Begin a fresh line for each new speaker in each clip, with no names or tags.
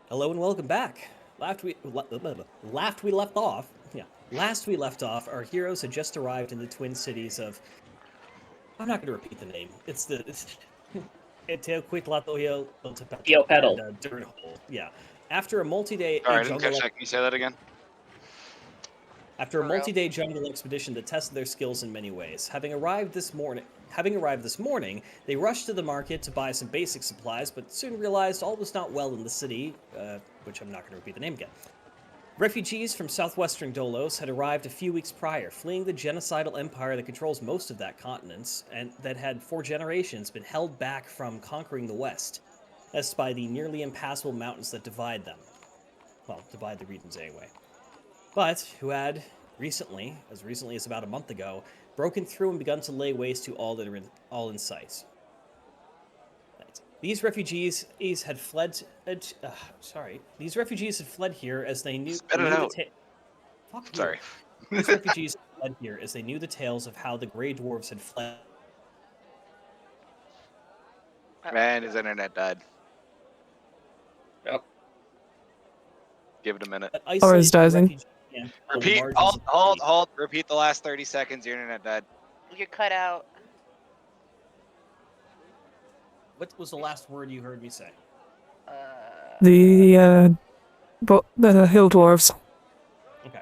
Hello and welcome back. Last we left off. Last we left off, our heroes had just arrived in the twin cities of. I'm not going to repeat the name. It's the. Teotihuacan,
Theo
and
Pedal.
Dirt Hole. Yeah. After a multi-day
Sorry, I didn't
jungle
catch that. Can you say that again?
After a
For real?
multi-day jungle expedition that tested their skills in many ways, having arrived this morning, they rushed to the market to buy some basic supplies, but soon realized all was not well in the city, which I'm not going to repeat the name again. Refugees from southwestern Dolos had arrived a few weeks prior, fleeing the genocidal empire that controls most of that continent and that had for generations been held back from conquering the West, as by the nearly impassable mountains that divide them. Well, divide the regions anyway. But who had as recently as about a month ago, broken through and begun to lay waste to all in sight. These refugees had fled. These refugees had fled here as they knew.
Spit it out.
Fuck you.
Sorry.
These refugees had fled here as they knew the tales of how the Grey Dwarves had fled.
Man, his internet died.
Yep.
Give it a minute.
Or is dozing.
Repeat. Hold. Repeat the last 30 seconds. Your internet died.
You're cut out.
What was the last word you heard me say?
The hill dwarves.
Okay.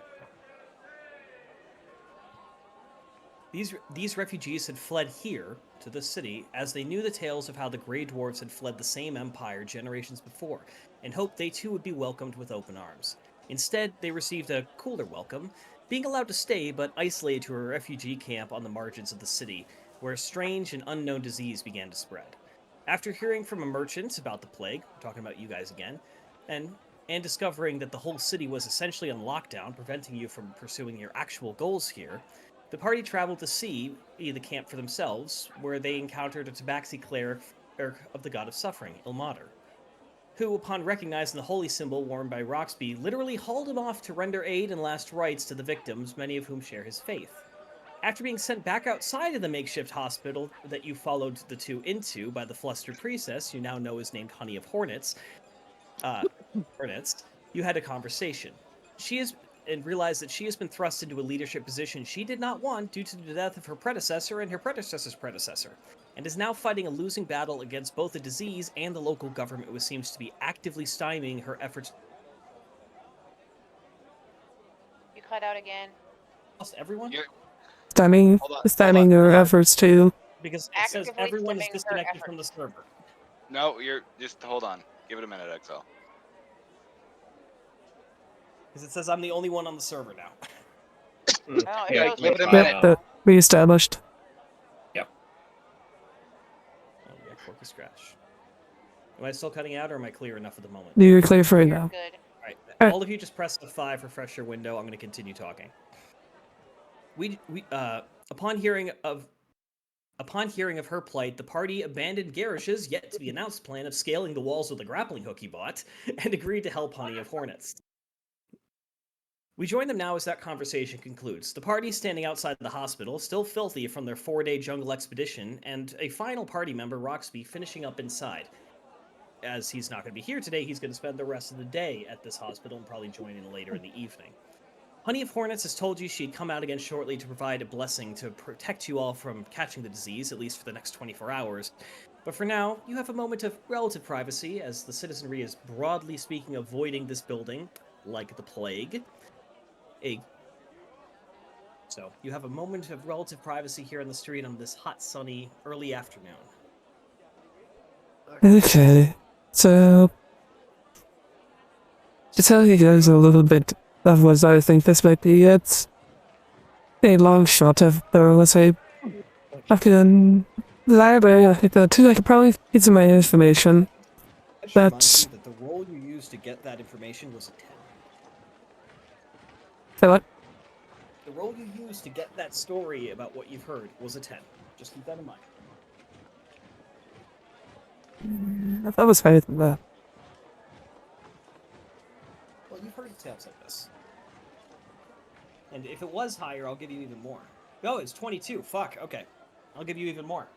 These refugees had fled here to the city as they knew the tales of how the Grey Dwarves had fled the same empire generations before, and hoped they too would be welcomed with open arms. Instead, they received a cooler welcome, being allowed to stay but isolated to a refugee camp on the margins of the city, where a strange and unknown disease began to spread. After hearing from a merchant about the plague, we're talking about you guys again, and discovering that the whole city was essentially on lockdown, preventing you from pursuing your actual goals here, the party traveled to see the camp for themselves, where they encountered a tabaxi cleric of the god of suffering, Ilmater, who, upon recognizing the holy symbol worn by Roxby, literally hauled him off to render aid and last rites to the victims, many of whom share his faith. After being sent back outside of the makeshift hospital that you followed the two into by the flustered priestess, you now know is named Honey of Hornets, you had a conversation. And realized that she has been thrust into a leadership position she did not want due to the death of her predecessor and her predecessor's predecessor, and is now fighting a losing battle against both the disease and the local government, which seems to be actively stymieing her efforts.
You cut out again.
Lost everyone?
Stemming your efforts to.
Because it says
Actively
everyone is
stemming her
disconnected from the
efforts.
server.
No, you're just hold on. Give it a minute, Excel.
Because it says I'm the only one on the server now.
No, it
Yeah,
goes
give it a
with
minute.
Yep, reestablished.
Oh, yeah, Corky Scratch. Am I still cutting out, or am I clear enough at the moment?
You're clear for it
You're
now.
good.
Alright, all of you just press the 5 refresh your window. I'm going to continue talking. Upon hearing of her plight, the party abandoned Garish's yet-to-be-announced plan of scaling the walls with a grappling hook he bought, and agreed to help Honey of Hornets. We join them now as that conversation concludes. The party standing outside the hospital, still filthy from their 4-day jungle expedition, and a final party member, Roxby, finishing up inside. As he's not going to be here today, he's going to spend the rest of the day at this hospital and probably join in later in the evening. Honey of Hornets has told you she'd come out again shortly to provide a blessing to protect you all from catching the disease, at least for the next 24 hours. But for now, you have a moment of relative privacy, as the citizenry is broadly speaking avoiding this building, like the plague. So, you have a moment of relative privacy here on the street on this hot, sunny, early afternoon.
Okay, so to tell you guys a little bit of what I think this might be, it's a long shot of let's say like a library. I could probably get some information. That's
that the roll you used to get that information was a 10.
say what?
The roll you used to get that story about what you've heard was a 10. Just keep that in mind.
I thought it was higher than that.
Well, you've heard tales like this. And if it was higher, I'll give you even more. Oh, it's 22. Fuck, okay. I'll give you even more.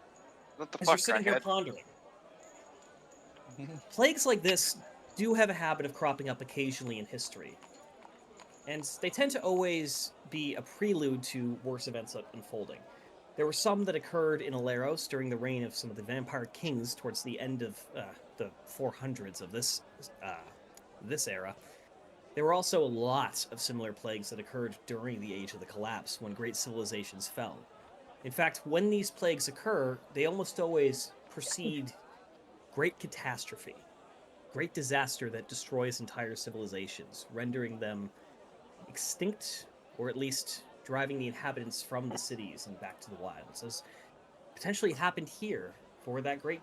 What the
As you're
fuck,
sitting here
crackhead?
pondering. Plagues like this do have a habit of cropping up occasionally in history. And they tend to always be a prelude to worse events unfolding. There were some that occurred in Aleros during the reign of some of the vampire kings towards the end of the 400s of this era. There were also a lot of similar plagues that occurred during the Age of the Collapse, when great civilizations fell. In fact, when these plagues occur, they almost always precede great catastrophe, great disaster that destroys entire civilizations, rendering them extinct, or at least driving the inhabitants from the cities and back to the wilds, as potentially happened here, for that great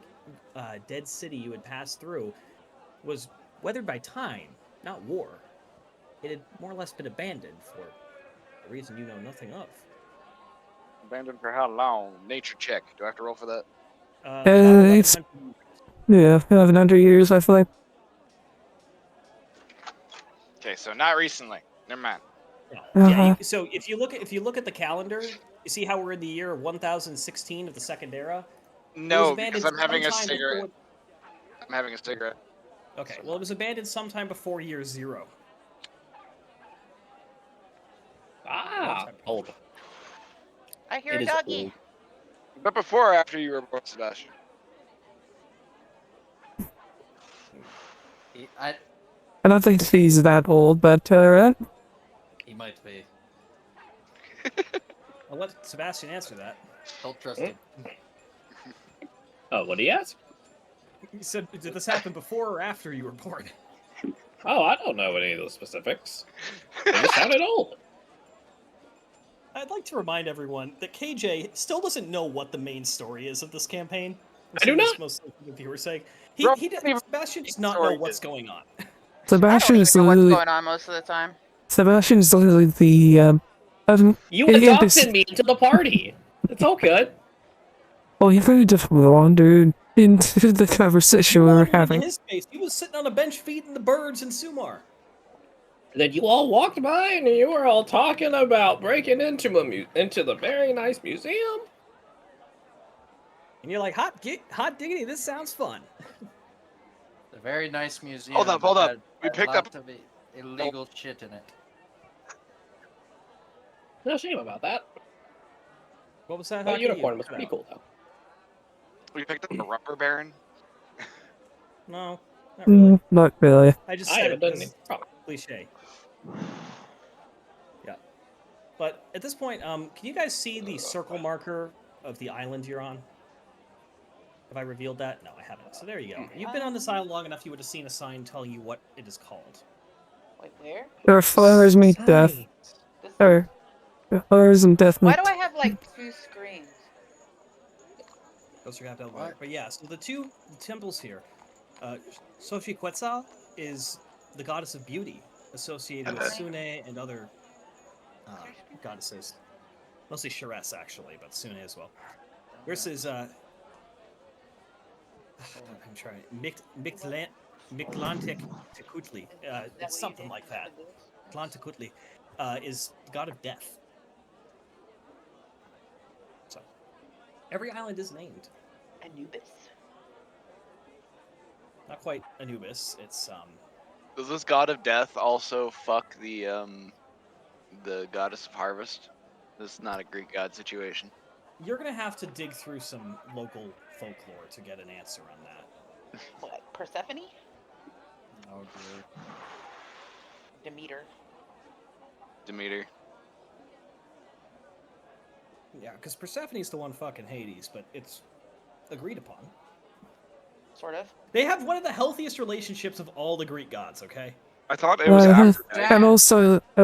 dead city you had passed through was weathered by time, not war. It had more or less been abandoned for a reason you know nothing of.
Abandoned for how long? Nature check. Do I have to roll for that?
About
It's
1100
yeah, 1100 years. I feel like.
Okay, so not recently. Never mind.
Yeah, so if you look at the calendar, you see how we're in the year 1016 of the Second Era.
No, because I'm having a
sometime
cigarette.
before-
I'm having a cigarette.
Okay, well, it was abandoned sometime before year 0.
Ah, old.
I hear
It
a
is
doggy.
old.
But before or after you were born, Sebastian?
I,
I don't think he's that old, but
he might be.
I'll let Sebastian answer that.
Don't trust him.
Oh, what do you ask?
He said, did this happen before or after you were born?
Oh, I don't know any of those specifics. They just sounded old.
I'd like to remind everyone that KJ still doesn't know what the main story is of this campaign.
I do not.
Most of the viewers say
Bro,
Sebastian does not know what's going on.
I
Sebastian
don't
is
even know what's
literally
going on most of the time.
Sebastian is literally the
You
it
adopted
is-
me into the party. It's all good.
well, you really just wandered into the conversation we were
In
having.
his space, he was sitting on a bench feeding the birds in Sumar.
Then you all walked by and you were all talking about breaking into into the very nice museum.
And you're like, hot diggity, this sounds fun.
The very nice museum.
Hold up.
that
We
had
picked up-
lots of illegal shit in it.
No shame about that.
What was that?
That
Hockey?
unicorn was
Cut
pretty
out.
cool, though.
We picked up a rubber baron.
No, not really.
Not really.
I just
I
said
haven't
it
done
because
any. Oh,
cliche. Yeah. But at this point, can you guys see the circle marker of the island you're on? Have I revealed that? No, I haven't. So there you go. You've been on this island long enough, you would have seen a sign telling you what it is called.
Wait, where?
There are flowers meet death.
This
Or flowers and death
Why
meet.
do I have like 2 screens?
Those are gonna have to
What?
But yeah, so the two temples here. Xochiquetzal is the goddess of beauty, associated with Sune and other goddesses. Mostly Sharess, actually, but Sune as well. Versus, I'm trying. Mictlantecuhtli. It's something like that. Mictlantecuhtli is the god of death. So, every island is named.
Anubis.
Not quite Anubis. It's
Does this god of death also fuck the goddess of harvest? This is not a Greek god situation.
You're gonna have to dig through some local folklore to get an answer on that.
What? Persephone?
Oh dear.
Demeter.
Demeter.
Yeah, because Persephone's the one fucking Hades, but it's agreed upon.
Sort of.
They have one of the healthiest relationships of all the Greek gods. Okay.
I thought it was
Uh-huh.
after that.
And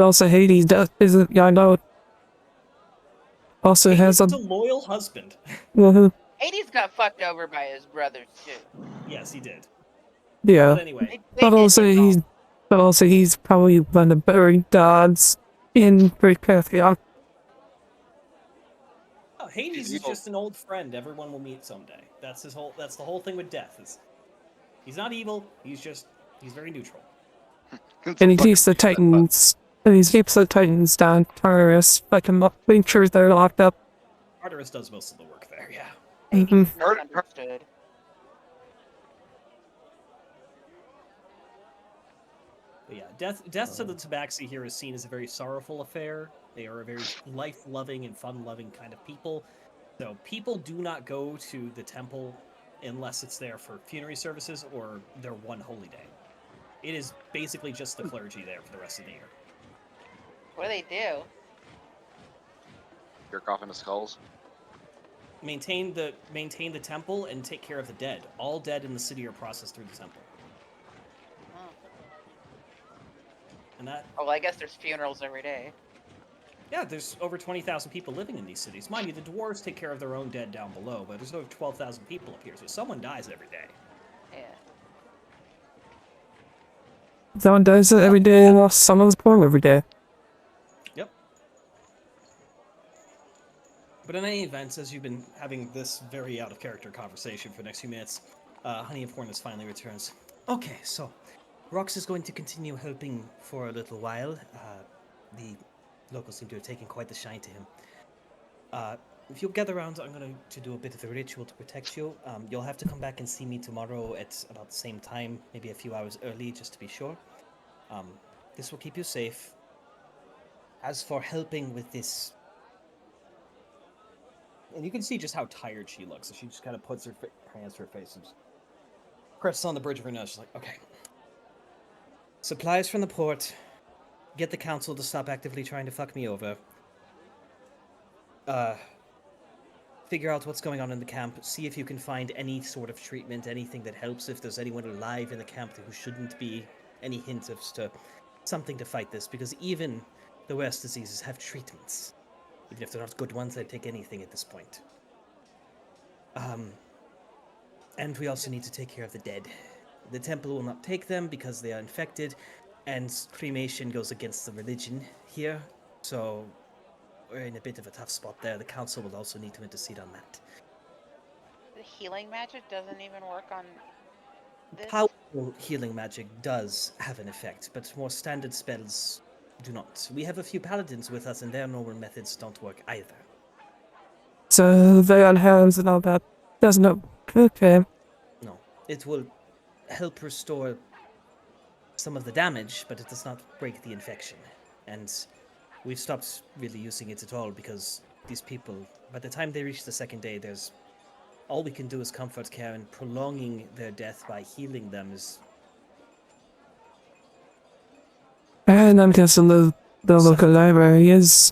also Hades does isn't. Yeah, I know. Also
Hades
has a
is a loyal husband.
Hades got fucked over by his brothers too.
Yes, he did.
yeah.
But anyway,
They did
But also he's probably one of the better gods in Greek pantheon.
oh, Hades is
evil.
just an old friend everyone will meet someday. That's his whole. That's the whole thing with death. Is he's not evil. He's very neutral.
And he keeps the Titans. And he keeps the Titans down. Tartarus, like make sure they're locked up.
Tartarus does most of the work there. Yeah.
Mhm.
Misunderstood.
But yeah, death to the Tabaxi here is seen as a very sorrowful affair. They are a very life-loving and fun-loving kind of people. So people do not go to the temple unless it's there for funerary services or their one holy day. It is basically just the clergy there for the rest of the year.
What do they do?
Jerk off into skulls.
Maintain the temple and take care of the dead. All dead in the city are processed through the temple.
Oh.
And that,
Oh, well, I guess there's funerals every day.
yeah, there's over 20,000 people living in these cities. Mind you, the dwarves take care of their own dead down below, but there's over 12,000 people up here, so someone dies every day.
Yeah.
Someone does it every day and someone's born every day.
Yep. But in any event, as you've been having this very out of character conversation for the next few minutes, Honey of Hornets finally returns. Okay, so Rox is going to continue helping for a little while. The locals seem to have taken quite the shine to him. If you'll gather around, I'm going to do a bit of a ritual to protect you. You'll have to come back and see me tomorrow at about the same time, maybe a few hours early, just to be sure. This will keep you safe. As for helping with this... And you can see just how tired she looks, so she just kind of puts her hands to her face and presses on the bridge of her nose. She's like, okay. Supplies from the port. Get the council to stop actively trying to fuck me over. Figure out what's going on in the camp. See if you can find any sort of treatment, anything that helps. If there's anyone alive in the camp who shouldn't be, any hint of something to fight this. Because even the worst diseases have treatments. Even if they're not good ones, I'd take anything at this point. And we also need to take care of the dead. The temple will not take them because they are infected, and cremation goes against the religion here, so we're in a bit of a tough spot there. The council will also need to intercede on that.
The healing magic doesn't even work on this?
Powerful healing magic does have an effect, but more standard spells do not. We have a few paladins with us, and their normal methods don't work either.
So they on hands and all that. Doesn't it? Okay.
No, it will help restore some of the damage, but it does not break the infection. And we've stopped really using it at all because these people, by the time they reach the second day, all we can do is comfort care, and prolonging their death by healing them is...
And I'm guessing the local library is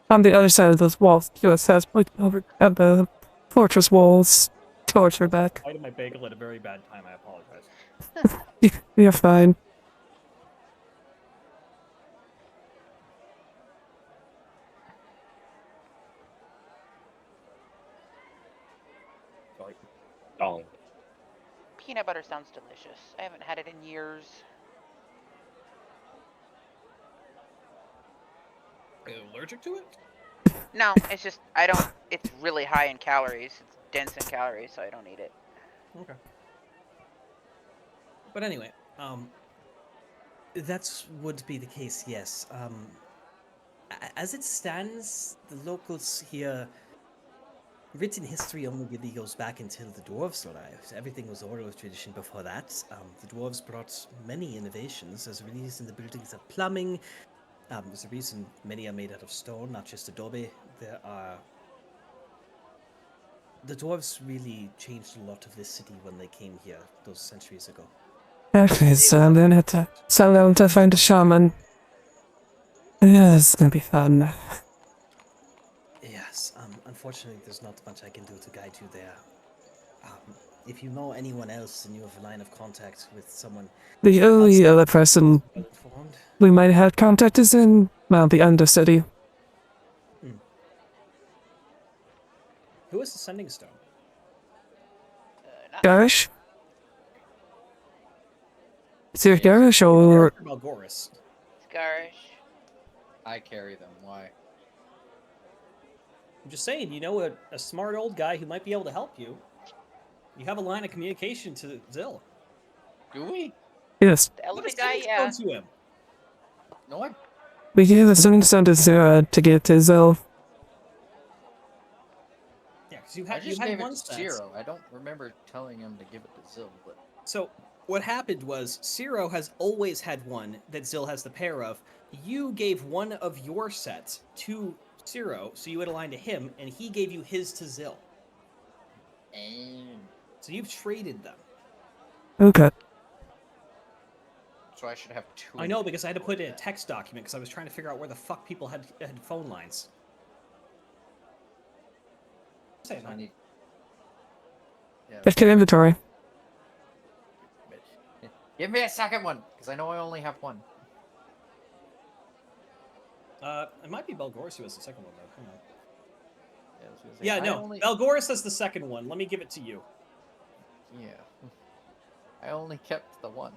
on the other side of those walls. US has pointed over at the fortress walls towards her back.
I ate my bagel at a very bad time, I apologize.
You're fine.
Sorry. Dong.
Peanut butter sounds delicious. I haven't had it in years.
Are you allergic to it?
No, it's just, it's really high in calories. It's dense in calories, so I don't eat it.
Okay. But anyway, that would be the case, yes. As it stands, the locals here, written history only really goes back until the dwarves arrived. Everything was oral tradition before that. The dwarves brought many innovations. There's a reason the buildings have plumbing. There's a reason many are made out of stone, not just adobe. The dwarves really changed a lot of this city when they came here those centuries ago.
Okay, so I'm gonna have to sell down to find a shaman. Yeah, it's gonna be fun.
Yes, unfortunately there's not much I can do to guide you there. If you know anyone else and you have a line of contact with someone
The only other person
well-informed,
we might have contact is in, well, the Undercity.
who is the Sending Stone?
Not
Garish? Is it Garish or...
Malgoris.
Scarish.
I carry them. Why?
I'm just saying, you know a smart old guy who might be able to help you. You have a line of communication to Zill.
Do we?
Yes,
The elephant
What
guy,
is
yeah.
to him?
No, I.
we gave a Sending Stone to Zera to get to Zil.
Yeah, because you
I
had
just
you had
gave
one
it to
set.
Zero. I don't remember telling him to give it to Zil, but
So what happened was Ciro has always had one that Zill has the pair of. You gave one of your sets to Ciro, so you had a line to him, and he gave you his to Zill.
And
So you've traded them.
Okay.
so I should have two.
I know, because I had to put it in a text document because I was trying to figure out where the fuck people had phone lines. Say
So I need. Yeah.
Let's get inventory.
Give me a second one, because I know I only have one.
It might be Belgoris who has the second one, though. Hang on.
Yeah, I was gonna say,
Yeah,
I
no.
only-
Belgoris has the second one. Let me give it to you.
Yeah. I only kept the one.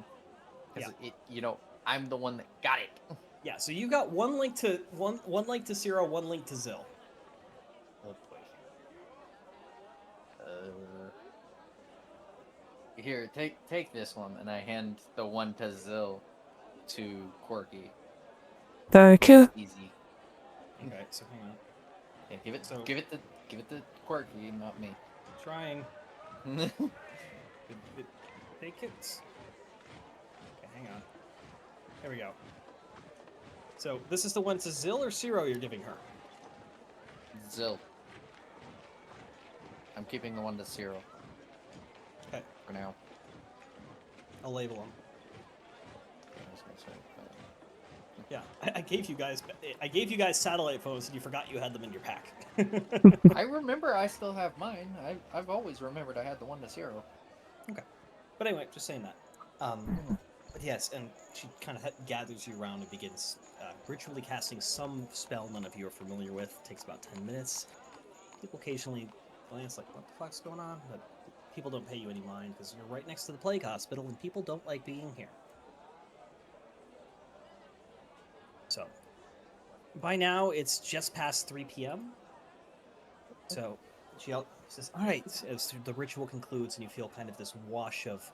Because I'm the one that got it.
Yeah, so you got one link to one link to Ciro, one link to Zill.
Oh boy. Here, take this one, and I hand the one to Zill to Quirky.
Thank you.
Easy.
Okay, so hang on.
Yeah, give it
So-
give it to Quirky, not me.
Trying. Take it. Okay, hang on. There we go. So this is the one to Zill or Ciro you're giving her?
Zill. I'm keeping the one to Ciro.
Okay.
For now.
I'll label them.
I was gonna say,
Yeah, I gave you guys satellite phones and you forgot you had them in your pack.
I remember I still have mine. I've always remembered I had the one to Ciro.
But anyway, just saying that. But yes, and she kind of gathers you around and begins ritually casting some spell none of you are familiar with. It takes about 10 minutes. People occasionally glance like, what the fuck's going on? But people don't pay you any mind because you're right next to the plague hospital and people don't like being here. So, by now it's just past 3 p.m. So, she says, all right, as the ritual concludes and you feel kind of this wash of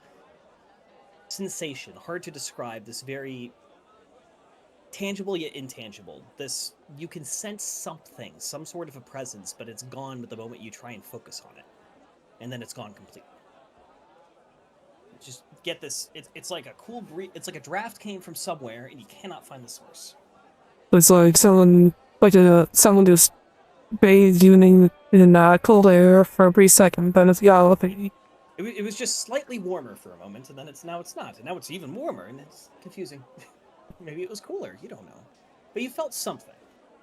sensation, hard to describe, this very tangible yet intangible. This, you can sense something, some sort of a presence, but it's gone with the moment you try and focus on it. And then it's gone completely. Just get this, it's like a cool breeze, it's like a draft came from somewhere and you cannot find the source.
It's like someone just bathed you in cold air for a brief second, then it's gone.
It was just slightly warmer for a moment, and then now it's not, and now it's even warmer, and it's confusing. Maybe it was cooler, you don't know. But you felt something.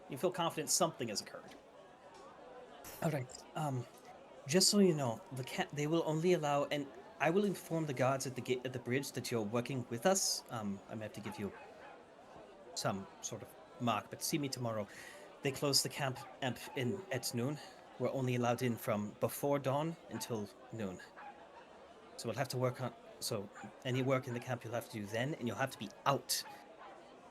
You feel confident something has occurred. Alright, just so you know, they will only allow, and I will inform the guards at the bridge that you're working with us. I may have to give you some sort of mark, but see me tomorrow. They close the camp at noon. We're only allowed in from before dawn until noon. So we'll have to work on... So, any work in the camp you'll have to do then, and you'll have to be out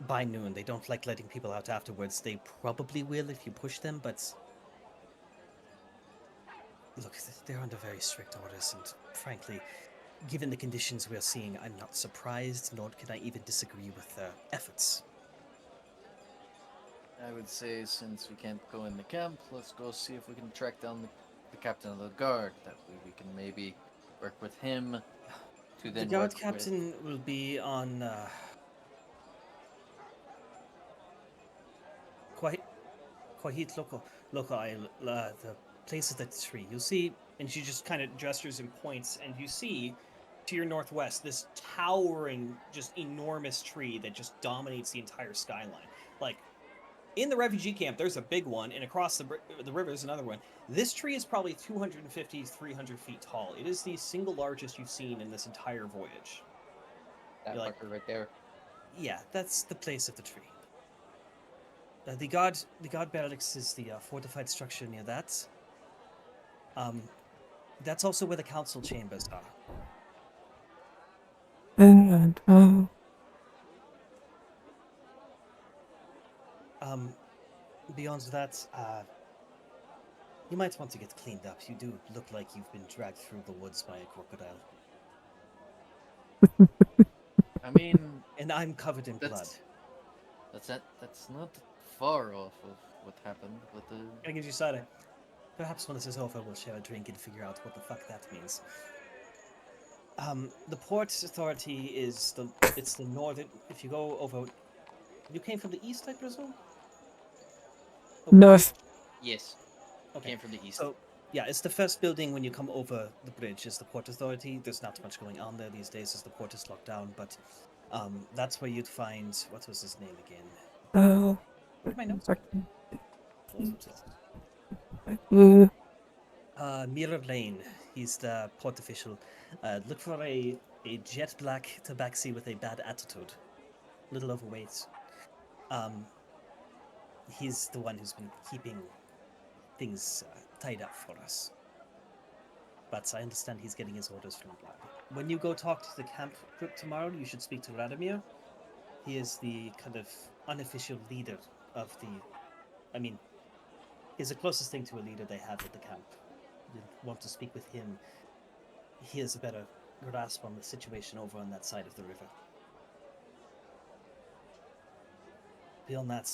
by noon. They don't like letting people out afterwards. They probably will if you push them, but... Look, they're under very strict orders, and frankly, given the conditions we're seeing, I'm not surprised, nor can I even disagree with their efforts.
I would say, since we can't go in the camp, let's go see if we can track down the captain of the guard. That way we can maybe work with him to then
The guard
work
captain will be on, quite local isle, the place of the tree. You'll see, and she just kind of gestures and points, and you see to your northwest this towering, just enormous tree that just dominates the entire skyline. Like, in the refugee camp, there's a big one, and across the river there's another one. This tree is probably 250, 300 feet tall. It is the single largest you've seen in this entire voyage.
that
You're like-
fucker right there.
Yeah, that's the place of the tree. The guard barracks is the fortified structure near that. That's also where the council chambers are.
And
Beyond that, you might want to get cleaned up. You do look like you've been dragged through the woods by a crocodile.
I mean,
And I'm covered in blood.
that's not far off of what happened with the.
Gonna give you side eye. Perhaps when this is over, we'll share a drink and figure out what the fuck that means. The Port Authority is it's the northern. If you go over, you came from the east, I presume. Over the
North.
bridge?
Yes.
Okay.
Came from the east.
So yeah, it's the first building when you come over the bridge. Is the Port Authority. There's not much going on there these days as the port is locked down. But that's where you'd find what was his name again?
Oh.
Where did my notes go? Lost themselves. Mirror Lane. He's the port official. Look for a jet black tabaxi with a bad attitude, little overweight. He's the one who's been keeping things tied up for us. But I understand he's getting his orders from Vlad. When you go talk to the camp group tomorrow, you should speak to Radomir. He is the kind of unofficial leader of the. I mean, he's the closest thing to a leader they have at the camp. You want to speak with him. He has a better grasp on the situation over on that side of the river. Beyond that,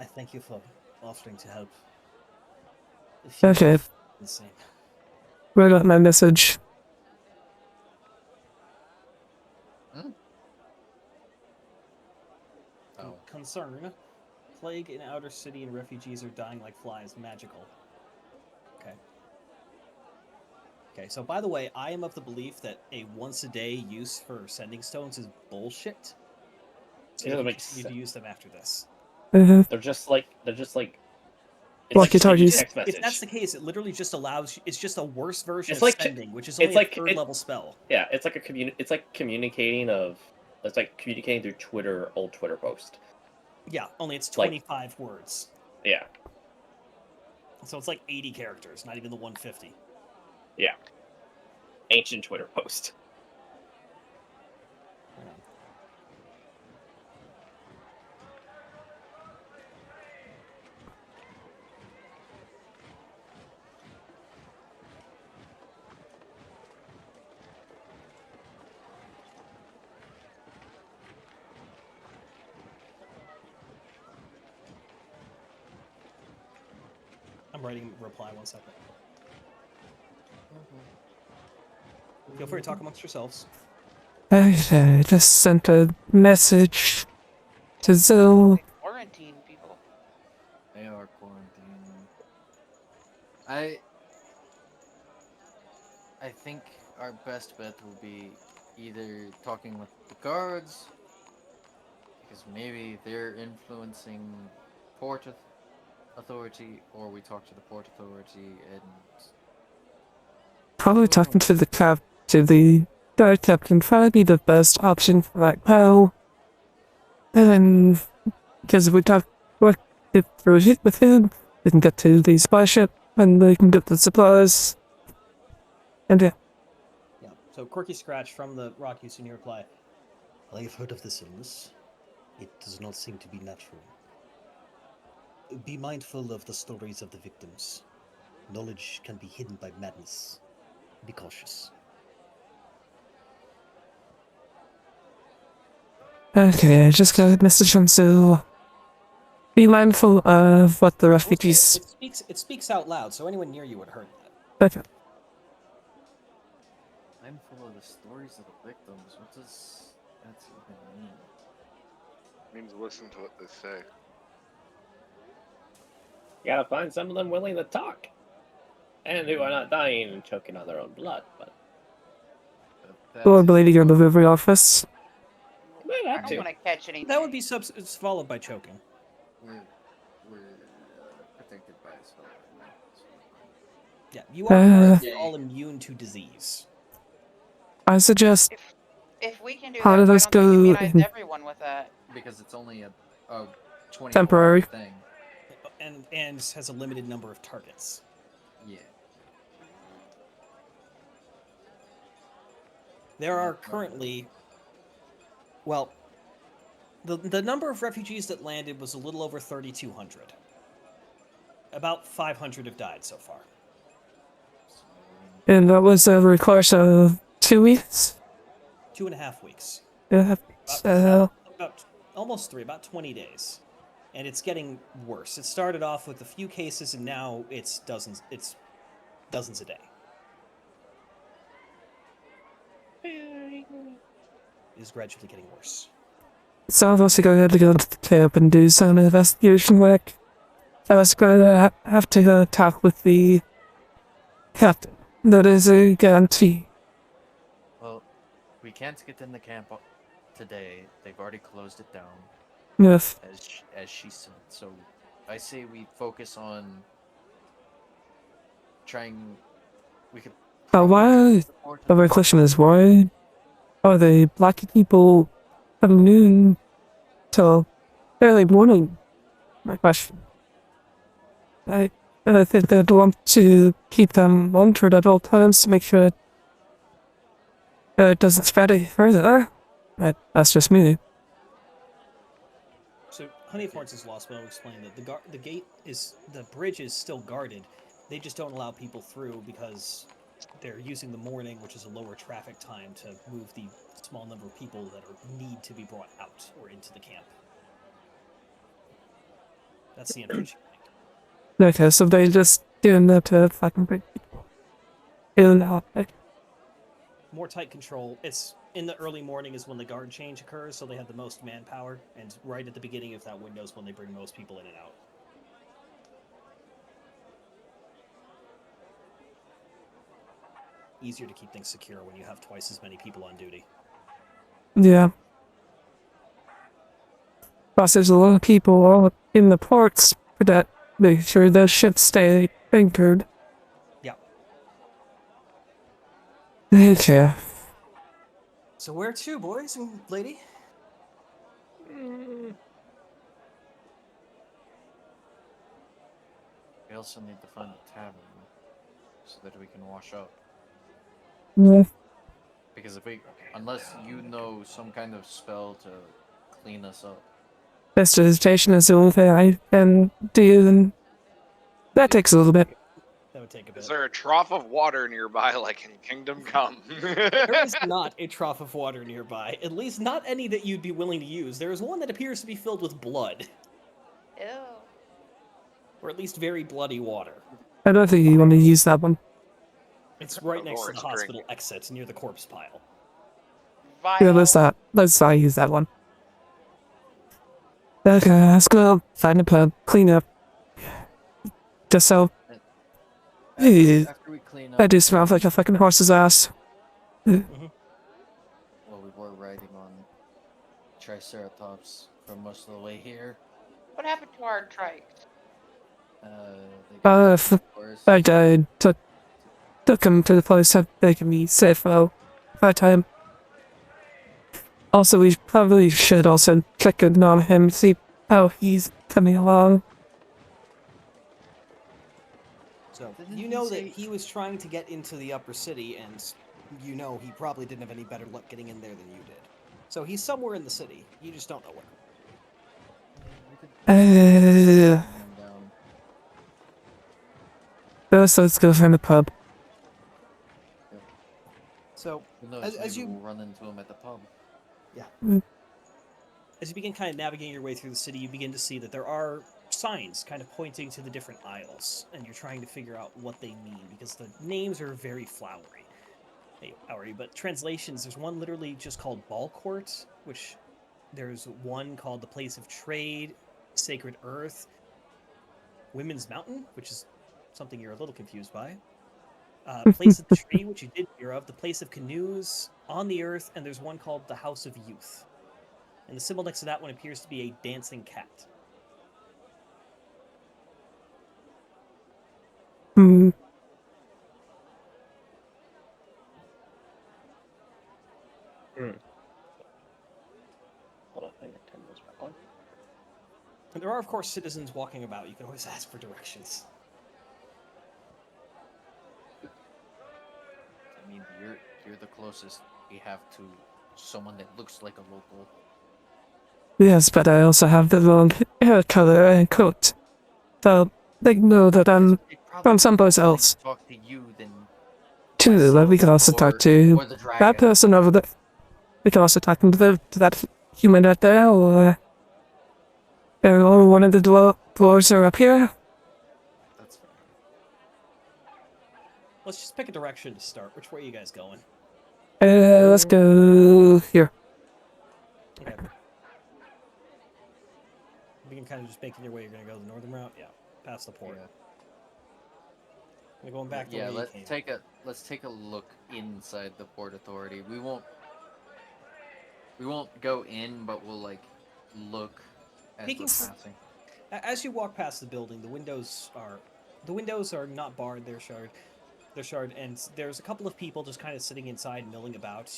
I thank you for offering to help. If you
Okay.
the same.
Wrote out my message.
Oh.
Concern. Plague in outer city and refugees are dying like flies. Magical. Okay. Okay, so by the way, I am of the belief that a once-a-day use for sending stones is bullshit. So
It
you
doesn't
can
make
continue
sense.
to use them after this.
They're just like it's
Walkie
like sending a
talkies.
text message.
If that's the case, it literally just allows. It's just a worse version
It's
of
like
sending, which is
it's
only
like
a third level spell.
Yeah, it's like it's like communicating of it's like communicating through Twitter, old Twitter post.
Yeah, only it's
Like-
25 words.
Yeah.
So it's like 80 characters, not even the 150.
Yeah. Ancient Twitter post.
I'm writing a reply 1 second. Feel free to talk amongst yourselves.
Okay, just sent a message to Zil.
They quarantine people.
They are quarantined. I think our best bet will be either talking with the guards, because maybe they're influencing Port Authority, or we talk to the Port Authority and
Probably talking to the guard captain, probably be the best option for right now. And then, because if we work it through it with him, we can get to the spy ship, and they can get the supplies. And yeah.
Yeah. So Quirky Scratch from the Rock Houston reply. I have heard of this illness. It does not seem to be natural. Be mindful of the stories of the victims. Knowledge can be hidden by madness. Be cautious.
Okay, I just got a message from Zil. Be mindful of what the refugees.
It speaks out loud, so anyone near you would heard that.
Okay.
mindful of the stories of the victims. What does that even mean?
Means listen to what they say.
You gotta find some of them willing to talk. And who are not dying and choking on their own blood, but
Or bleeding in the delivery office.
they
I
have
don't
to.
want to catch anything.
That would be it's followed by choking.
We're protected by a spell right now. So
Yeah, you are
Yeah.
all immune to disease.
I suggest
If we can do
How
that,
did
why
this
don't they
go
immunize
in-
everyone with that?
because it's only a 24
Temporary.
thing.
And has a limited number of targets.
Yeah.
There are currently, well, the number of refugees that landed was a little over 3,200. About 500 have died so far.
and that was over a course of 2 weeks.
2.5 weeks.
Yeah. So,
About almost 3, about 20 days. And it's getting worse. It started off with a few cases, and now it's dozens a day. is gradually getting worse.
So I'm also going to go to the camp and do some investigation work. I was going to have to talk with the captain. That is a guarantee.
Well, we can't get in the camp today. They've already closed it down,
Yes.
as she said. So, I say we focus on trying. We could.
But why?
Support
But my question is, why are the black people from noon till early morning? My question. I think they'd want to keep them monitored at all times to make sure it doesn't spread any further. But that's just me.
So Honey of Horns' Lost Bow explained that the bridge is still guarded. They just don't allow people through because they're using the morning, which is a lower traffic time, to move the small number of people that need to be brought out or into the camp. That's the information.
Okay, so they just doing that to fucking bring people in and out.
More tight control. It's in the early morning is when the guard change occurs, so they have the most manpower, and right at the beginning of that window is when they bring most people in and out. Easier to keep things secure when you have twice as many people on duty.
Yeah. Plus, there's a lot of people all in the ports for that, make sure the ships stay anchored.
Yeah.
Okay.
So where to, boys and lady?
We also need to find a tavern so that we can wash up.
Yeah.
Because unless you know some kind of spell to clean us up.
Prestidigitation is the only thing I can do, and that takes a little bit.
That would take a bit.
Is there a trough of water nearby, like in Kingdom Come?
There is not a trough of water nearby. At least not any that you'd be willing to use. There is one that appears to be filled with blood.
Ew.
Or at least very bloody water.
I don't think you want to use that one.
It's right next to the
Lord's
hospital
drink.
exit, near the corpse pile.
Vile.
Yeah, let's not use that one. Okay, let's go find a pub, clean up. Just so
After we clean up,
I do smell like a fucking horse's ass.
well, we were riding on Triceratops for most of the way here.
What happened to our trikes?
They got
F-
of course.
I died, took him to the place that they can be safe for that time. Also, we probably should also check in on him, see how he's coming along.
So,
Didn't
you
he
know that
say-
he was trying to get into the upper city, and you know he probably didn't have any better luck getting in there than you did. So he's somewhere in the city. You just don't know where.
Down.
First, let's go find a pub.
So,
Who knows,
As
maybe
you-
we'll run into him at the pub.
as you begin kind of navigating your way through the city, you begin to see that there are signs kind of pointing to the different aisles, and you're trying to figure out what they mean, because the names are very flowery. But translations, there's one literally just called Ball Court, which there's one called the Place of Trade, Sacred Earth, Women's Mountain, which is something you're a little confused by. Place of the Tree, which you did hear of, the Place of Canoes, On the Earth, and there's one called the House of Youth. And the symbol next to that one appears to be a dancing cat.
Hmm.
Hold on, I gotta turn this back on.
And there are, of course, citizens walking about. You can always ask for directions.
I mean, you're the closest we have to someone that looks like a local.
Yes, but I also have the wrong hair color and coat. So they know that I'm
They'd probably
from someplace
rather
else.
talk to you than
too. But we can also talk to
or the dragon.
that person over there. We can also talk to that human right there, or one of the dwarves are up here.
That's fair.
Let's just pick a direction to start. Which way are you guys going?
Let's go here.
You can kind of just making your way. You're gonna go the northern route. Yeah, past the port.
Yeah.
You're going back the
Yeah,
way you
let's
came.
take a look inside the Port Authority. We won't go in, but we'll like look as
Speaking
we're
for-
passing.
As you walk past the building, the windows are not barred. They're shard. They're shard, and there's a couple of people just kind of sitting inside, milling about.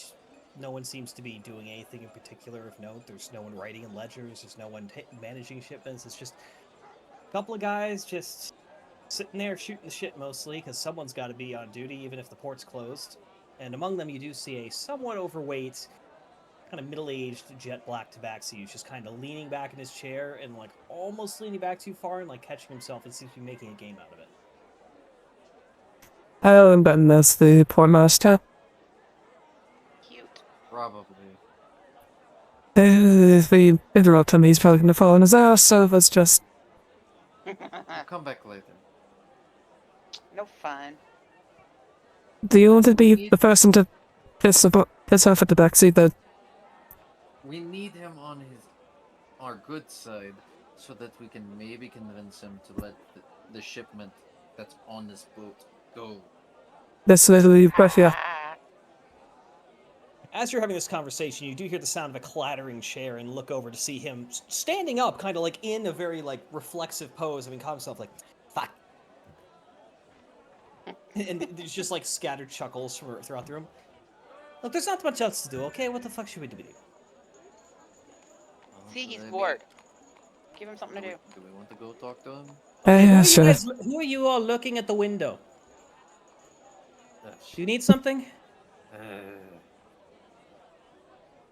No one seems to be doing anything in particular of note. There's no one writing in ledgers. There's no one managing shipments. It's just a couple of guys just sitting there shooting the shit mostly, because someone's got to be on duty, even if the port's closed. And among them, you do see a somewhat overweight, kind of middle-aged jet black tabaxi who's just kind of leaning back in his chair and like almost leaning back too far and like catching himself and seems to be making a game out of it.
Hello, and Ben, that's the poor master.
Cute.
Probably.
If we interrupt him, he's probably gonna fall on his ass, so let's just...
We'll come back later.
No fun.
Do you want to be the person to piss off at the backseat that...
We need him on our good side, so that we can maybe convince him to let the shipment that's on this boat go.
That's literally breath, yeah.
Ah,
As you're having this conversation, you do hear the sound of a clattering chair and look over to see him standing up, kind of like in a very like reflexive pose, having caught himself like, fuck. And there's just like scattered chuckles throughout the room. Look, there's not much else to do, okay? What the fuck should we do?
see, he's bored. Give him something to do.
Do we want to go talk to him?
Yeah, sure.
Who are you all looking at the window?
Uh,
Do you need something?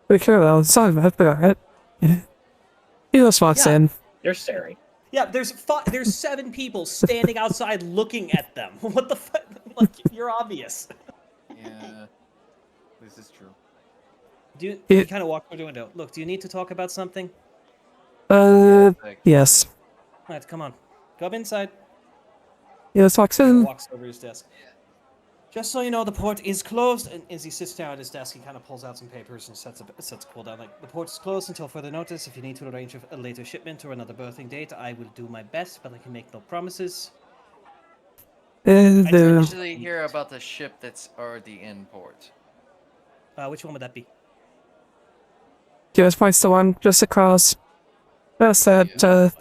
We care about sorry about that, alright? Yeah. He just walks
Yeah.
in.
They're staring.
Yeah, there's 7 people standing outside looking at them. What the fuck? Like, you're obvious.
Yeah, this is true.
Do you,
Yeah.
you kind of walk through the window. Look, do you need to talk about something?
Yes.
Alright, come on. Come inside.
He just walks
He
in.
walks over his desk. Just so you know, the port is closed. And as he sits down at his desk, he kind of pulls out some papers and sets a cool down. Like, the port is closed until further notice. If you need to arrange a later shipment or another berthing date, I will do my best, but I can make no promises.
I
The,
actually hear about the ship that's already in port.
Which one would that be?
just points to one just across. That's that,
The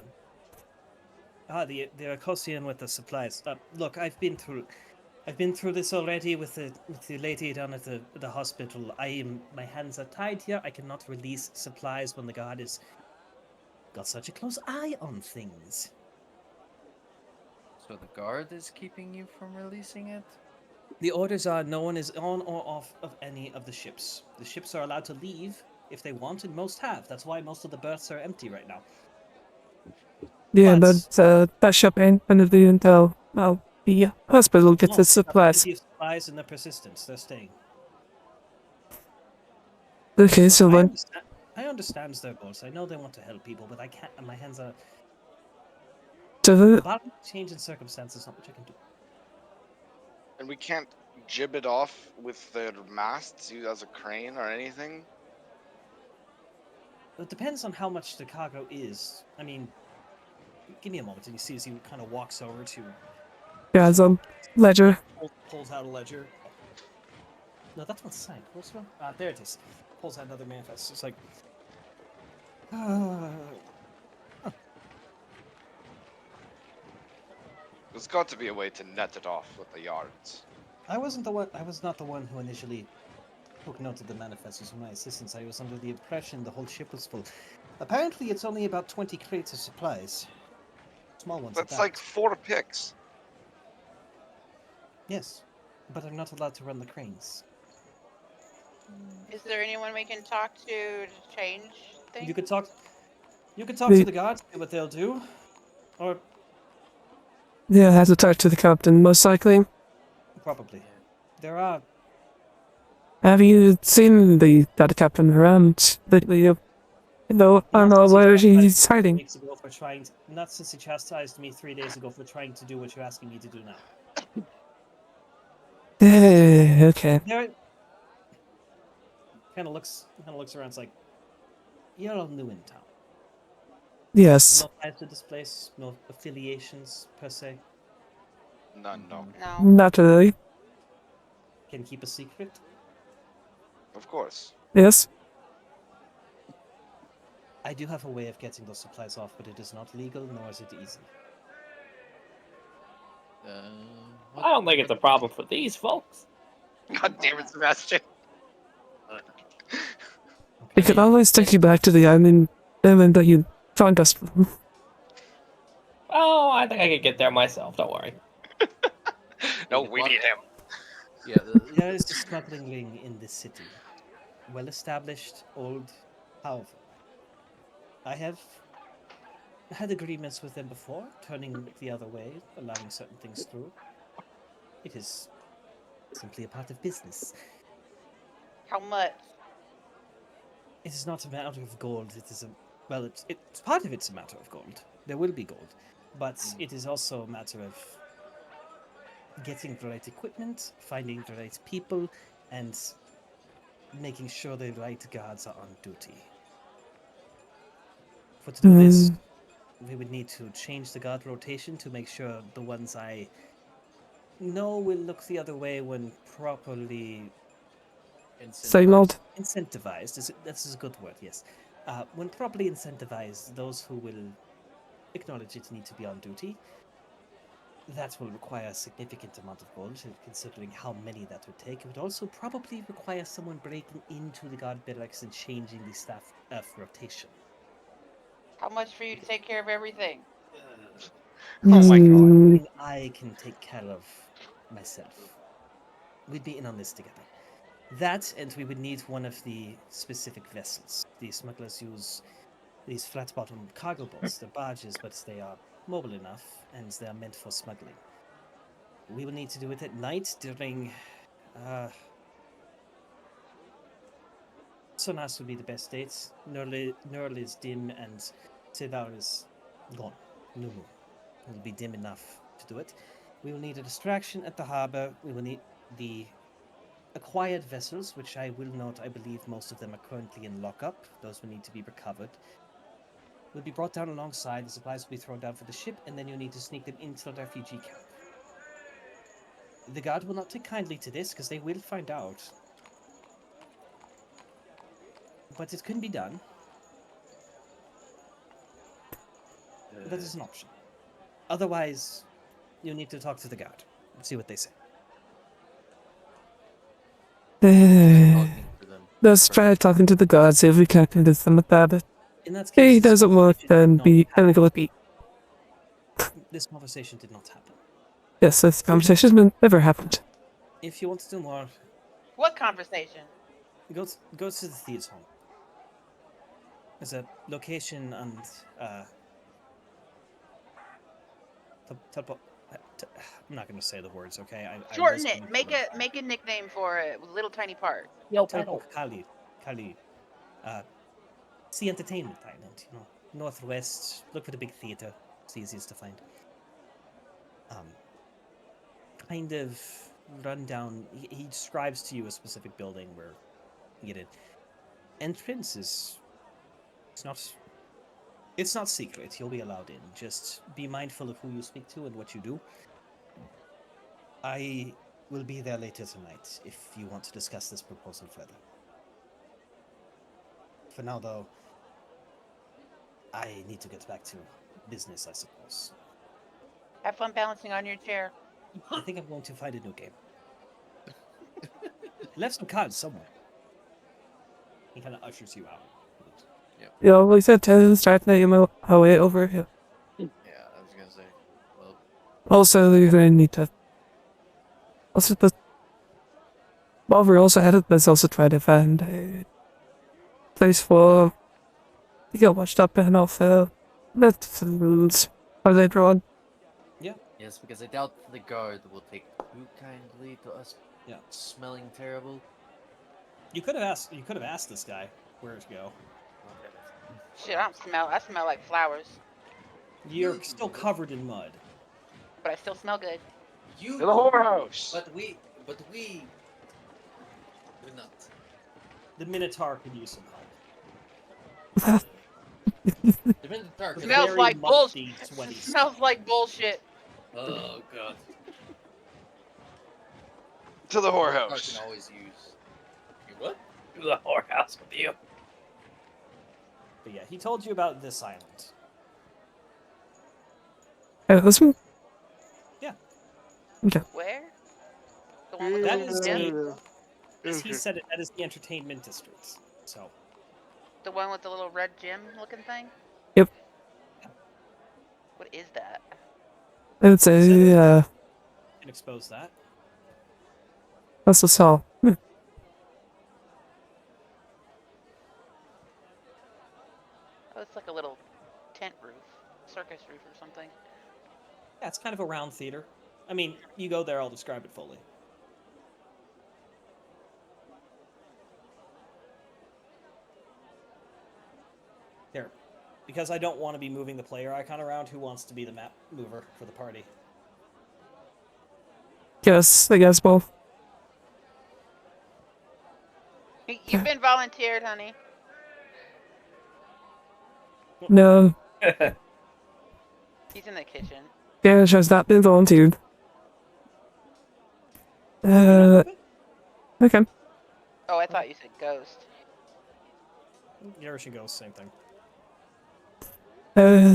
Arcosian with the supplies. Look, I've been through this already with the lady down at the hospital. My hands are tied here. I cannot release supplies when the guard has got such a close eye on things.
So the guard is keeping you from releasing it?
The orders are no one is on or off of any of the ships. The ships are allowed to leave if they want, and most have. That's why most of the berths are empty right now.
yeah,
but-
but that ship ain't gonna be until, well, the hospital gets
No,
its supplies.
plenty of supplies and the persistence. They're staying.
Okay, so then,
I understand their goals. I know they want to help people, but I can't. My hands are.
so
About changing circumstances, not much I can do.
And we can't jib it off with their masts used as a crane or anything.
It depends on how much the cargo is. I mean, give me a moment, and you see as he kind of walks over to
yeah, some ledger.
pulls out a ledger. No, that's what's signed. What's one? There it is. Pulls out another manifest. It's like,
There's got to be a way to net it off with the yards.
I wasn't the one. I was not the one who initially took note of the manifest. It was my assistants. I was under the impression the whole ship was full. Apparently, it's only about 20 crates of supplies. Small ones. at
That's
that.
like 4 picks.
Yes, but I'm not allowed to run the cranes.
Is there anyone we can talk to change things?
You could talk. You could talk
The-
to the guards, see what they'll do, or
Yeah, I have to talk to the captain, most likely.
probably. There are.
Have you seen the captain around lately? No, I don't know where he's hiding.
Weeks ago for trying to, not since he chastised me 3 days ago for trying to do what you're asking me to do now.
Okay.
There. Kind of looks around. It's like, you're all new in town.
Yes.
No ties to this place, no affiliations per se.
None, no.
No.
Not really.
Can keep a secret.
Of course.
Yes.
I do have a way of getting those supplies off, but it is not legal, nor is it easy.
I don't think it's a problem for these folks.
God damn it, Sebastian.
We could always take you back to the island that you found us from.
Oh, I think I could get there myself. Don't worry.
No,
Wait,
we
what?
need him.
Yeah.
There is a smuggling ring in this city. Well established, old, powerful. I have had agreements with them before, turning the other way, allowing certain things through. It is simply a part of business.
How much?
It is not a matter of gold. It is it's part of it's a matter of gold. There will be gold, but it is also a matter of getting the right equipment, finding the right people, and making sure the right guards are on duty. For to do this, we would need to change the guard rotation to make sure the ones I know will look the other way when properly
Signaled.
incentivized. That's a good word, yes. When properly incentivized, those who will acknowledge it need to be on duty. That will require a significant amount of gold, considering how many that would take. It would also probably require someone breaking into the guard barracks and changing the staff rotation.
How much for you to take care of everything?
Oh my god.
Something I can take care of myself. We'd be in on this together. That, and we would need one of the specific vessels. The smugglers use these flat-bottom cargo boats. They're barges, but they are mobile enough, and they are meant for smuggling. We will need to do it at night during... Sonas would be the best dates. Nurl is dim, and Sidar is gone. New moon. It will be dim enough to do it. We will need a distraction at the harbor. We will need the acquired vessels, which I will note, I believe most of them are currently in lockup. Those will need to be recovered. Will be brought down alongside, the supplies will be thrown down for the ship, and then you'll need to sneak them into the refugee camp. The guard will not take kindly to this, because they will find out. But it can be done. That is an option. Otherwise, you'll need to talk to the guard and see what they say.
Talking to them.
Let's try talking to the gods, see if we can convince them about it.
In that
Hey,
case,
it doesn't work, then it'll be.
this conversation did not happen.
Yes, this conversation never happened.
If you want to do more,
What conversation?
go to the thieves' home. There's a location and I'm not going to say the words, okay?
Shorten it. Make a nickname for it with a little tiny part.
Yo,
Kali. Sea Entertainment Island, you know, northwest. Look for the big theater. It's easiest to find. Kind of run down. He describes to you a specific building where you get it. Entrance is. It's not secret. You'll be allowed in. Just be mindful of who you speak to and what you do. I will be there later tonight if you want to discuss this proposal further. For now, though, I need to get back to business, I suppose.
Have fun balancing on your chair.
I think I'm going to find a new game. I left some cards somewhere. He kind of ushers you out.
Yeah, we said to start making our way over here.
Yeah, I was gonna say. Well,
Also, we're going to need to. Also, while we're also at it, let's also try to find a place for to get washed up and also medicines. Are they drawn?
yes, because I doubt the guard will take too kindly to us smelling terrible.
You could have asked this guy where to go.
Shit, I smell like flowers,
You're still covered in mud.
but I still smell good.
You
To the whorehouse.
But we do not.
The Minotaur could use some help.
The Minotaur Sorry.
Smells
very
like bullshit.
musty, sweaty
Smells like bullshit.
Oh god.
To the
I
whorehouse.
can always use.
You what? To the whorehouse with you.
But yeah, he told you about this island.
This one?
Yeah.
Okay.
Where? The one with
That
the
is
gym?
as he said it, that is the entertainment district. So,
The one with the little red gym looking thing?
Yep.
What is that?
It's a,
can expose that.
that's the cell.
Oh, it's like a little tent roof. Circus roof or something.
Yeah, it's kind of a round theater. I mean, you go there, I'll describe it fully. Here, because I don't want to be moving the player icon around, who wants to be the map mover for the party?
Yes, I guess both.
You've been volunteered, honey.
No,
He's in the kitchen.
damage has not been volunteered. Okay.
Oh, I thought you said ghost.
Yours goes, same thing.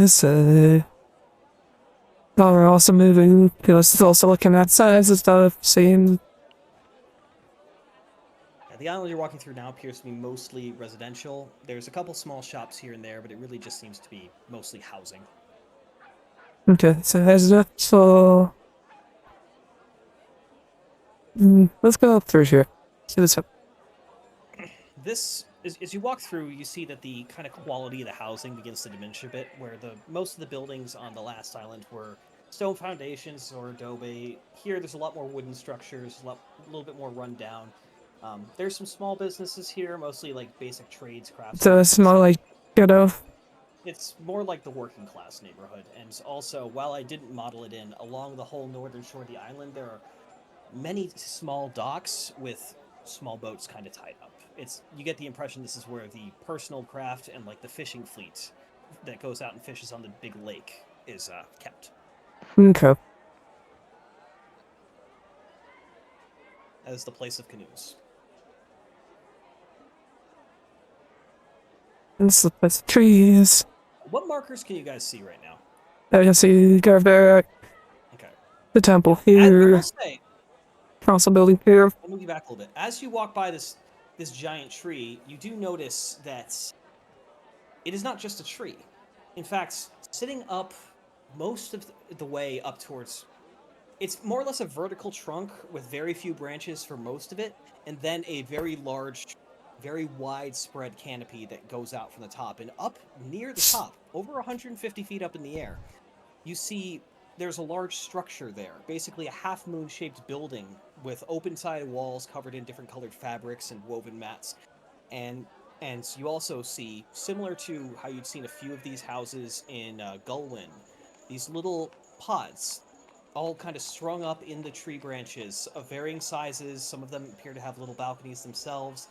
So, we're also moving, because also looking at size and stuff, seeing,
Yeah, the island you're walking through now appears to be mostly residential. There's a couple small shops here and there, but it really just seems to be mostly housing.
okay, so there's that, so, let's go up through here, see what's up.
This, as you walk through, you see that the kind of quality of the housing begins to diminish a bit, where most of the buildings on the last island were stone foundations or adobe. Here, there's a lot more wooden structures, a little bit more run down. There's some small businesses here, mostly like basic trades, crafts.
So it's more like,
It's more like the working class neighborhood, and also, while I didn't model it in, along the whole northern shore of the island, there are many small docks with small boats kind of tied up. You get the impression this is where the personal craft and like the fishing fleet that goes out and fishes on the big lake is kept.
okay.
As the place of canoes.
This is the trees.
What markers can you guys see right now?
I can see go there,
Okay.
the temple
I
here,
will say,
council building here.
I'll move you back a little bit. As you walk by this giant tree, you do notice that it is not just a tree. In fact, sitting up most of the way up towards... It's more or less a vertical trunk with very few branches for most of it, and then a very large, very widespread canopy that goes out from the top. And up near the top, over 150 feet up in the air, you see there's a large structure there, basically a half-moon shaped building with open-sided walls covered in different colored fabrics and woven mats. And you also see, similar to how you'd seen a few of these houses in Gulwyn, these little pods, all kind of strung up in the tree branches of varying sizes. Some of them appear to have little balconies themselves,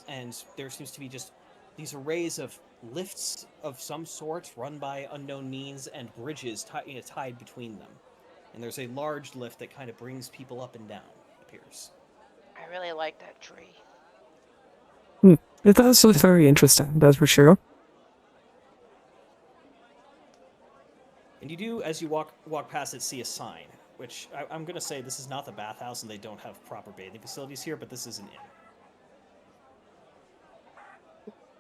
and there seems to be just these arrays of lifts of some sort run by unknown means and bridges tied between them. And there's a large lift that kind of brings people up and down, it appears.
I really like that tree.
It does look very interesting, that's for sure.
And you do, as you walk past it, see a sign, which I'm going to say this is not the bathhouse and they don't have proper bathing facilities here, but this is an inn.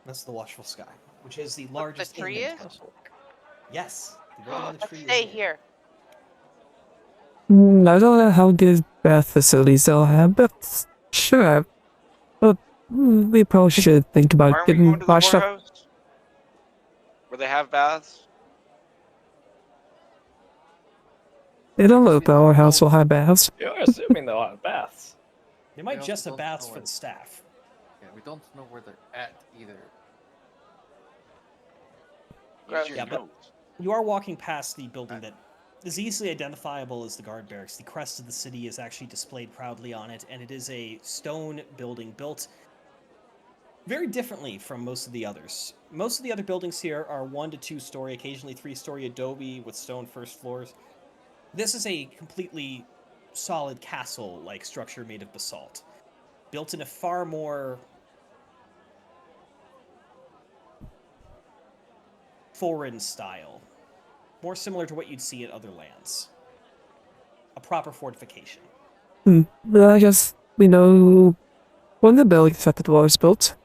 That's the Watchful Sky, which is the largest
the tree
inn in
is?
town. Yes, the building on the
Let's
tree is
stay
the inn.
here.
I don't know how good bath facilities they'll have, but sure. But we probably should think about
Aren't we
getting
going to the
washed up.
whorehouse? Where they have baths?
They don't know if our house will have baths.
You're assuming they'll have baths.
They might
also
just have
don't
baths
know
for
where-
the staff.
Yeah, we don't know where they're at either.
Gross.
Use
Yeah,
your
but-
nose.
You are walking past the building that is easily identifiable as the guard barracks. The crest of the city is actually displayed proudly on it, and it is a stone building built very differently from most of the others. Most of the other buildings here are 1 to 2 story, occasionally 3-story adobe with stone first floors. This is a completely solid castle-like structure made of basalt, built in a far more foreign style, more similar to what you'd see in other lands. A proper fortification.
Well, I guess we know when the building that the was built.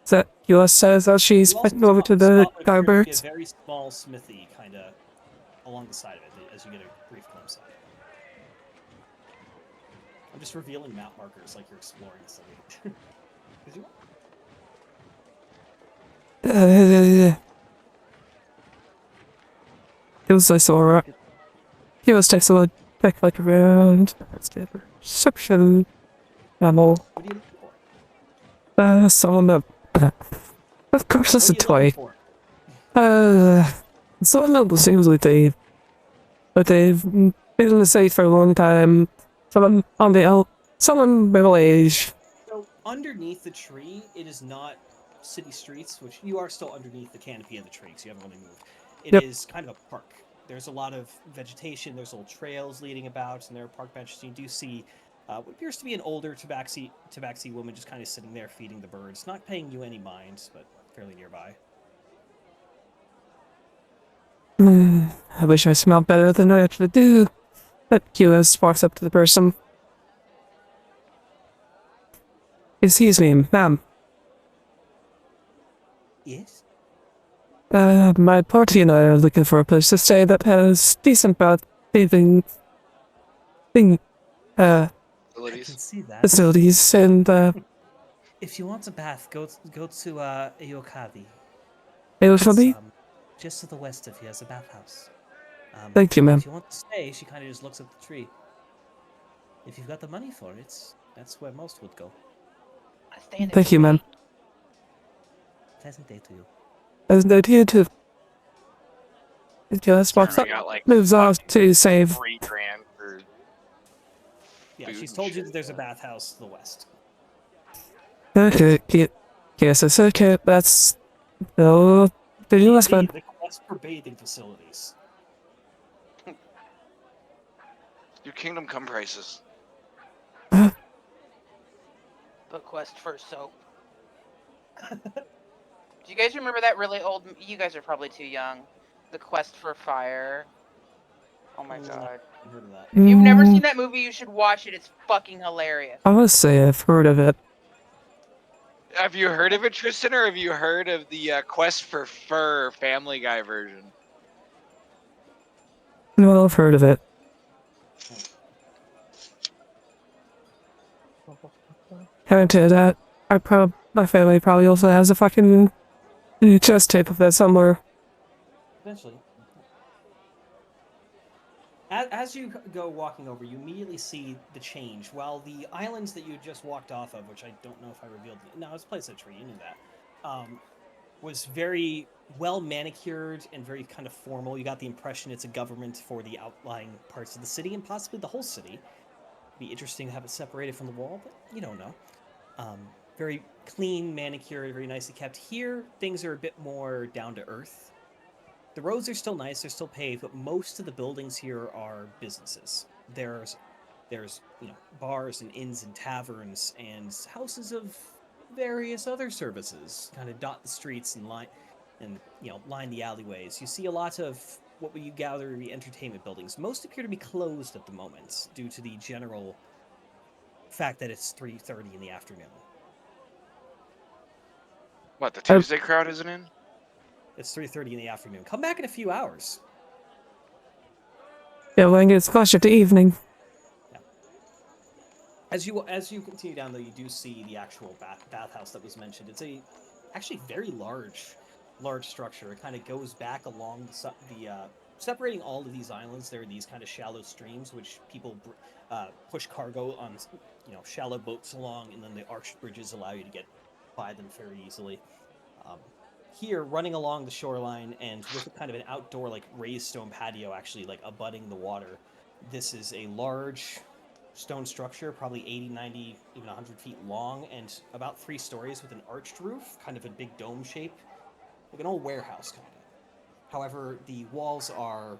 Is that US says that she's
You also
heading over to
spot
the
what appears to be
Guybirds?
a very small smithy kind of along the side of it as you get a brief glimpse of it. I'm just revealing map markers like you're exploring the city. 'Cause you are.
It was I saw her. He was takes a look back like around. Let's get a perception. Ammo.
What are you looking for?
So I'm a. Of course, it's a
What are you
toy.
looking for?
So I know seems like they've been in the city for a long time. Someone on the someone middle age.
So underneath the tree, it is not city streets, which you are still underneath the canopy of the tree, so you haven't really moved. It is
Yep.
kind of a park. There's a lot of vegetation. There's little trails leading about, and there are park benches. You do see what appears to be an older tabaxi woman just kind of sitting there feeding the birds, not paying you any mind, but fairly nearby.
I wish I smelled better than I actually do. But QS walks up to the person. Excuse me, ma'am.
Yes.
My party and I are looking for a place to stay that has decent bathing
I can
Facilities.
see that.
facilities and
If you want a bath, go to Yokavi.
for me.
Just to the west of here is a bathhouse.
Thank you, ma'am.
If you want to stay, she kind of just looks at the tree. If you've got the money for it, that's where most would go.
I stay in the
Thank you, ma'am.
Pleasant day to you.
As no here too. QS walks
We
up,
got like
moves off
fucking
to save.
$3,000 for
Yeah,
food
she's
and
told you
shit.
that there's a bathhouse to the west.
Okay, yes, it's okay. That's no. Did you last one?
The quest for bathing facilities.
Do Kingdom Come prices.
The quest for soap. Do you guys remember that really old? You guys are probably too young. The quest for fire. Oh my
No,
god!
I haven't heard of that.
If you've never seen that movie, you should watch it. It's fucking hilarious.
I must say I've heard of it.
Have you heard of it, Tristan, or have you heard of the Quest for Fur Family Guy version?
No, I've heard of it. Having to that, my family probably also has a fucking VHS tape of that somewhere.
Eventually. As you go walking over, you immediately see the change. While the islands that you just walked off of, which I don't know if I revealed, no, it's Place of the Tree, you knew that, was very well manicured and very kind of formal. You got the impression it's a government for the outlying parts of the city and possibly the whole city. It'd be interesting to have it separated from the wall, but you don't know. Very clean, manicured, very nicely kept. Here, things are a bit more down to earth. The roads are still nice, they're still paved, but most of the buildings here are businesses. There's bars and inns and taverns and houses of various other services kind of dot the streets and line the alleyways. You see a lot of what you gather to be entertainment buildings. Most appear to be closed at the moment due to the general fact that it's 3:30 in the afternoon.
What, the Tuesday crowd isn't in?
It's 3:30 in the afternoon. Come back in a few hours.
Yeah, when it's closer to evening.
As you continue down, though, you do see the actual bathhouse that was mentioned. It's actually very large structure. It kind of goes back along the separating all of these islands. There are these kind of shallow streams which people push cargo on, shallow boats along, and then the arched bridges allow you to get by them very easily. Here, running along the shoreline and with kind of an outdoor, like, raised stone patio actually, like, abutting the water, this is a large stone structure, probably 80, 90, even 100 feet long, and about 3 stories with an arched roof, kind of a big dome shape, like an old warehouse kind of. However, the walls are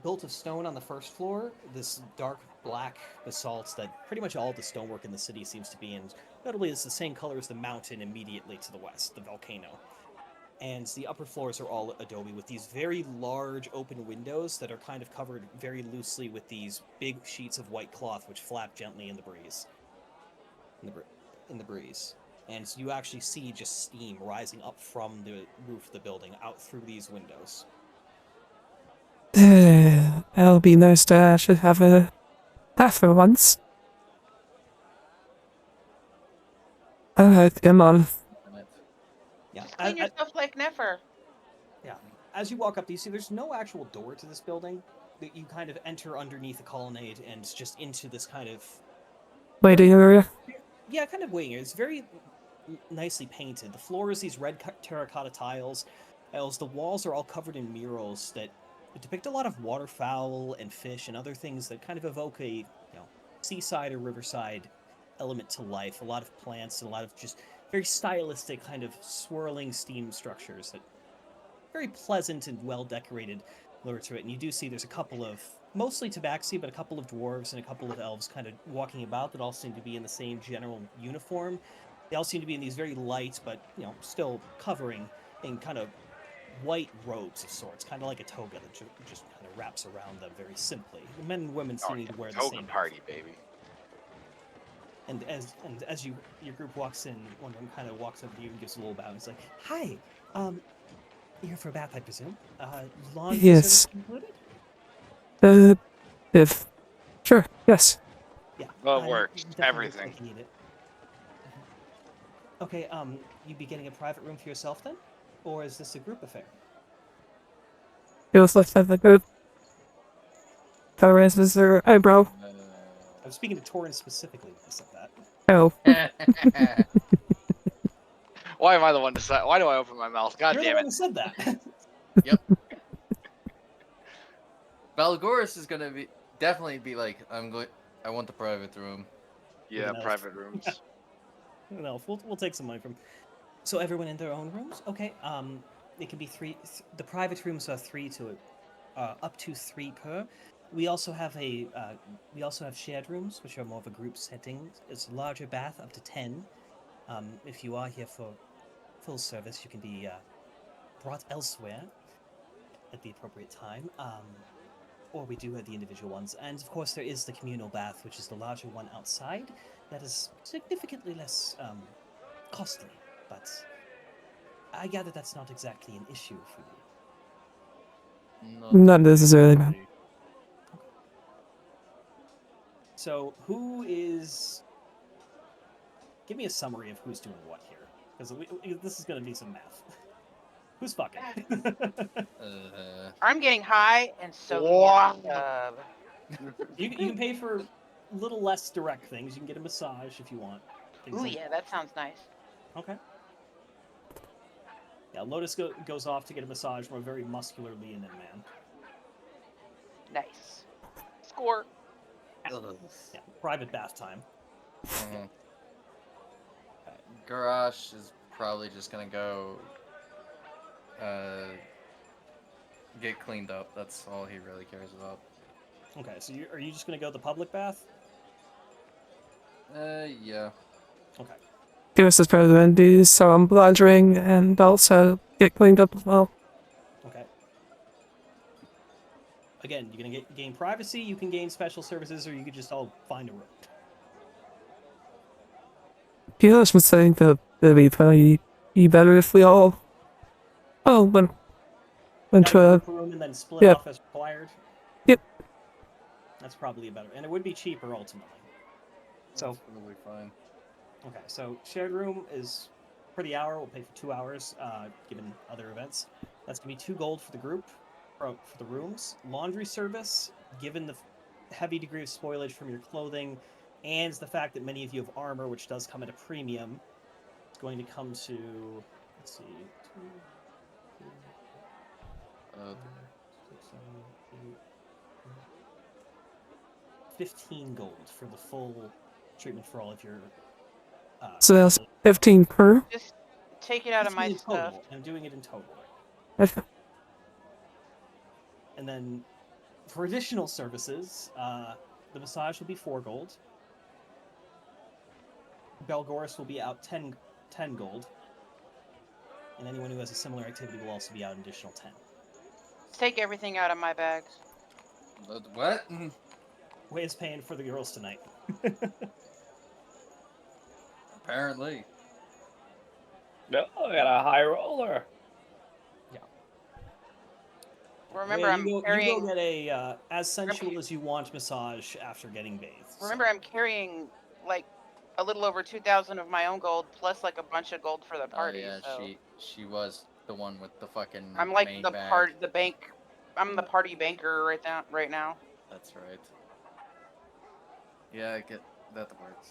built of stone on the first floor, this dark black basalt that pretty much all the stonework in the city seems to be in. Notably, it's the same color as the mountain immediately to the west, the volcano. And the upper floors are all adobe with these very large open windows that are kind of covered very loosely with these big sheets of white cloth which flap gently in the breeze. In the breeze. And so you actually see just steam rising up from the roof of the building out through these windows.
It'll be nice to actually have a bath for once. Alright, come on.
Yeah.
Just clean yourself like Nefer.
Yeah. As you walk up, you see there's no actual door to this building. That you kind of enter underneath a colonnade and just into this kind of
Waiting area.
yeah, kind of waiting area. It's very nicely painted. The floor is these red terracotta tiles. The walls are all covered in murals that depict a lot of waterfowl and fish and other things that kind of evoke a seaside or riverside element to life. A lot of plants and a lot of just very stylistic kind of swirling steam structures that very pleasant and well decorated lure to it. And you do see there's a couple of mostly tabaxi, but a couple of dwarves and a couple of elves kind of walking about that all seem to be in the same general uniform. They all seem to be in these very light, but still covering in kind of white robes of sorts, kind of like a toga that just kind of wraps around them very simply. The men and women seem to wear the
Toga
same
party, baby.
And as your group walks in, one of them kind of walks up to you and gives a little bow. And he's like, "Hi, you're here for a bath, I presume. Laundry
Yes.
service included?
If. Sure, yes.
Yeah.
Well, it
I'm
works.
definitely
Everything.
looks like you need it. Okay. You'd be getting a private room for yourself then, or is this a group affair?
It was like that good. That raises her eyebrow.
I'm speaking to Torin specifically when I said that.
Oh.
Why am I the one to say? Why do I open my mouth? God
You're the
damn
one
it!
who said that.
Yep. Valgoris is gonna definitely be like, I want the private room.
Yeah,
an elf.
private rooms.
No, we'll take some money from. So everyone in their own rooms. Okay. It can be three. The private rooms are 3 to up to 3 per. We also have shared rooms, which are more of a group setting. It's a larger bath, up to 10. If you are here for full service, you can be brought elsewhere at the appropriate time. Or we do have the individual ones. And of course, there is the communal bath, which is the larger one outside. That is significantly less costly, but I gather that's not exactly an issue for you.
Not necessarily, man.
So, who is? Give me a summary of who's doing what here, because this is going to be some math. Who's fucking?
I'm getting high and soaking
Wow.
in the tub.
You can pay for a little less direct things. You can get a massage if you want.
Ooh, yeah, that sounds nice.
Okay. Yeah, Lotus goes off to get a massage from a very muscular Leonin man.
Nice. Score.
Yeah, private bath time.
Garage is probably just gonna go get cleaned up. That's all he really cares about.
Okay, so are you just gonna go the public bath?
Yeah.
Okay.
Ghost is probably going to do some laundering and also get cleaned up as well.
Okay. Again, you're gonna gain privacy. You can gain special services, or you could just all find a room.
Ghost was saying that it'd be probably be better if we all. Oh, went to a.
Room and then split
yeah.
off as required.
Yep.
That's probably better, and it would be cheaper ultimately. So
That's probably fine.
okay, so shared room is for the hour. We'll pay for 2 hours, given other events. That's gonna be 2 gold for the group, for the rooms. Laundry service, given the heavy degree of spoilage from your clothing, and the fact that many of you have armor, which does come at a premium, it's going to come to, let's see, 2, 3, 4, 5, 6, 7, 8, 15 gold for the full treatment for all of your.
So that's
daily-
15 per.
Just take it out of
15
my
in
stuff.
total. I'm doing it in total.
Okay.
And then for additional services, the massage will be 4 gold. Belgoris will be out 10 gold. And anyone who has a similar activity will also be out an additional 10.
Take everything out of my bags.
What?
Way is paying for the girls tonight.
Apparently.
No, I got a high roller.
Remember,
Way,
I'm
you go
carrying.
get a as sensual as you want massage after getting bathed.
Remember, I'm carrying like a little over 2,000 of my own gold, plus like a bunch of gold for the
Oh
party.
yeah,
So
she was the one with the fucking
I'm like
main
the
bag.
the bank. I'm the party banker right now.
That's right. Yeah, I get that works.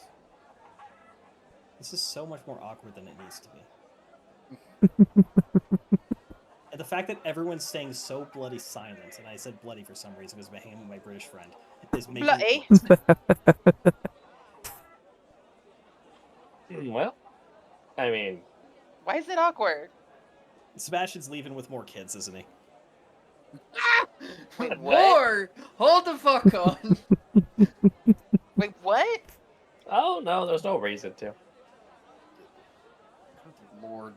This is so much more awkward than it needs to be. And the fact that everyone's staying so bloody silent, and I said bloody for some reason because I'm hanging with my British friend, is making
Bloody.
it worse.
Well, I mean,
Why is it awkward?
Sebastian's leaving with more kids, isn't he?
Wait, what?
More! Hold the fuck on!
Wait, what?
oh no, there's no reason to.
Lord.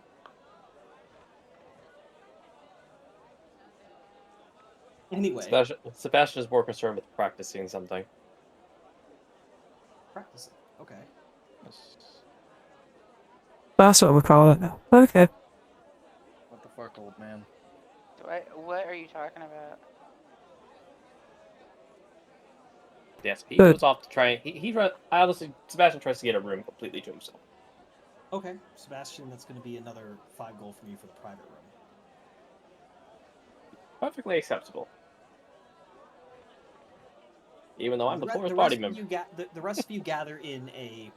Anyway,
Sebastian is more concerned with practicing something.
practicing. Okay.
That's what we call it. Okay.
What the fuck, old man?
What are you talking about?
Yes, he
Good.
goes off to try. Honestly, Sebastian tries to get a room completely to himself.
Okay, Sebastian, that's going to be another 5 gold from you for the private room.
Perfectly acceptable. Even though I'm the
re-
poorest
the
party
rest of
member.
the rest of you gather in a.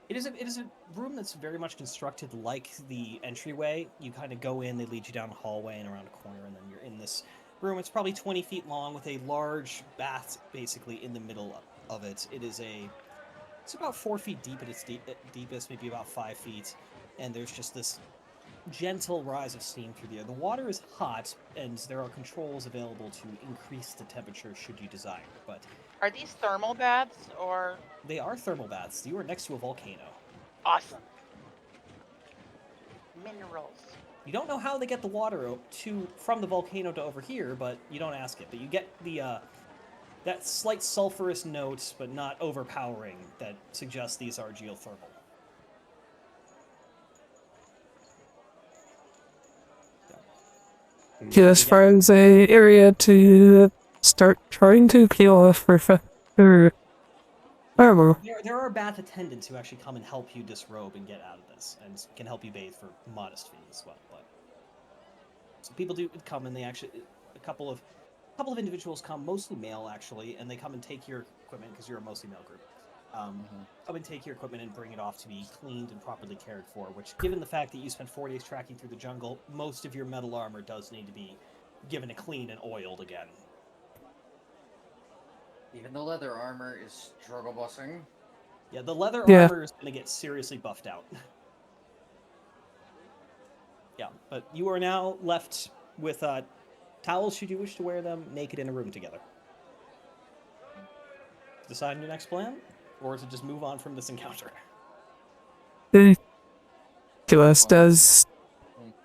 It is a room that's very much constructed like the entryway. You kind of go in, they lead you down a hallway and around a corner, and then you're in this room. It's probably 20 feet long with a large bath basically in the middle of it. It's about 4 feet deep at its deepest, maybe about 5 feet, and there's just this gentle rise of steam through the air. The water is hot, and there are controls available to increase the temperature should you desire, but
Are these thermal baths or
they are thermal baths. You are next to a volcano.
awesome minerals?
You don't know how they get the water from the volcano to over here, but you don't ask it. But you get the that slight sulfurous note, but not overpowering, that suggests these are geothermal.
Just finds a area to start trying to peel off her armor.
There are bath attendants who actually come and help you disrobe and get out of this, and can help you bathe for modest fees as well. But so people do come, and they actually a couple of individuals come, mostly male actually, and they come and take your equipment because you're a mostly male group. Come and take your equipment and bring it off to be cleaned and properly cared for, which, given the fact that you spent 4 days tracking through the jungle, most of your metal armor does need to be given a clean and oiled again.
Even the leather armor is struggle bussing.
Yeah, the leather
Yeah.
armor is going to get seriously buffed out. Yeah, but you are now left with towels should you wish to wear them, naked in a room together. Decide on your next plan, or to just move on from this encounter.
Nicholas does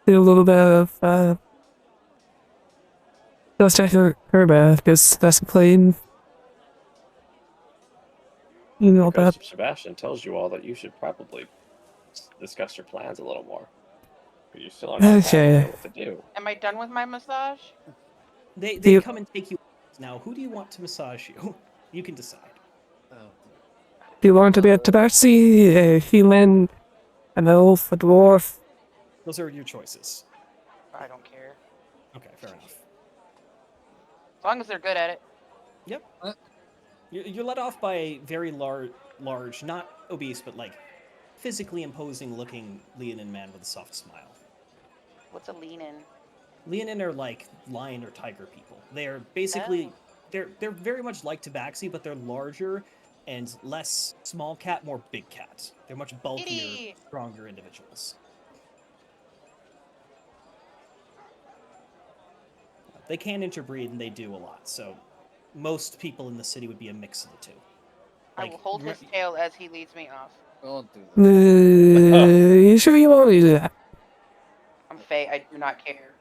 do a little bit of does take her bath because that's plain. You know
Because
that.
Sebastian tells you all that you should probably discuss your plans a little more. But you still don't
Okay.
know what to do.
Am I done with my massage?
They
You-
come and take you now. Who do you want to massage you? You can decide.
Oh.
Do you want to be a tabaxi, a human, an elf, a dwarf?
Those are your choices.
I don't care.
Okay, fair enough.
As long as they're good at it.
Yep. You're led off by a very large, not obese, but like physically imposing looking Leonin man with a soft smile.
What's a lean in?
Leonin are like lion or tiger people. They are basically they're very much like tabaxi, but they're larger and less small cat, more big cat. They're much bulkier,
Kitty!
stronger individuals. They can interbreed, and they do a lot. So most people in the city would be a mix of the two.
I will hold his tail as he leads me off.
Don't do that.
You sure you want to do that?
I'm Faye. I do not care.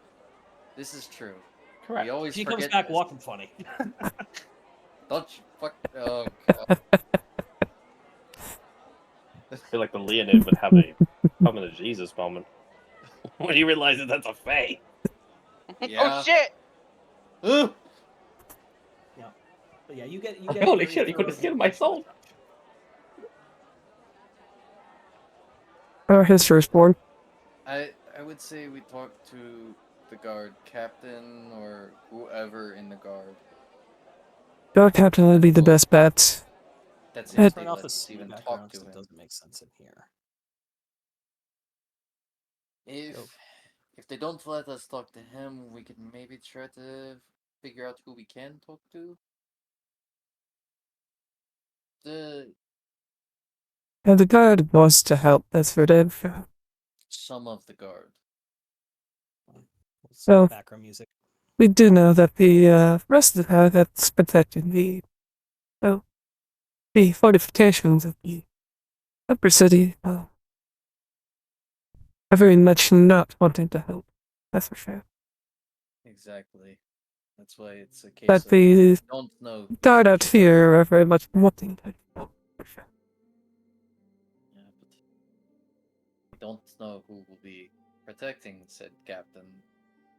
This is true.
Correct.
We always
She
forget
comes back
this.
walking funny.
Don't you fuck. Oh god.
I feel like the Leonid would have a coming to Jesus moment when he realizes that's a fae.
Yeah.
Oh shit!
Ugh.
But yeah, you get
Holy
very
shit, he put his
thorough
skin in my
information
soul.
about you.
His firstborn.
I would say we talk to the guard captain or whoever in the guard.
Guard captain would be the best bet.
That's
Turn
if they
Turn off
let
the
us
city
even
background
talk to
because it
him.
doesn't make sense in here.
If they don't let us talk to him, we can maybe try to figure out who we can talk to.
And the guard wants to help, that's for them.
Some of the guard.
So-
Background music.
We do know that the rest of the guard that's protecting the fortifications of the upper city are very much not wanting to help. That's for sure.
Exactly. That's why it's a case
But
of
the
don't know.
guard out here are very much wanting to help. For sure.
Yeah, but we don't know who will be protecting said captain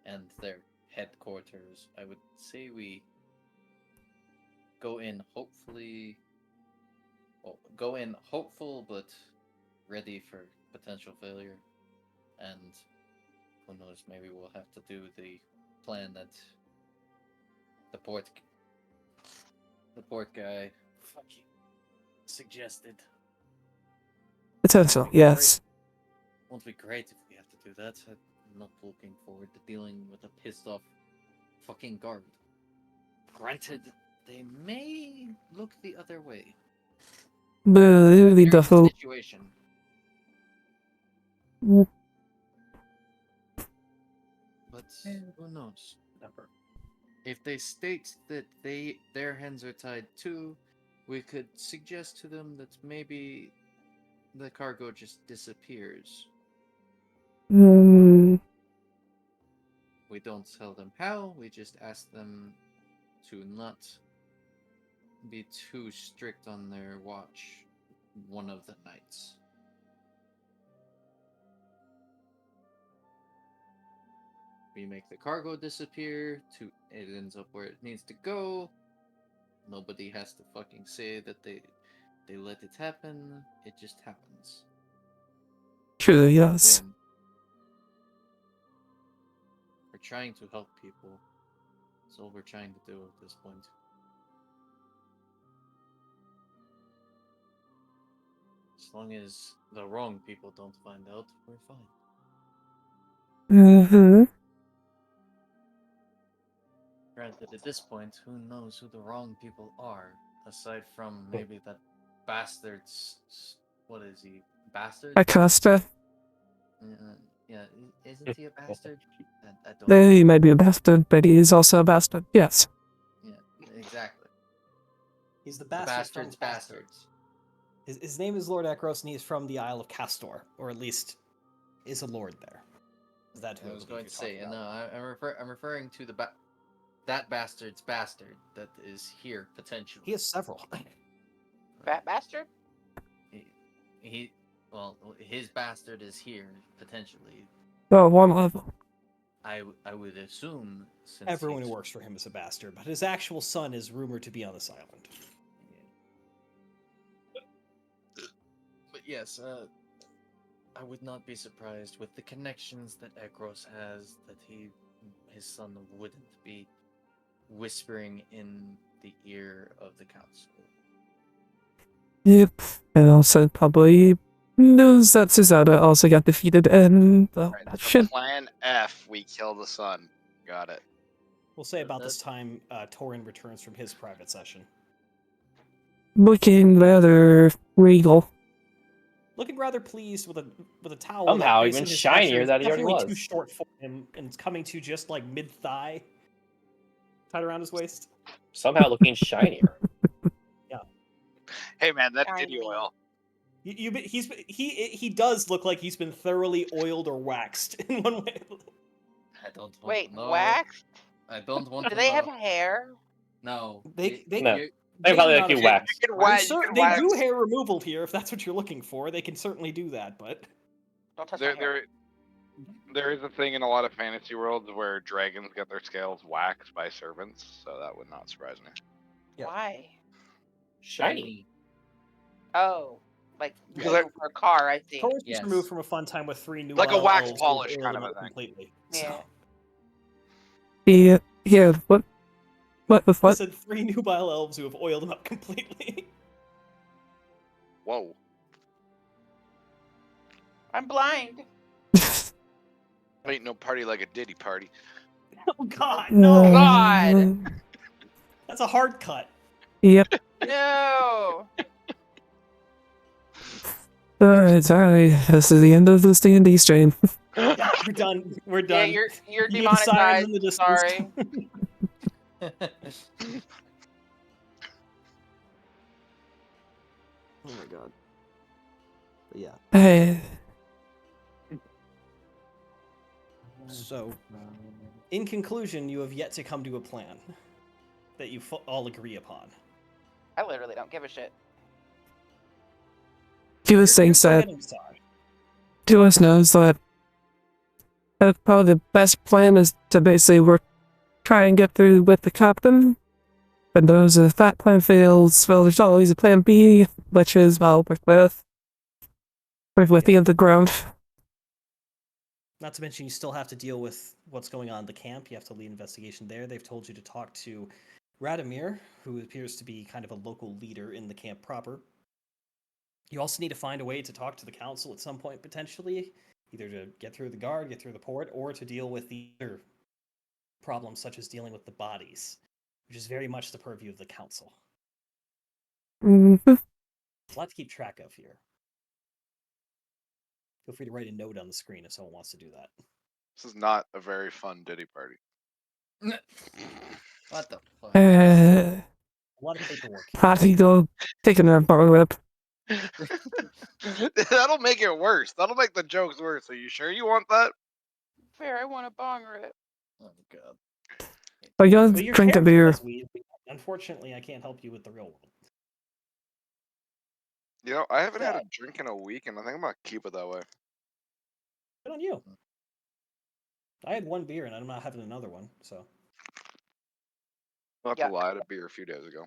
and their headquarters. I would say we go in hopeful but ready for potential failure. And who knows, maybe we'll have to do the plan that the port guy fucking suggested.
Potential, yes.
Won't be great if we have to do that. I'm not looking forward to dealing with a pissed off fucking guard. Granted, they may look the other way.
But
Here's
the
the
whole
situation. But who knows? Never. If they state that their hands are tied too, we could suggest to them that maybe the cargo just disappears.
Mm,
We don't tell them how, we just ask them to not be too strict on their watch one of the nights. We make the cargo disappear, it ends up where it needs to go. Nobody has to fucking say that they let it happen. It just happens.
true, yes.
Win. We're trying to help people. That's all we're trying to do at this point. As long as the wrong people don't find out, we're fine.
Mm-hmm.
Granted, at this point, who knows who the wrong people are, aside from maybe that bastard's. What is he? Bastard?
Acosta.
Yeah, isn't he a bastard? I don't know.
He might be a bastard, but he is also a bastard. Yes.
Yeah, exactly.
He's the
The
bastard.
bastards, bastards.
His name is Lord Ekros, and he's from the Isle of Castor, or at least is a lord there. Is that who
I was
believe
going
you're
to say,
talking
no,
about?
I'm referring to that bastard's bastard that is here potentially.
He has several.
Fat bastard?
Well, his bastard is here potentially.
Oh, one level.
I would assume since
Everyone who
he's-
works for him is a bastard, but his actual son is rumored to be on this island.
But yes, I would not be surprised with the connections that Ekros has that his son wouldn't be whispering in the ear of the council.
Yep. And also probably knows that Susanna also got defeated and
Right,
that
so
shit.
Plan F, we kill the sun. Got it.
We'll say about this
That-
time Torin returns from his private session.
Looking rather regal.
Looking rather pleased with a towel.
Somehow
that,
even
based on his
shinier
stature, is
than he already
definitely too
was.
short for him, and it's coming to just like mid thigh, tied around his waist.
Somehow looking shinier.
Hey man, that's
Shiny.
titty oil.
He does look like he's been thoroughly oiled or waxed in one way.
I don't want
Wait,
to know.
waxed?
I don't want
Do
to
they
know.
have hair?
No.
They
No.
you-
They probably
do
like
not
you
have-
wax.
You can
I'm
wax.
sure they do hair removal here if that's what you're looking for. They can certainly do that, but
Don't touch
There,
my hair.
there is a thing in a lot of fantasy worlds where dragons get their scales waxed by servants, so that would not surprise me.
Yeah.
Why?
Shiny.
Oh, like
Because I-
for a car, I see.
Taurus was
Yes.
removed from a fun time with 3 new
Like a
wild
wax
elves
polish
who
kind
oiled
of
him
a
up
thing.
completely.
Yeah.
Yeah, what? What the
So, I
fuck?
said 3 nubile elves who have oiled him up completely.
Whoa.
I'm blind.
Ain't no party like a ditty party.
Oh God, no!
God.
That's a hard cut.
Yep.
No.
Alright, sorry. This is the end of this D&D stream.
Yeah, we're done. We're
Yeah,
done.
you're
You hear sirens
demonetized.
in the distance.
Sorry.
Oh my God. But yeah.
Hey,
So, in conclusion, you have yet to come to a plan that you all agree upon.
I literally don't give a shit.
few of things
Go
that
ahead and decide.
to us knows that probably the best plan is to basically try and get through with the captain. But knows if that plan fails, well, there's always a plan B, which is, well, with the underground.
Not to mention, you still have to deal with what's going on in the camp. You have to lead investigation there. They've told you to talk to Radomir, who appears to be kind of a local leader in the camp proper. You also need to find a way to talk to the council at some point, potentially, either to get through the guard, get through the port, or to deal with the other problems, such as dealing with the bodies, which is very much the purview of the council.
Mhm.
A lot to keep track of here. Feel free to write a note on the screen if someone wants to do that.
This is not a very fun ditty party.
What the fuck?
A lot of paperwork.
I think go take a nap, borrow whip.
That'll make it worse. That'll make the jokes worse. Are you sure you want that?
Fair, I want a bong rip.
Oh god.
I gotta
Well, your
drink a
character
beer.
has weed. Unfortunately, I can't help you with the real world.
You know, I haven't had a drink in a week, and I think I'm gonna keep it that way.
Good on you. I had 1 beer and I'm not having another one, so.
I'll have
Yeah.
to lie. I had a beer a few days ago.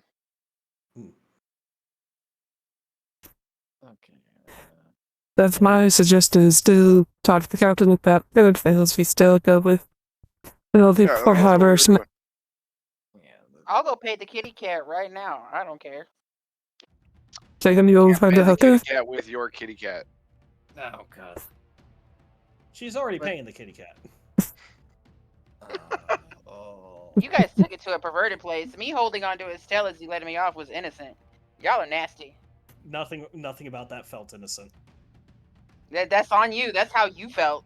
Okay.
That's my suggestion is to talk to the captain about if it fails, we still go with the
Yeah, that's
Port
what
Harbor.
we're doing.
Yeah.
I'll go pay the kitty cat right now. I don't care.
Taking you
Can't
over
pay
the
the
hooker.
kitty cat with your kitty cat.
Oh god.
She's already
But-
paying the kitty cat.
Oh.
You guys took it to a perverted place. Me holding onto his tail as he letting me off was innocent. Y'all are nasty.
Nothing about that felt innocent.
That's on you. That's how you felt.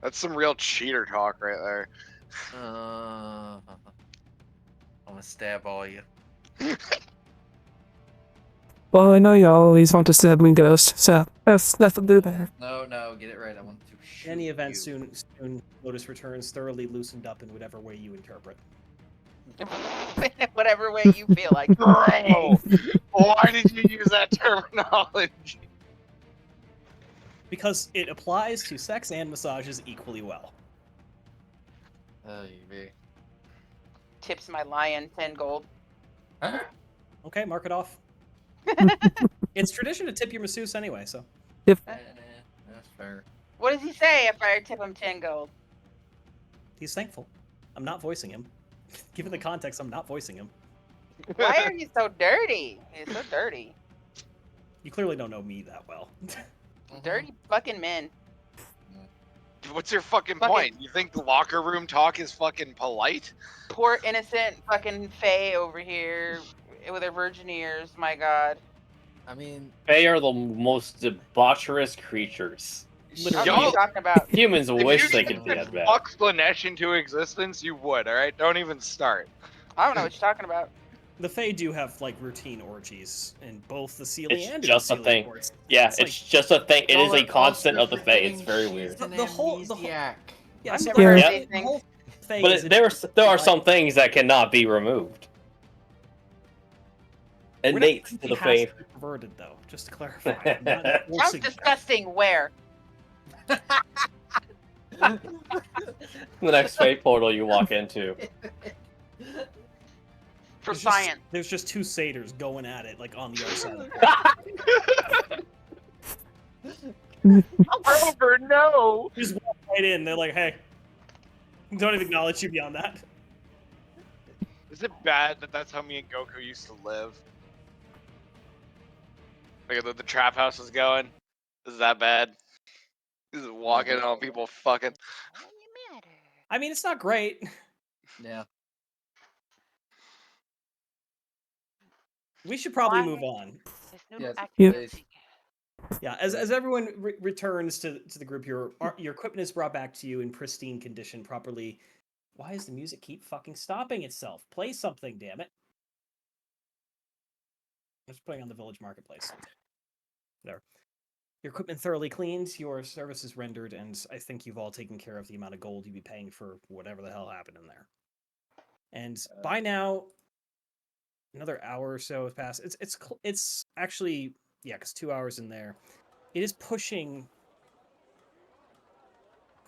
That's some real cheater talk right there.
I'm gonna stab all you.
Well, I know you always want to stab me, Ghost, so that's nothing to do there.
No, get it right. I want to shoot
In any event,
you.
soon Lotus returns thoroughly loosened up in whatever way you interpret.
Whatever way you feel like.
Bro, why did you use that terminology?
Because it applies to sex and massages equally well.
Oh, you be.
Tips my lion 10 gold.
Huh?
Okay, mark it off. It's tradition to tip your masseuse anyway, so.
That's fair.
What does he say if I tip him 10 gold?
He's thankful. I'm not voicing him. Given the context, I'm not voicing him.
Why are you so dirty? It's so dirty.
You clearly don't know me that well.
Dirty fucking men.
What's your fucking
Fucking-
point? You think the locker room talk is fucking polite?
Poor innocent fucking Faye over here with her virgin ears. My God.
I mean,
They are the most debaucherous creatures.
I
Literally.
don't know what you're talking about.
Humans
If
wish
you
they could be
could
as bad.
fuck Slanesh into existence, you would, alright? Don't even start.
I don't know what you're talking about.
The Fae do have like routine orgies in both the ceiling
It's
and
just
in
a
the ceiling
thing.
courts.
Yeah,
It's
it's just a thing. It is a constant of the Fae. It's very weird.
The whole- Yeah,
I've
so
never heard
Yeah.
anything.
the whole Fae
But
is
there are some things that cannot be removed.
We're not
Innate
saying
to
he
the
has
Fae.
to be perverted, though. Just to clarify, I'm not
Sounds
enforcing that.
disgusting. Where?
The next Fae portal you walk into.
For
There's
science.
Just, there's just two satyrs going at it, like on the other side.
Over, no!
Just walk right in. They're like, "Hey, don't even acknowledge you beyond that."
Is it bad that that's how me and Goku used to live? Like the trap house was going? Is that bad? Just walking on people fucking.
I mean, it's not great.
Yeah.
We should probably
Why?
move on.
There's no
Yes,
activity.
Yeah, as everyone returns to the group, your equipment is brought back to you in pristine condition, properly. Why does the music keep fucking stopping itself? Play something, damn it! I'm just putting on the village marketplace. There. Your equipment thoroughly cleaned, your services rendered, and I think you've all taken care of the amount of gold you'd be paying for whatever the hell happened in there. And by now, another hour or so has passed. It's actually, yeah, because 2 hours in there, it is pushing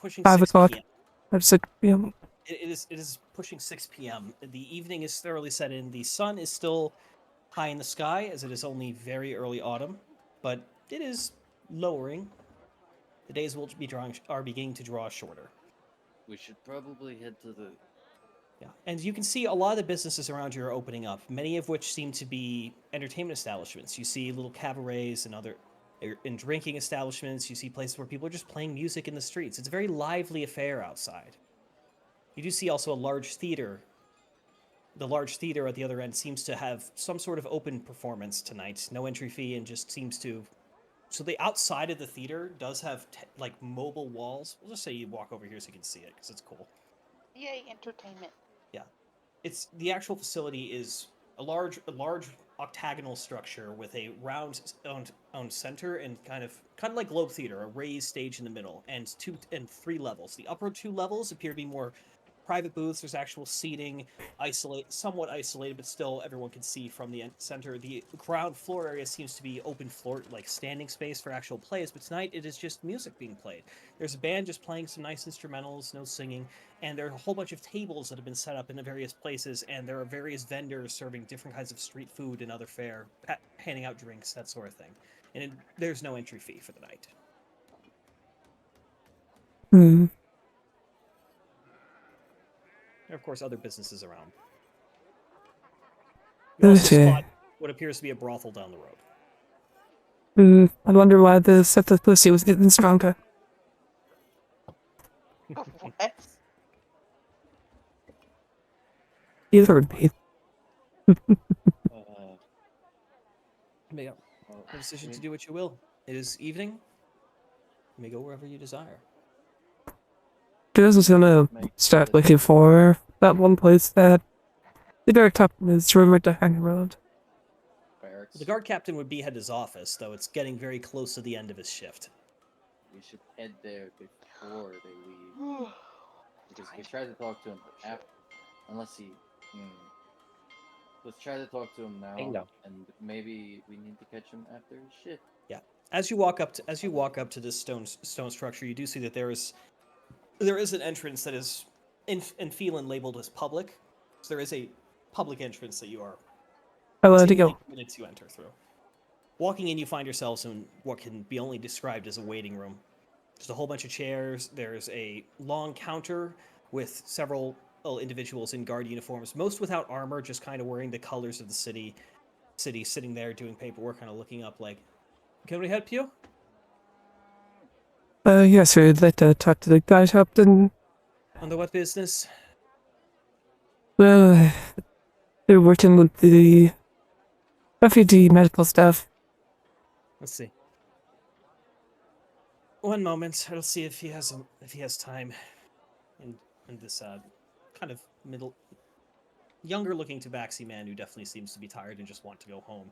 5
6
o'clock.
p.m.
At 6 p.m.
It is pushing 6 p.m. The evening is thoroughly set in. The sun is still high in the sky, as it is only very early autumn, but it is lowering. The days are beginning to draw shorter.
We should probably head to the.
Yeah, and you can see a lot of the businesses around you are opening up, many of which seem to be entertainment establishments. You see little cabarets and and drinking establishments. You see places where people are just playing music in the streets. It's a very lively affair outside. You do see also a large theater. The large theater at the other end seems to have some sort of open performance tonight. No entry fee, and just seems to. So the outside of the theater does have like mobile walls. We'll just say you walk over here so you can see it because it's cool.
Yay, entertainment.
Yeah, it's the actual facility is a large octagonal structure with a round owned center and kind of like Globe Theater, a raised stage in the middle, and 3 levels. The upper 2 levels appear to be more private booths. There's actual seating, somewhat isolated, but still everyone can see from the center. The ground floor area seems to be open floor, like standing space for actual plays, but tonight it is just music being played. There's a band just playing some nice instrumentals, no singing, and there are a whole bunch of tables that have been set up in various places, and there are various vendors serving different kinds of street food and other fare, handing out drinks, that sort of thing. And there's no entry fee for the night.
Hmm.
There are, of course, other businesses around. You also
Okay.
spot what appears to be a brothel down the road.
I wonder why the set of pussy was getting stronger.
What?
Either would be.
Make up a decision to do what you will. It is evening. You may go wherever you desire.
Jules was gonna start looking for that one place that the very top is rumored to hang around.
Barracks.
The guard captain would be at his office, though it's getting very close to the end of his shift.
We should head there before they leave. Because we tried to talk to him after, unless he. Let's try to talk to him now,
Bingo.
and maybe we need to catch him after his shit.
Yeah. As you walk up to this stone structure, you do see that there is an entrance that is in Phelan labeled as public. So there is a public entrance that you are
Allowed to go.
permitted to enter through. Walking in, you find yourselves in what can be only described as a waiting room. There's a whole bunch of chairs. There's a long counter with several individuals in guard uniforms, most without armor, just kind of wearing the colors of the city, sitting there doing paperwork, kind of looking up like, "Can we help you?"
Yes, we'd like to talk to the guy captain.
Under what business?
Well, they're working with the refugee medical staff.
Let's see. One moment. I'll see if he has time. And this kind of younger looking tabaxi man who definitely seems to be tired and just want to go home.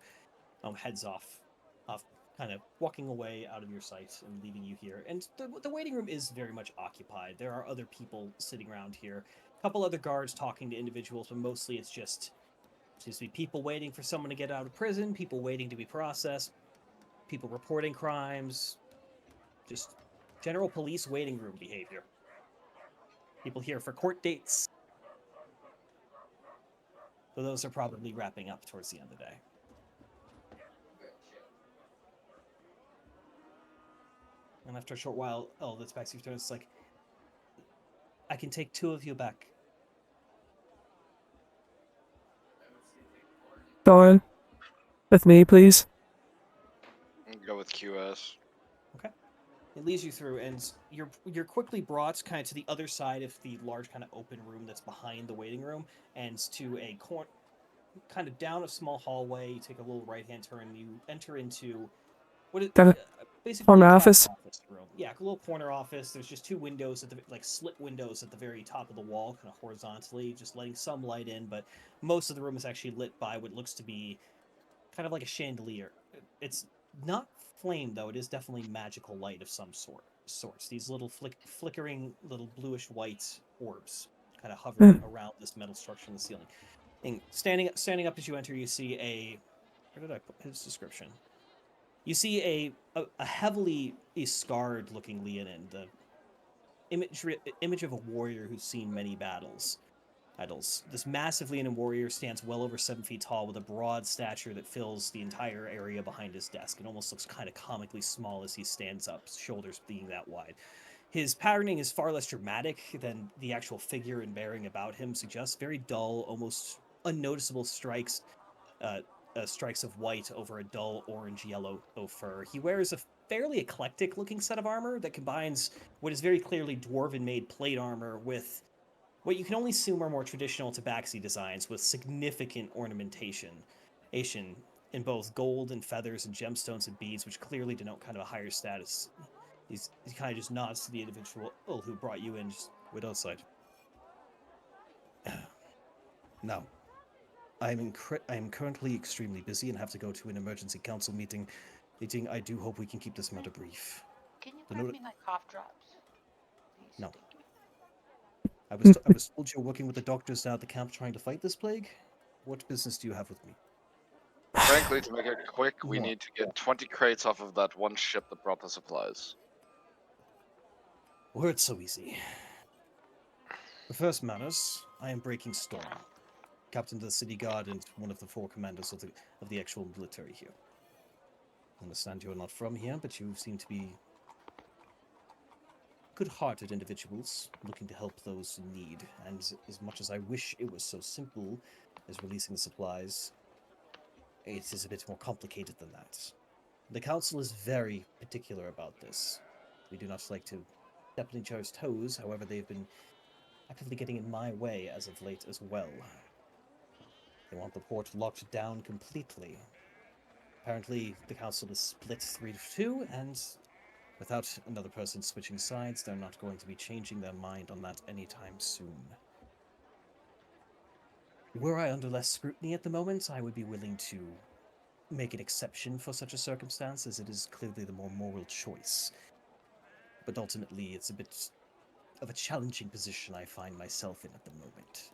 Heads off, kind of walking away out of your sight and leaving you here. And the waiting room is very much occupied. There are other people sitting around here. A couple other guards talking to individuals, but mostly it seems to be people waiting for someone to get out of prison, people waiting to be processed, people reporting crimes, just general police waiting room behavior. People here for court dates. So those are probably wrapping up towards the end of the day. And after a short while, the tabaxi returns. It's like, I can take 2 of you back.
Go on. With me, please.
Go with QS.
Okay. It leads you through, and you're quickly brought kind of to the other side of the large kind of open room that's behind the waiting room, and to a kind of down a small hallway. You take a little right-hand turn, and you enter into what is basically
corner
a
office
room. Yeah, a little corner office. There's just 2 windows slit windows at the very top of the wall, kind of horizontally, just letting some light in. But most of the room is actually lit by what looks to be kind of like a chandelier. It's not flame though. It is definitely magical light of some sorts. These little flickering little bluish white orbs kind of hovering around this metal structure in the ceiling. And standing up as you enter, you see where did I put his description? You see a heavily scarred looking Leonin, the image of a warrior who's seen many battles. This massive Leonin warrior stands well over 7 feet tall with a broad stature that fills the entire area behind his desk. It almost looks kind of comically small as he stands up, shoulders being that wide. His patterning is far less dramatic than the actual figure and bearing about him suggests. Very dull, almost unnoticeable strikes of white over a dull orange-yellow fur. He wears a fairly eclectic-looking set of armor that combines what is very clearly dwarven-made plate armor with what you can only assume are more traditional tabaxi designs with significant ornamentation in both gold and feathers and gemstones and beads, which clearly denote kind of a higher status. He kind of just nods to the individual who brought you in, just wait outside. Now, I am currently extremely busy and have to go to an emergency council meeting. I do hope we can keep this matter brief.
Can you bring me my cough drops? Please?
No.
Thank you.
I was told you're working with the doctors down at the camp trying to fight this plague. What business do you have with me?
Frankly, to make it quick, we
What?
need to get 20 crates off of that one ship that brought the supplies.
Were it so easy. The first manners, I am Breaking Storm, captain of the city guard and one of the 4 commanders of the actual military here. I understand you are not from here, but you seem to be good-hearted individuals looking to help those in need, and as much as I wish it was so simple as releasing the supplies, it is a bit more complicated than that. The council is very particular about this. We do not like to step on each other's toes, however they've been actively getting in my way as of late as well. They want the port locked down completely. Apparently, the council is split 3-2, and without another person switching sides, they're not going to be changing their mind on that anytime soon. Were I under less scrutiny at the moment, I would be willing to make an exception for such a circumstance, as it is clearly the more moral choice. But ultimately, it's a bit of a challenging position I find myself in at the moment.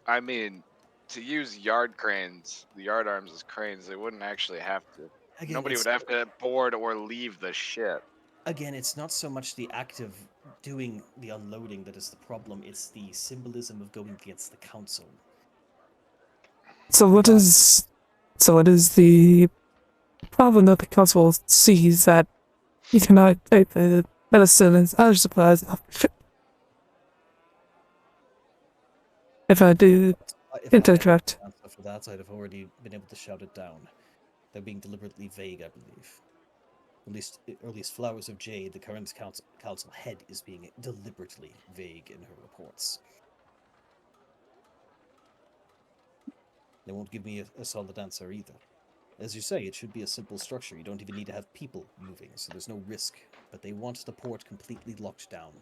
I mean, to use yard cranes, the yard arms as cranes, they wouldn't actually have to.
Again,
Nobody would have to board or leave the ship.
Again, it's not so much the act of doing the unloading that is the problem, it's the symbolism of going against the council.
So what is the problem that the council sees that you cannot take the medicine and other supplies off the ship? If I do
If I had
interject.
an answer for that, I'd have already been able to shout it down. They're being deliberately vague, I believe. or at least Flowers of Jade, the current council head, is being deliberately vague in her reports. They won't give me a solid answer either. As you say, it should be a simple structure. You don't even need to have people moving, so there's no risk. But they want the port completely locked down.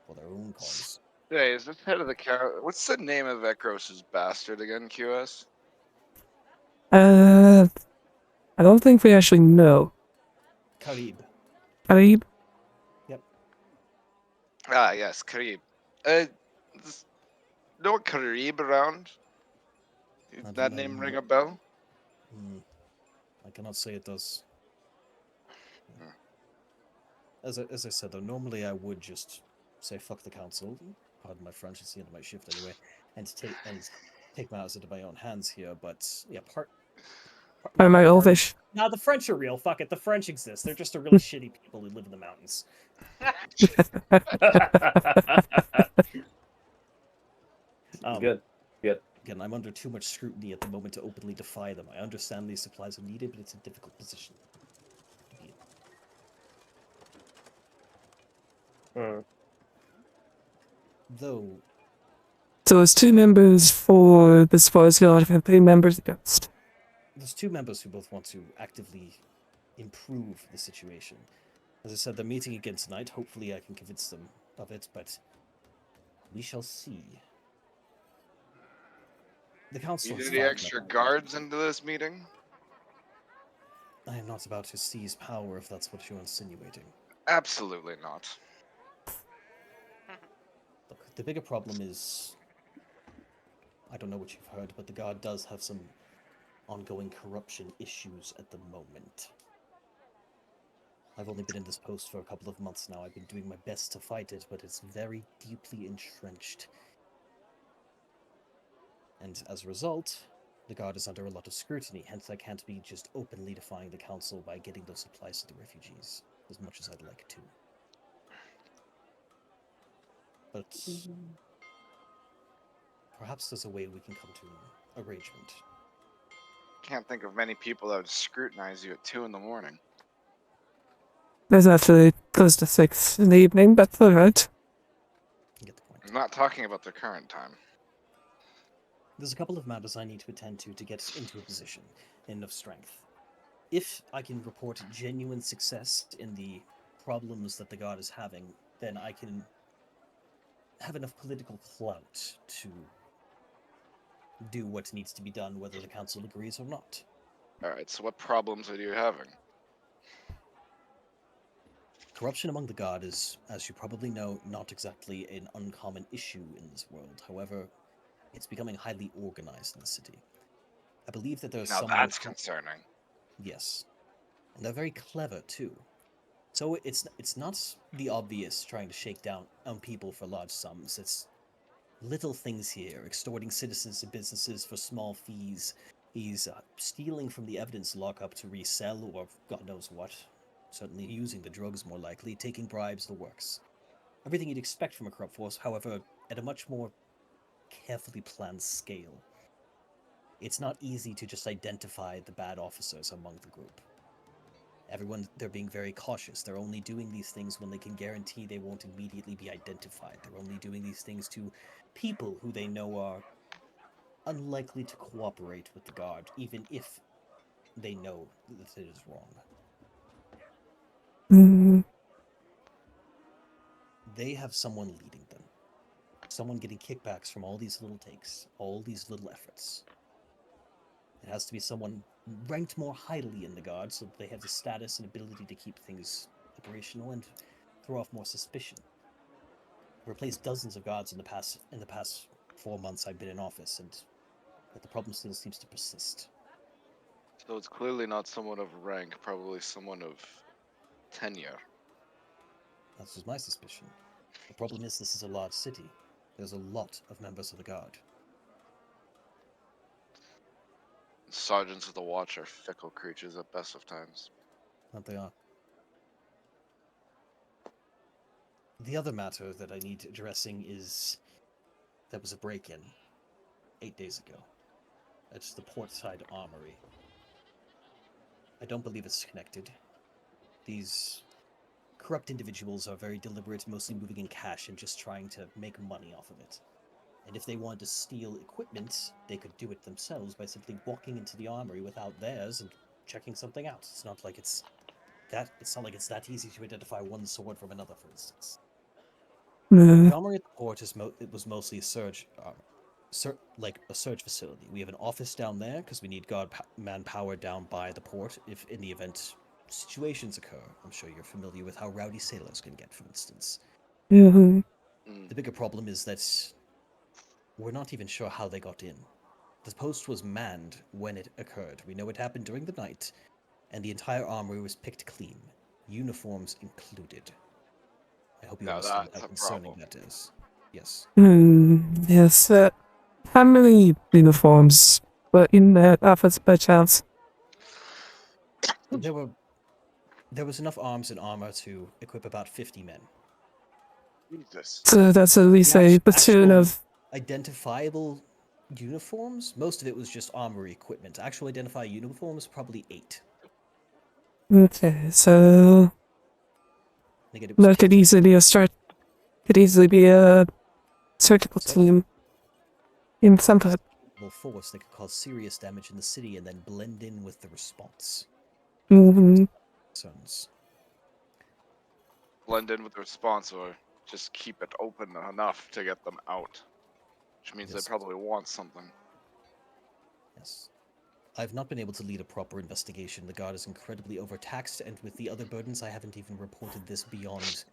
For their own cause.
Hey, is this head of the what's the name of Ekros' bastard again, QS?
I don't think we actually know.
Karib.
Karib?
Yep.
Ah, yes, Karib. There's no Karib around? Does
Not
that
that I
name ring
know.
a bell?
I cannot say it does.
Hmm.
As I said though, normally I would just say fuck the council. Pardon my French, it's the end of my shift anyway, and take matters into my own hands here. But yeah,
Am I
part-
Elvish?
Nah, the French are real. Fuck it, the French exist. They're just a really shitty people who live in the mountains.
Good.
Again, I'm under too much scrutiny at the moment to openly defy them. I understand these supplies are needed, but it's a difficult position to be in.
Hmm.
Though,
So it's 2 members for the Spurs Guard and 3 members against.
there's 2 members who both want to actively improve the situation. As I said, they're meeting again tonight. Hopefully I can convince them of it, but we shall see. The council
You
has
need any
5
extra
members.
guards into this meeting?
I am not about to seize power if that's what you're insinuating.
Absolutely not.
Look, the bigger problem is, I don't know what you've heard, but the guard does have some ongoing corruption issues at the moment. I've only been in this post for a couple of months now. I've been doing my best to fight it, but it's very deeply entrenched. And as a result, the guard is under a lot of scrutiny, hence I can't be just openly defying the council by getting those supplies to the refugees, as much as I'd like to. But perhaps there's a way we can come to an arrangement.
Can't think of many people that would scrutinize you at 2 in the morning.
There's actually close to 6 in the evening, but alright.
You get the point.
I'm not talking about the current time.
There's a couple of matters I need to attend to get into a position of strength. If I can report genuine success in the problems that the god is having, then I can have enough political clout to do what needs to be done, whether the council agrees or not.
Alright, so what problems are you having?
Corruption among the god is, as you probably know, not exactly an uncommon issue in this world. However, it's becoming highly organized in the city. I believe that there's
Now
some
that's concerning.
Yes. And they're very clever too. So it's not the obvious trying to shake down on people for large sums. It's little things here, extorting citizens and businesses for small fees. He's stealing from the evidence lockup to resell, or God knows what. Certainly using the drugs more likely, taking bribes, the works. Everything you'd expect from a corrupt force, however, at a much more carefully planned scale. It's not easy to just identify the bad officers among the group. They're being very cautious. They're only doing these things when they can guarantee they won't immediately be identified. They're only doing these things to people who they know are unlikely to cooperate with the guard, even if they know that it is wrong.
Mm,
They have someone leading them. Someone getting kickbacks from all these little takes, all these little efforts. It has to be someone ranked more highly in the guard so that they have the status and ability to keep things operational and throw off more suspicion. Replaced dozens of guards in the past 4 months I've been in office, and yet the problem still seems to persist.
So it's clearly not someone of rank, probably someone of tenure.
That was my suspicion. The problem is this is a large city. There's a lot of members of the guard.
Sergeants of the watch are fickle creatures at best of times.
That they are. The other matter that I need addressing is there was a break-in 8 days ago. It's the Portside Armory. I don't believe it's connected. These corrupt individuals are very deliberate, mostly moving in cash and just trying to make money off of it. And if they wanted to steal equipment, they could do it themselves by simply walking into the armory without theirs and checking something out. It's not like it's that easy to identify one sword from another, for instance. The armory at the port it was mostly a surge facility. We have an office down there because we need manpower down by the port if in the event situations occur. I'm sure you're familiar with how rowdy sailors can get, for instance.
Mm-hmm.
The bigger problem is that we're not even sure how they got in. The post was manned when it occurred. We know it happened during the night, and the entire armory was picked clean, uniforms included. I hope you
Now
understand
that's
how
a
concerning
problem.
that is. Yes.
Yes. How many uniforms were in that office by chance?
There was enough arms and armor to equip about 50 men.
Jesus.
So that's at least a platoon
Actual
of.
identifiable uniforms, most of it was just armory equipment. Actual identified uniforms, probably 8.
Okay, so
Again, it was
that could easily be a surgical team in some type.
force that could cause serious damage in the city and then blend in with the response.
Mm-hmm.
Sons.
Blend in with the response or just keep it open enough to get them out. Which means
Yes.
they probably want something.
Yes. I've not been able to lead a proper investigation. The guard is incredibly overtaxed, and with the other burdens, I haven't even reported this beyond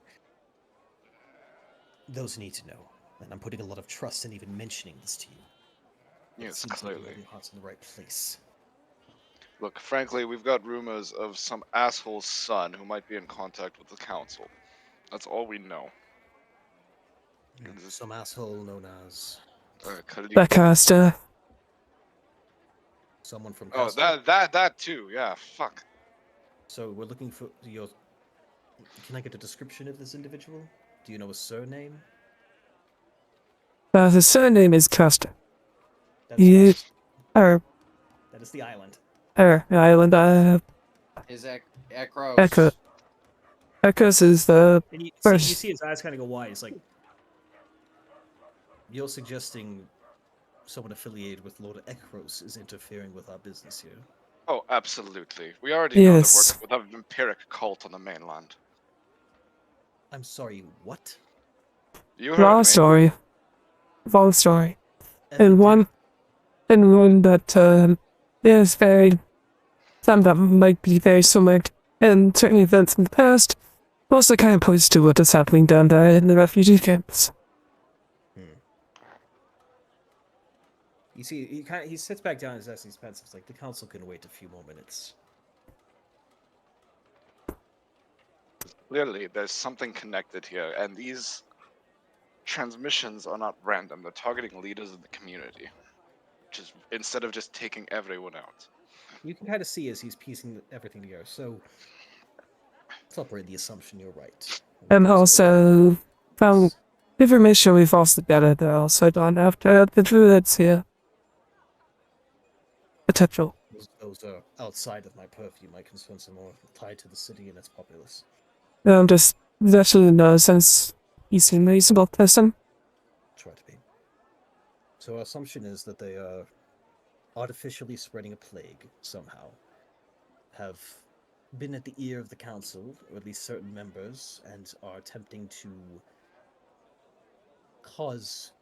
those who need to know. And I'm putting a lot of trust in even mentioning this to you. But it
Yes,
seems like
clearly.
your heart's in the right place.
Look, frankly, we've got rumors of some asshole's son who might be in contact with the council. That's all we know.
Some asshole known as
Backcaster.
someone from
Oh,
Castle.
that too. Yeah, fuck.
So we're looking for your. Can I get a description of this individual? Do you know a surname?
His surname is Custer.
That is
You,
Castle. That is the island.
Island,
Is
Echo.
Ekros.
Echoes is the
And you
first.
see his eyes kind of go wide. It's like you're suggesting someone affiliated with Lord Ekros is interfering with our business here.
Oh, absolutely. We already know they're
Yes.
working with an empiric cult on the mainland.
I'm sorry, what?
You heard
Long
me.
story. Long story. And one that is very. Some that might be very similar, and certain events in the past also kind of points to what is happening down there in the refugee camps.
You see, he sits back down and his desk. He's pensive. It's like the council can wait a few more minutes.
Clearly, there's something connected here, and these transmissions are not random. They're targeting leaders in the community, just instead of just taking everyone out.
You can kind of see as he's piecing everything together. So let's operate the assumption you're right.
And also, from information we've also gathered, they're also gone after the druids here. Potential.
Those are outside of my purview. My concerns are more tied to the city and its populace.
Just actually no sense he's a reasonable person.
Try to be. So our assumption is that they are artificially spreading a plague somehow. Have been at the ear of the council, or at least certain members, and are attempting to cause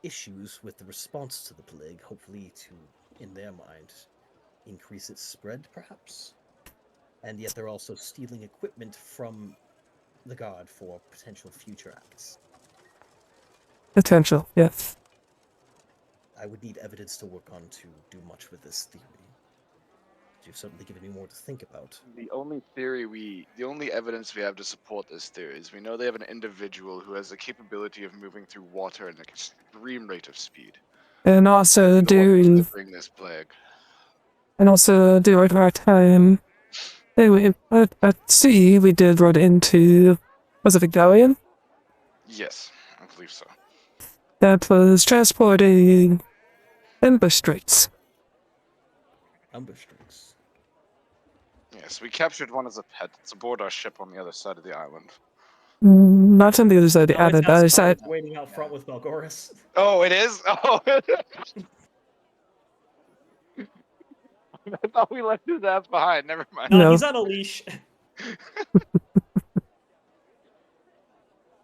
issues with the response to the plague, hopefully to, in their mind, increase its spread, perhaps? And yet they're also stealing equipment from the guard for potential future acts.
Potential, yes.
I would need evidence to work on to do much with this theory. You've certainly given me more to think about.
The only evidence we have to support this theory is we know they have an individual who has the capability of moving through water at an extreme rate of speed.
And also during
this plague.
our time, anyway, at sea we did run into, was it a galleon?
Yes, I believe so.
That was transporting ambush drakes.
Ambush drakes.
Yeah, Yes, we captured one as a pet. It's aboard our ship on the other side of the island.
Not on the other side, the
Oh, it's
other side.
outside, waiting out front with Belgoris.
Oh, it is? Oh. I thought we left his ass behind. Never mind.
No,
No.
he's on a leash.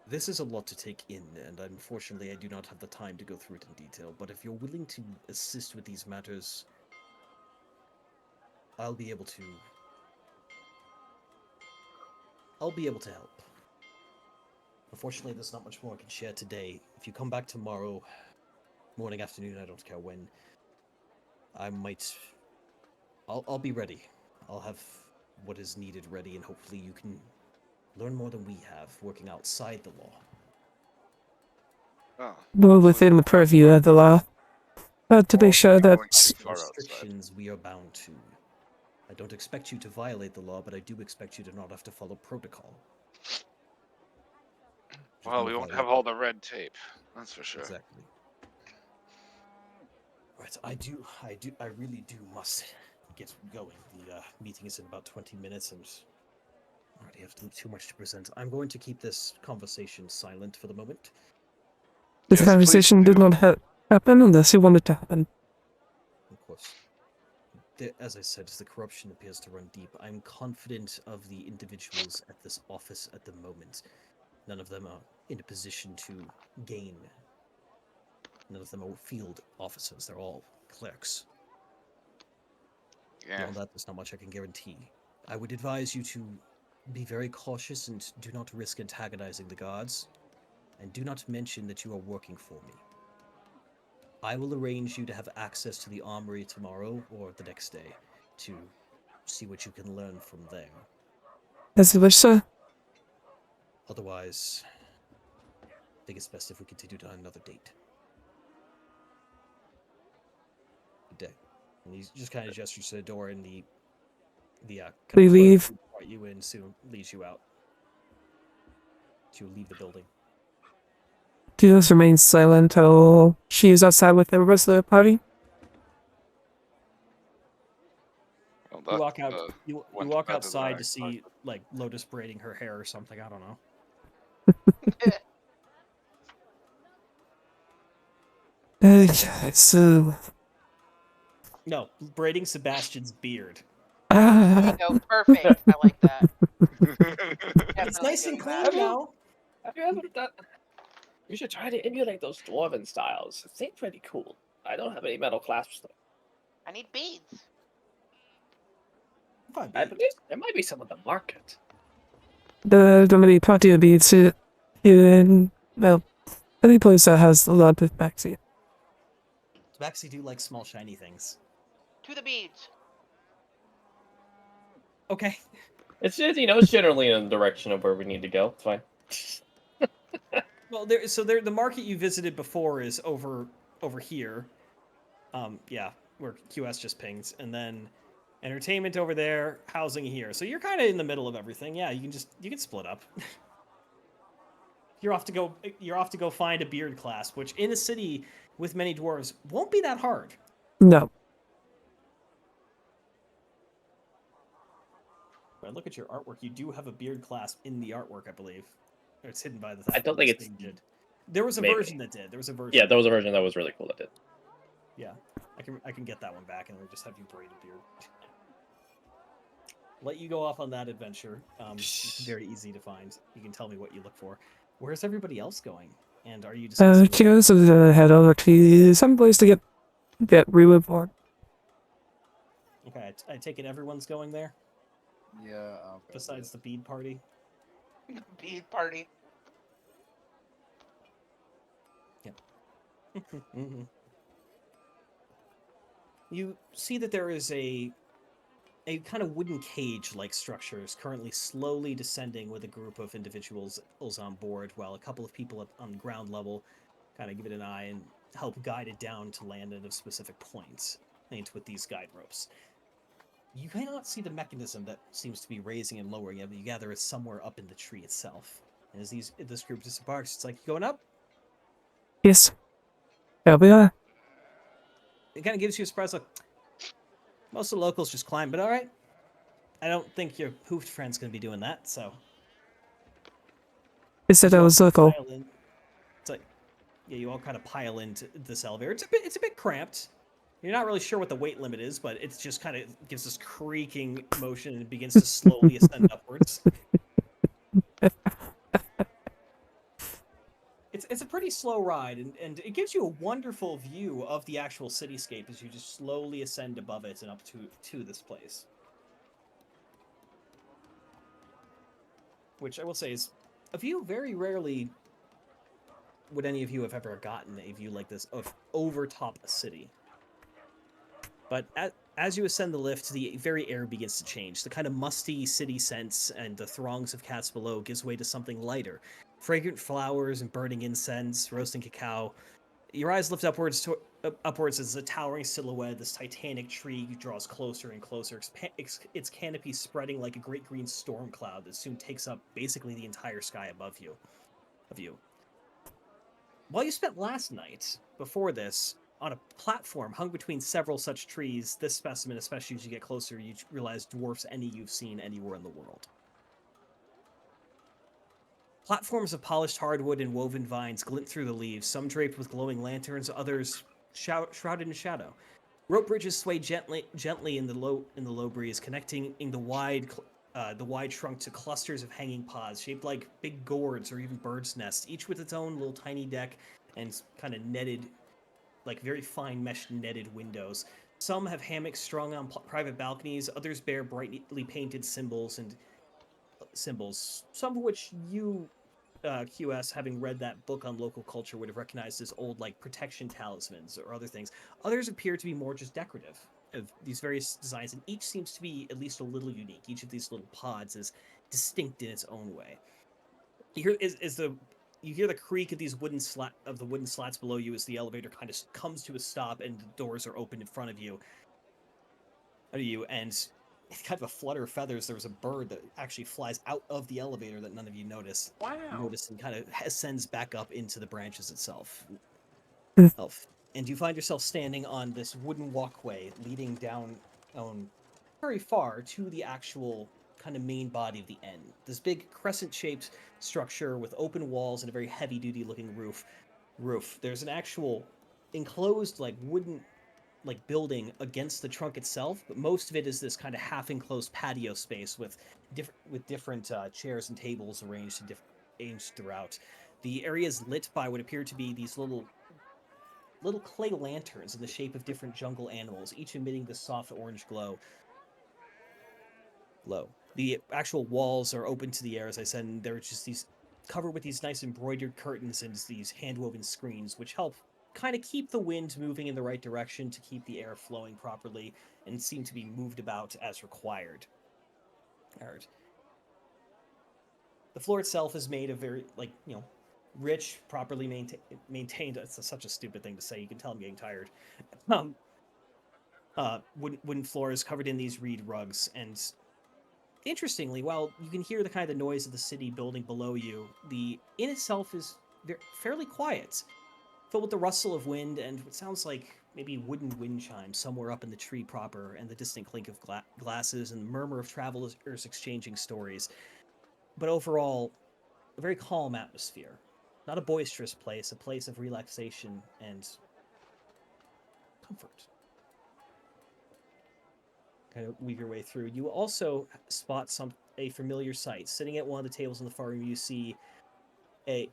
This is a lot to take in, and unfortunately I do not have the time to go through it in detail, but if you're willing to assist with these matters, I'll be able to help. Unfortunately, there's not much more I can share today. If you come back tomorrow, morning, afternoon, I don't care when, I'll be ready. I'll have what is needed ready, and hopefully you can learn more than we have working outside the law.
Oh,
Well, within the purview of the law. But to be sure that
far outside.
Restrictions we are bound to. I don't expect you to violate the law, but I do expect you to not have to follow protocol.
Well, we won't have all the red tape. That's for sure.
Exactly. Right, I really do must get going. The meeting is in about 20 minutes, and I already have too much to present. I'm going to keep this conversation silent for the moment.
this
Yes,
conversation
please
did not happen unless you wanted to happen.
Of course. As I said, the corruption appears to run deep. I'm confident of the individuals at this office at the moment. None of them are in a position to gain. None of them are field officers. They're all clerks.
Yeah.
Beyond that, there's not much I can guarantee. I would advise you to be very cautious and do not risk antagonizing the guards. And do not mention that you are working for me. I will arrange you to have access to the armory tomorrow or the next day to see what you can learn from there.
As you wish, sir.
Otherwise, I think it's best if we continue to another date. Good day. And he just kind of gestures to the door, and the kind
They
of clerk
leave.
who brought you in soon leads you out. To leave the building.
Julius remains silent till she is outside with the rest of the party.
Well,
You walk out.
that's,
You
went
walk
better than
outside
I
to see like Lotus braiding her hair or something. I don't know.
So.
No, braiding Sebastian's beard.
There you go. Perfect. I like that.
It's
Definitely
nice and
doing
clean
that.
now.
Have you ever done? You should try to emulate those dwarven styles. It seems pretty cool. I don't have any metal clasps though.
I need beads.
Fine,
I
bead.
believe there might be some on the market.
The many party of beads here in, well, any place that has a lot of backseat.
Tabaxi do like small shiny things.
To the beads.
Okay.
It's just, it's generally in the direction of where we need to go. It's fine.
Well, the market you visited before is over here. Yeah, where QS just pings, and then entertainment over there, housing here. So you're kind of in the middle of everything. Yeah, you can split up. You're off to go find a beard clasp, which in a city with many dwarves won't be that hard.
No.
When I look at your artwork, you do have a beard clasp in the artwork, I believe. Or it's hidden by the.
I don't think
this
it's-
thing did. There was a
maybe.
version that did. There was a version.
Yeah, there was a version that was really cool that did.
Yeah, I can get that one back, and we'll just have you braid a beard. Let you go off on that adventure. It's very easy to find. You can tell me what you look for. Where's everybody else going? And are you discussing?
Kiddos is gonna head over to some place to get reborn.
Okay, I take it everyone's going there
Yeah. Okay.
besides the bead party.
Bead party.
You see that there is a kind of wooden cage-like structure is currently slowly descending with a group of individuals on board, while a couple of people on ground level kind of give it an eye and help guide it down to land at a specific point, linked with these guide ropes. You cannot see the mechanism that seems to be raising and lowering it, but you gather it's somewhere up in the tree itself. And as this group disembarks, it's like, you going up?
Yes. There we are.
It kind of gives you a surprise look. Most of the locals just climb, but all right. I don't think your hoofed friend's gonna be doing that, so
Is it
you
a
all
circle?
pile in. It's like, yeah, you all kind of pile into this elevator. It's a bit cramped. You're not really sure what the weight limit is, but it's just kind of gives this creaking motion and it begins to slowly ascend upwards. It's a pretty slow ride, and it gives you a wonderful view of the actual cityscape as you just slowly ascend above it and up to this place. Which I will say is a view very rarely would any of you have ever gotten a view like this of over top a city. But as you ascend the lift, the very air begins to change. The kind of musty city scents and the throngs of cats below gives way to something lighter. Fragrant flowers and burning incense, roasting cacao. Your eyes lift upwards as the towering silhouette of this titanic tree draws closer and closer, its canopy spreading like a great green storm cloud that soon takes up basically the entire sky above you. While you spent last night, before this, on a platform hung between several such trees, this specimen, especially as you get closer, you realize dwarfs any you've seen anywhere in the world. Platforms of polished hardwood and woven vines glint through the leaves, some draped with glowing lanterns, others shrouded in shadow. Rope bridges sway gently in the low breeze, connecting in the wide trunk to clusters of hanging pods shaped like big gourds or even birds' nests, each with its own little tiny deck and kind of netted, like very fine mesh netted windows. Some have hammocks strung on private balconies, others bear brightly painted symbols, some of which you, QS, having read that book on local culture, would have recognized as old, like, protection talismans or other things. Others appear to be more just decorative of these various designs, and each seems to be at least a little unique. Each of these little pods is distinct in its own way. You hear the creak of these wooden slats below you as the elevator kind of comes to a stop and the doors are opened in front of you. And kind of a flutter of feathers, there was a bird that actually flies out of the elevator that none of you notice. Notice and kind of ascends back up into the branches itself.
Mm.
And you find yourself standing on this wooden walkway leading down very far to the actual kind of main body of the inn. This big crescent-shaped structure with open walls and a very heavy-duty looking roof. There's an actual enclosed, like, wooden, like, building against the trunk itself, but most of it is this kind of half enclosed patio space with different chairs and tables arranged throughout. The area is lit by what appear to be these little clay lanterns in the shape of different jungle animals, each emitting this soft orange glow. The actual walls are open to the air, as I said, and they're just these covered with these nice embroidered curtains and these hand-woven screens, which help kind of keep the wind moving in the right direction to keep the air flowing properly and seem to be moved about as required. Alright. The floor itself is made of very, like, rich, properly maintained. It's such a stupid thing to say. You can tell I'm getting tired. Wooden floors covered in these reed rugs, and interestingly, while you can hear the kind of noise of the city building below you, the inn itself is fairly quiet, filled with the rustle of wind and what sounds like maybe wooden wind chimes somewhere up in the tree proper, and the distant clink of glasses and the murmur of travelers exchanging stories. But overall, a very calm atmosphere. Not a boisterous place, a place of relaxation and comfort. Kind of weave your way through. You also spot a familiar sight. Sitting at one of the tables on the far room, you see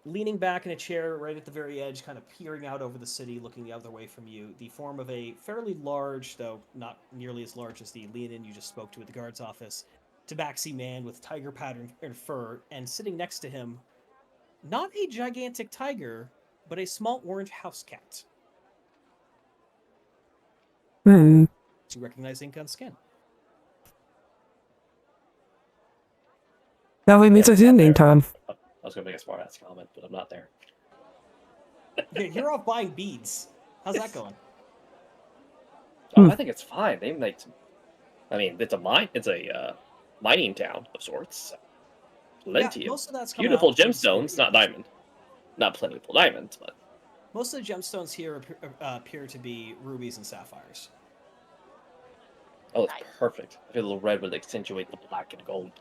leaning back in a chair right at the very edge, kind of peering out over the city, looking the other way from you, the form of a fairly large, though not nearly as large as the Leonin you just spoke to at the guard's office, tabaxi man with tiger pattern fur, and sitting next to him, not a gigantic tiger, but a small orange house cat.
Hmm.
Do you recognize ink on skin?
Now we meet at
not
ending
there.
time.
I was gonna make a smart ass comment, but I'm not there.
You're off buying beads. How's that going?
Oh, I think it's fine. They make some. I mean, it's a mining town of sorts. Plenty of
most of that's coming
beautiful
out from
gemstones, not diamond, not plentiful diamonds, but
most of the gemstones here appear to be rubies and sapphires.
Oh, it's
Nice.
perfect. I feel a little red would accentuate the black and gold.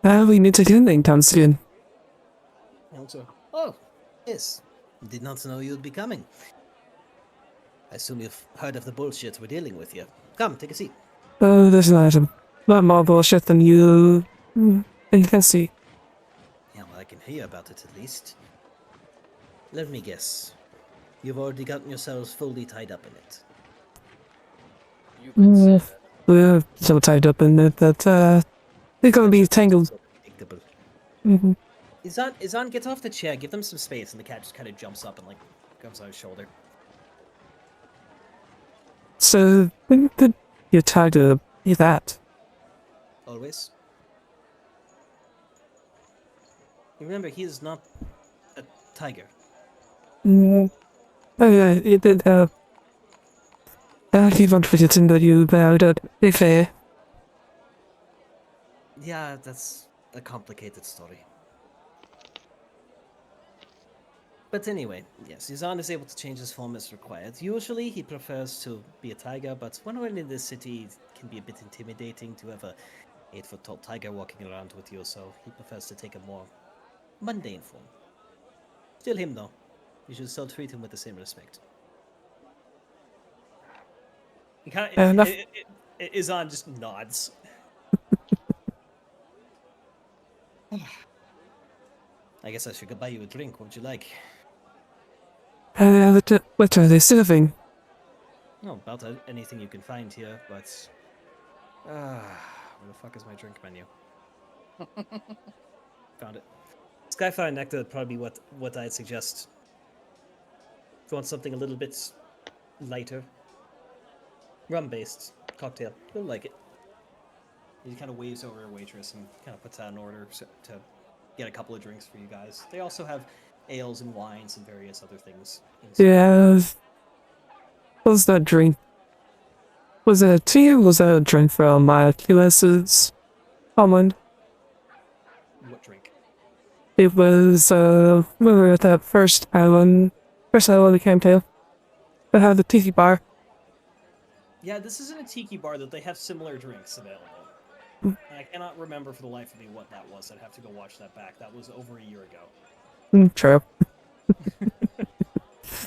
We need to get anytime soon.
Also, oh, yes. Did not know you'd be coming. I assume you've heard of the bullshit we're dealing with here. Come, take a seat.
Oh, there's an item. Not more bullshit than you can see.
Yeah, well, I can hear about it at least. Let me guess. You've already gotten yourselves fully tied up in it.
You could say that.
We're so tied up in it that they're gonna be tangled.
So predictable.
Mm-hmm.
Izan gets off the chair, give them some space, and the cat just kind of jumps up and like comes on his shoulder.
So think that you're tied up with that.
Always. Remember, he is not a tiger.
Oh yeah, it did. I keep on forgetting that you vowed at be fair.
Yeah, that's a complicated story. But anyway, yes, Izan is able to change his form as required. Usually he prefers to be a tiger, but when we're in this city, it can be a bit intimidating to have a 8-foot tall tiger walking around with you, so he prefers to take a more mundane form. Still him though. You should still treat him with the same respect.
Enough.
Izan just nods. I guess I should go buy you a drink. What would you like?
What are they serving?
No, about anything you can find here, but... where the fuck is my drink menu? Found it. Skyfire Nectar would probably be what I'd suggest. If you want something a little bit lighter. Rum-based cocktail. You'll like it. He kind of waves over a waitress and kind of puts out an order to get a couple of drinks for you guys. They also have ales and wines and various other things.
Yeah. What was that drink? Was it a tea or was that a drink from my QS's almond?
What drink?
It was, when we were at that first island we came to. That had the tiki bar.
Yeah, this isn't a tiki bar, though. They have similar drinks available. And I cannot remember for the life of me what that was. I'd have to go watch that back. That was over a year ago.
True.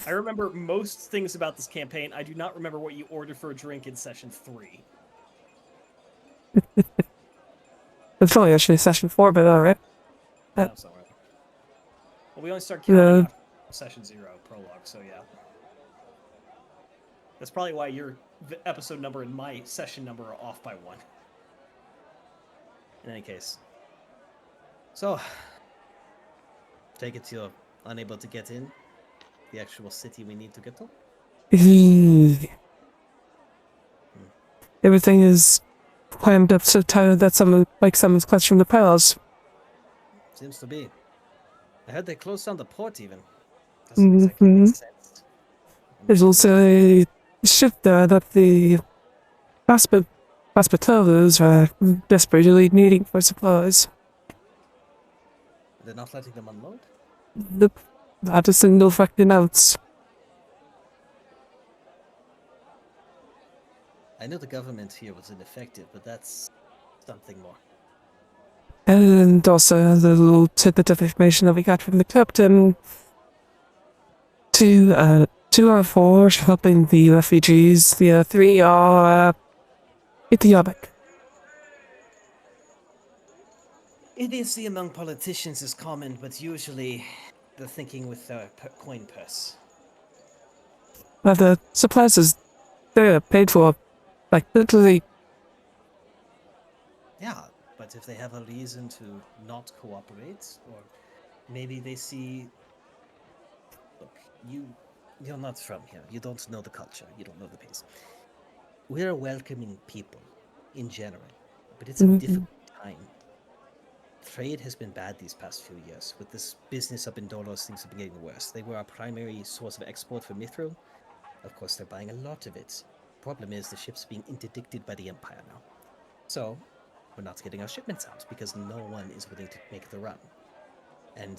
I remember most things about this campaign. I do not remember what you ordered for a drink in session 3.
It's only actually session 4, but alright.
That's alright. Well, we only start counting after session 0 prologue, so yeah. That's probably why your episode number and my session number are off by 1. In any case. So, take it you're unable to get in the actual city we need to get to?
Everything is clammed up so tight that someone's clutched from the palace.
Seems to be. I heard they closed down the port even. Doesn't exactly
Mm-hmm.
make sense.
There's also a ship there that the hospitallers are desperately needing for supplies.
They're not letting them unload?
Nope. Not a single fucking ounce.
I know the government here was ineffective, but that's something more.
And also the little tidbit of information that we got from the captain. Two are for helping the refugees. The 3 are Ethiopic.
Idiocy among politicians is common, but usually they're thinking with their coin purse.
The supplies they're paid for, like literally.
Yeah, but if they have a reason to not cooperate, or maybe they see... Look, you're not from here. You don't know the culture. You don't know the pace. We're a welcoming people, in general, but it's a difficult time. Trade has been bad these past few years. With this business up in Dolos, things have been getting worse. They were our primary source of export for Mithril. Of course, they're buying a lot of it. Problem is, the ship's being interdicted by the Empire now. So, we're not getting our shipments out, because no one is willing to make the run. And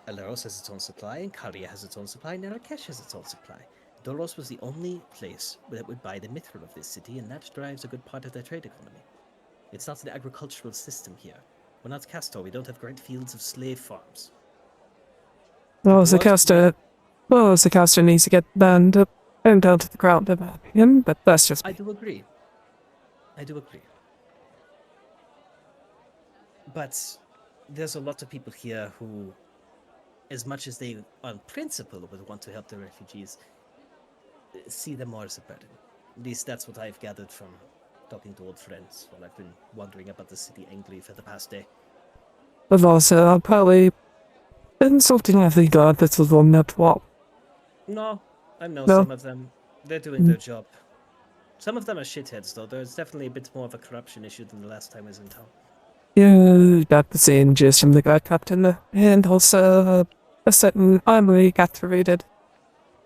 Aleros has its own supply, and Karia has its own supply, and Narakesh has its own supply. Doros was the only place that would buy the mithril of this city, and that drives a good part of their trade economy. It's not an agricultural system here. We're not Castor, we don't have great fields of slave farms.
Well,
It was-
the caster needs to get banned up and down to the ground, in my opinion, but that's just
I
me.
do agree. I do agree. But there's a lot of people here who, as much as they, on principle, would want to help the refugees, see them more as a burden. At least that's what I've gathered from talking to old friends while I've been wandering about the city angrily for the past day.
But also, I'll probably insulting every god that's along that wall.
No, I know
No.
some of them. They're doing their job. Some of them are shitheads, though. There's definitely a bit more of a corruption issue than the last time I was in town.
You got the same gist from the guard captain there. And also, a certain armory got raided.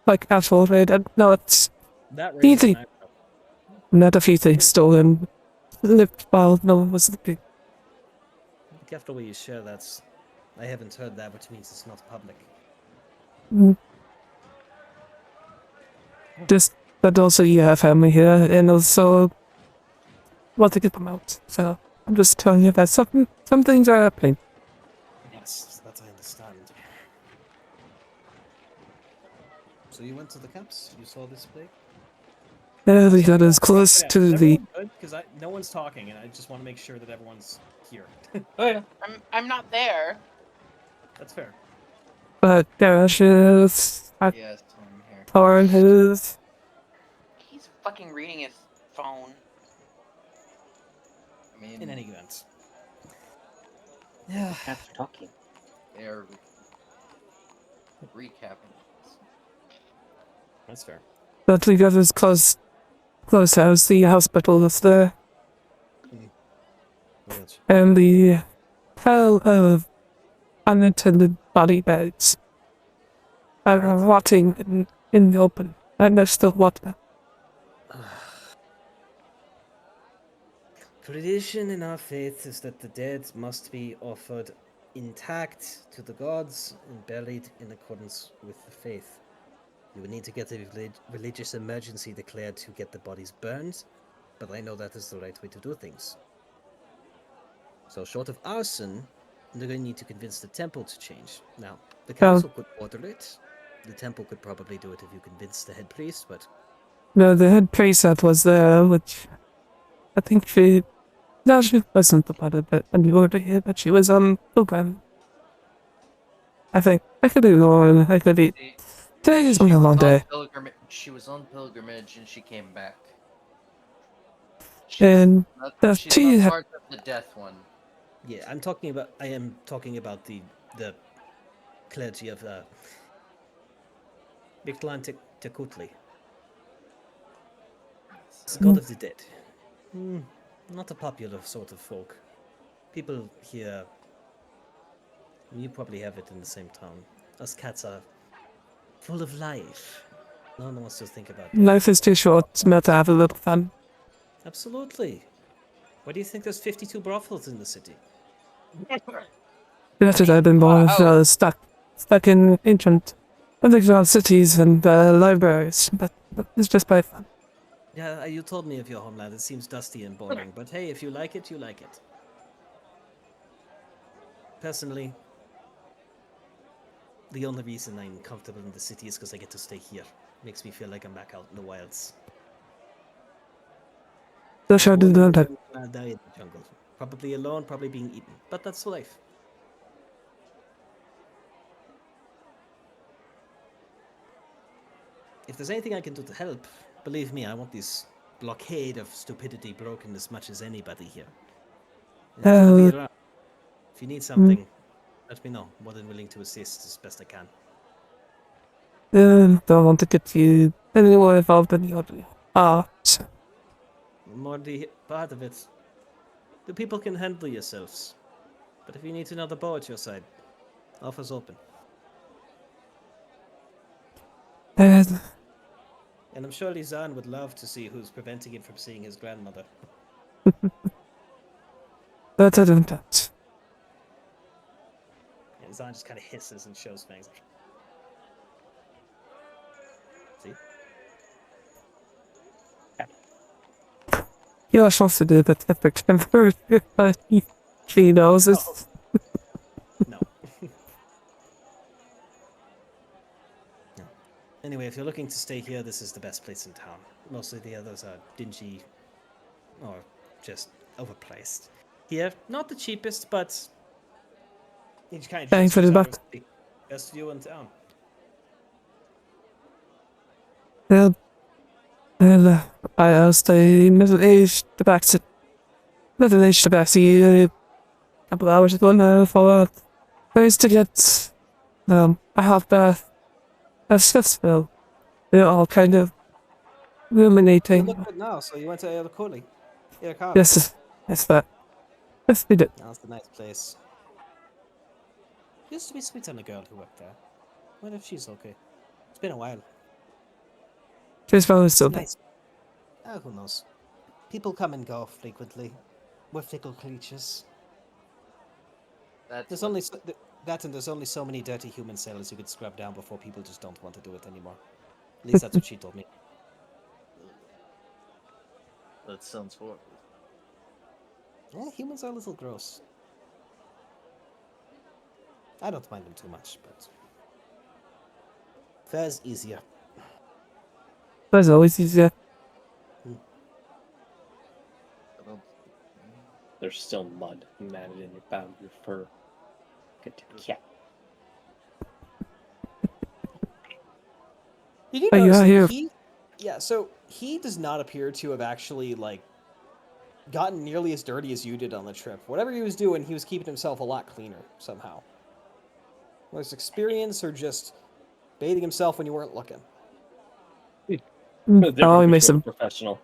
Like, actual raided. No, it's
That
Easy.
raises an eyebrow.
not a few things stolen. Lived while no one was looking.
Be careful where you share that. I haven't heard that, which means it's not public.
Just that also you have family here, and also want to get them out. So I'm just telling you that some things are happening.
Yes, that I understand. So you went to the camps? You saw this plague?
We got as close to the.
Because no one's talking, and I just want to make sure that everyone's here.
Oh yeah.
I'm not there.
That's fair.
Garages,
Yes, I'm here.
oranges.
He's fucking reading his phone.
I mean,
In any event. Yeah.
Cats are talking.
they're recapping.
That's fair.
But we got as close as the hospital is there,
Yes.
and the pile of unattended body bags are rotting in the open, and there's still water.
Tradition in our faith is that the dead must be offered intact to the gods and buried in accordance with the faith. You would need to get a religious emergency declared to get the bodies burned, but I know that is the right way to do things. So, short of arson, they're going to need to convince the temple to change. Now, the council could order it. The temple could probably do it if you convince the head priest, but
No, the head priest that was there, which I think she wasn't a part of it anymore here, but she was on program. I think I could be wrong. I could be. Today has been a long day.
She was on pilgrimage and she came back.
And the
She's
tea
not
ha-
part of the death one.
yeah, I am talking about the clergy of Biklan Tekutli. It's the god of the dead. Not a popular sort of folk. People here, you probably have it in the same town. Us cats are full of life. No one wants to think about death.
Life is too short. It's meant to have a little fun.
Absolutely. Why do you think there's 52 brothels in the city?
That's what I've been born
wow.
stuck in ancient underground cities and libraries. But it's just by fun.
Yeah, you told me of your homeland. It seems dusty and boring, but hey, if you like it, you like it. Personally, the only reason I'm comfortable in the city is because I get to stay here. Makes me feel like I'm back out in the wilds.
So sure to know that.
Die in the jungle. Probably alone, probably being eaten. But that's life. If there's anything I can do to help, believe me, I want this blockade of stupidity broken as much as anybody here. I'll be around. If you need something, let me know. More than willing to assist as best I can.
Don't want to get you any more involved in the art.
More the part of it. The people can handle yourselves. But if you need another bow at your side, offer's open.
And
And I'm sure Lizanne would love to see who's preventing him from seeing his grandmother.
that's a that.
And Lizanne just kind of hisses and shows fangs. See?
You're supposed to do the typical temper. She knows it.
No. No. Anyway, if you're looking to stay here, this is the best place in town. Most of the others are dingy or just overpriced. Here, not the cheapest, but each kind of
Bang for the buck.
best view in town.
Well, I asked a middle-aged tabaxi. Middle-aged tabaxi, a couple hours ago now for ways to get a hot bath, a Smithsville. They're all kind of
You
ruminating.
look good now, so you went to Aircoli. Aircoli.
Yes, that. Yes, we did.
That's a nice place. Used to be sweet on the girl who worked there. Wonder if she's okay. It's been a while.
She's probably still there.
Nice. Oh, who knows? People come and go frequently. We're fickle creatures.
That's
There's
what-
only that, and there's only so many dirty human sailors you could scrub down before people just don't want to do it anymore. At least that's what she told me.
that sounds horrible.
Yeah, humans are a little gross. I don't mind them too much, but fair's easier.
That's always easier.
I don't-
There's still mud matted in your bound your fur. Good to cat.
Did you
Oh, you
notice
are
that
here.
Yeah, so he does not appear to have actually like gotten nearly as dirty as you did on the trip. Whatever he was doing, he was keeping himself a lot cleaner somehow. Whether it's experience or just bathing himself when you weren't looking.
Oh, he makes
a
him
professional.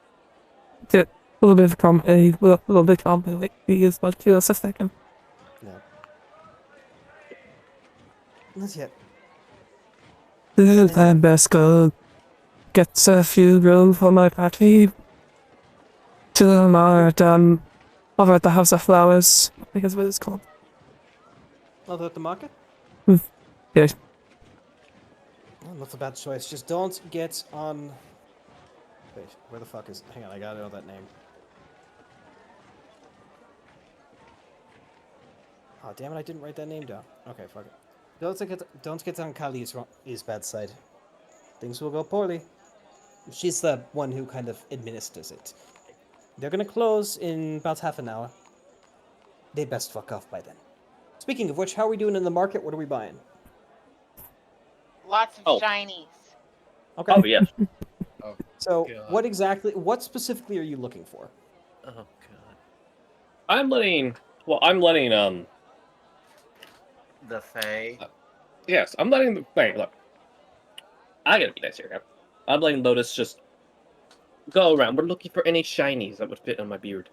a little bit of a little bit complicated. He is what feels a second.
No. Not yet.
Then best go get a few room for my party. To them are over at the House of Flowers. I think that's what it's called.
Other at the market?
Yes.
Oh, not a bad choice. Just don't get on. Wait, where the fuck is? Hang on, I gotta know that name. Oh damn it! I didn't write that name down. Okay, fuck it. Don't get on Kali's bad side. Things will go poorly. She's the one who kind of administers it. They're gonna close in about half an hour. They best fuck off by then. Speaking of which, how are we doing in the market? What are we buying?
Lots of
Oh.
shinies.
Okay.
Oh yeah.
So,
God.
what specifically are you looking for?
Oh god.
I'm letting
The Fae.
yes, I'm letting wait, look. I gotta be nice here, okay? I'm letting Lotus just go around. We're looking for any shinies that would fit on my beard.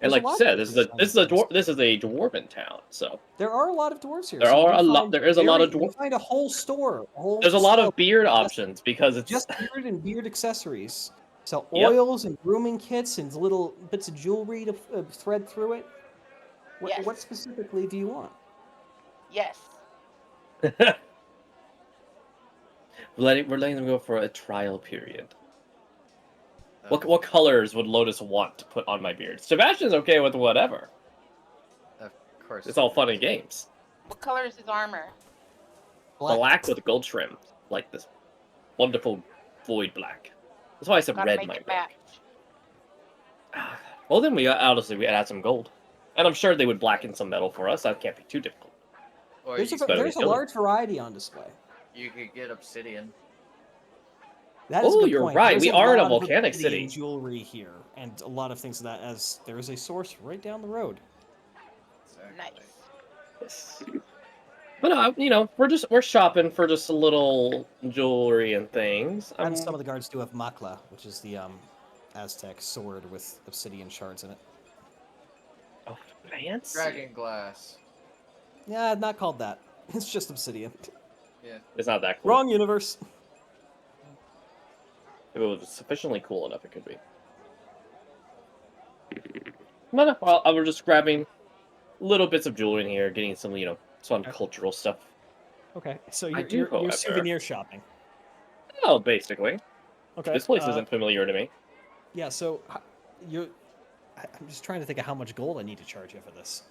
And
There's a
like you
lot
said,
of
this is
different
a
shiny things.
this is a dwarven town, so
There are a lot of dwarves here.
There
so you
are
do
a lot-
find
there is a lot of
You
dwar-
find a whole store.
there's a lot
store
of beard options because it's
just beard and beard accessories. So
Yep.
oils and grooming kits and little bits of jewelry to thread through it.
Yes.
What specifically do you want?
Yes.
we're letting them go for a trial period. What colors would Lotus want to put on my beard? Sebastian's okay with whatever.
Of course.
It's all fun and games.
What color is his armor?
Black with gold trim, like this wonderful void black. That's why I said
Gotta
red
make
might
it
work.
match.
Well, then we honestly we add some gold, and I'm sure they would blacken some metal for us. That can't be too difficult.
Or
There's
you,
better
there's a
than killing.
large variety on display.
you could get obsidian.
That is a
Oh,
good
you're
point.
right.
There's
We are in a
lot of
volcanic
obsidian
city.
Jewelry here, and a lot of things of that. As there is a source right down the road.
Exactly.
Nice.
Yes. But we're shopping for just a little jewelry and things.
And some of the guards do have makla, which is the Aztec sword with obsidian shards in it.
Oh, fancy.
Dragon glass.
Yeah, not called that. It's just obsidian.
Yeah.
It's not that cool.
Wrong universe.
If it was sufficiently cool enough, it could be. No, well, I was just grabbing little bits of jewelry in here, getting some, some
Okay.
cultural stuff.
Okay, so
I
you're,
do,
you're,
however.
you're souvenir shopping.
Oh, basically.
Okay.
This place isn't familiar to me.
Yeah, so I'm just trying to think of how much gold I need to charge you for this.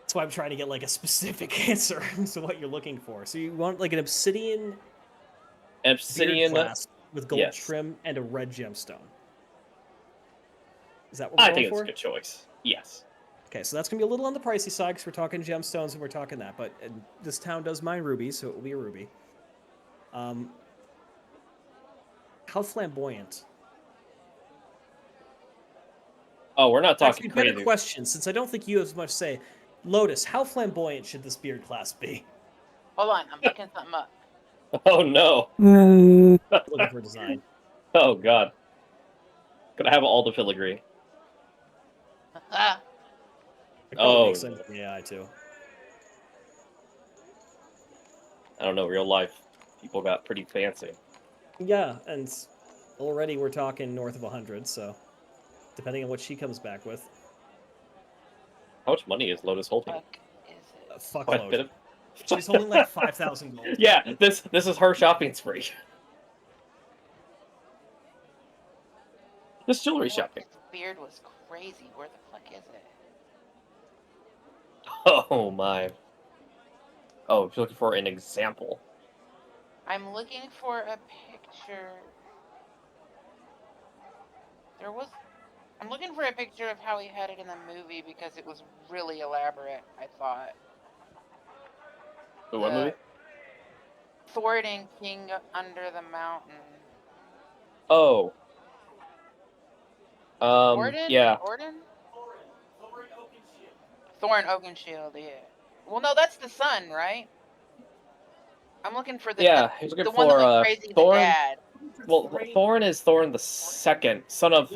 That's why I'm trying to get like a specific answer to what you're looking for. So you want like an obsidian beard
Obsidian.
clasp with gold
Yes.
trim and a red gemstone. Is that what we're
I
going
think it's
for?
a good choice. Yes.
Okay, so that's gonna be a little on the pricey side because we're talking gemstones and we're talking that. But this town does mine rubies, so it will be a ruby. How flamboyant?
Oh, we're not talking
Actually,
crazy.
better question, since I don't think you have as much say. Lotus, how flamboyant should this beard clasp be?
Hold on, I'm looking something up.
Oh no.
Looking for a design.
Oh god. Could I have all the filigree?
Ah,
It probably
Oh,
makes sense with the AI too.
I don't know. Real life, people got pretty fancy.
Yeah, and already we're talking north of 100, so depending on what she comes back with.
How much money is Lotus holding?
fuck is it?
Fuck
Quite a bit
load.
of.
She's holding like 5,000 gold.
Yeah, this is her shopping spree. This jewelry
Boy,
shopping.
This beard was crazy. Where the fuck is it?
Oh my. Oh, if you're looking for an example.
I'm looking for a picture. I'm looking for a picture of how he had it in the movie because it was really elaborate, I thought.
The what
The-
movie?
Thorin King Under the Mountain.
Oh.
Thorin?
Yeah.
Thorin? Thorin Oakenshield, yeah. Well, no, that's the son, right? I'm looking for the
Yeah, he's looking
the one that
for
went crazy, the
Thorin.
dad.
Well, Thorin is Thorin the second, son of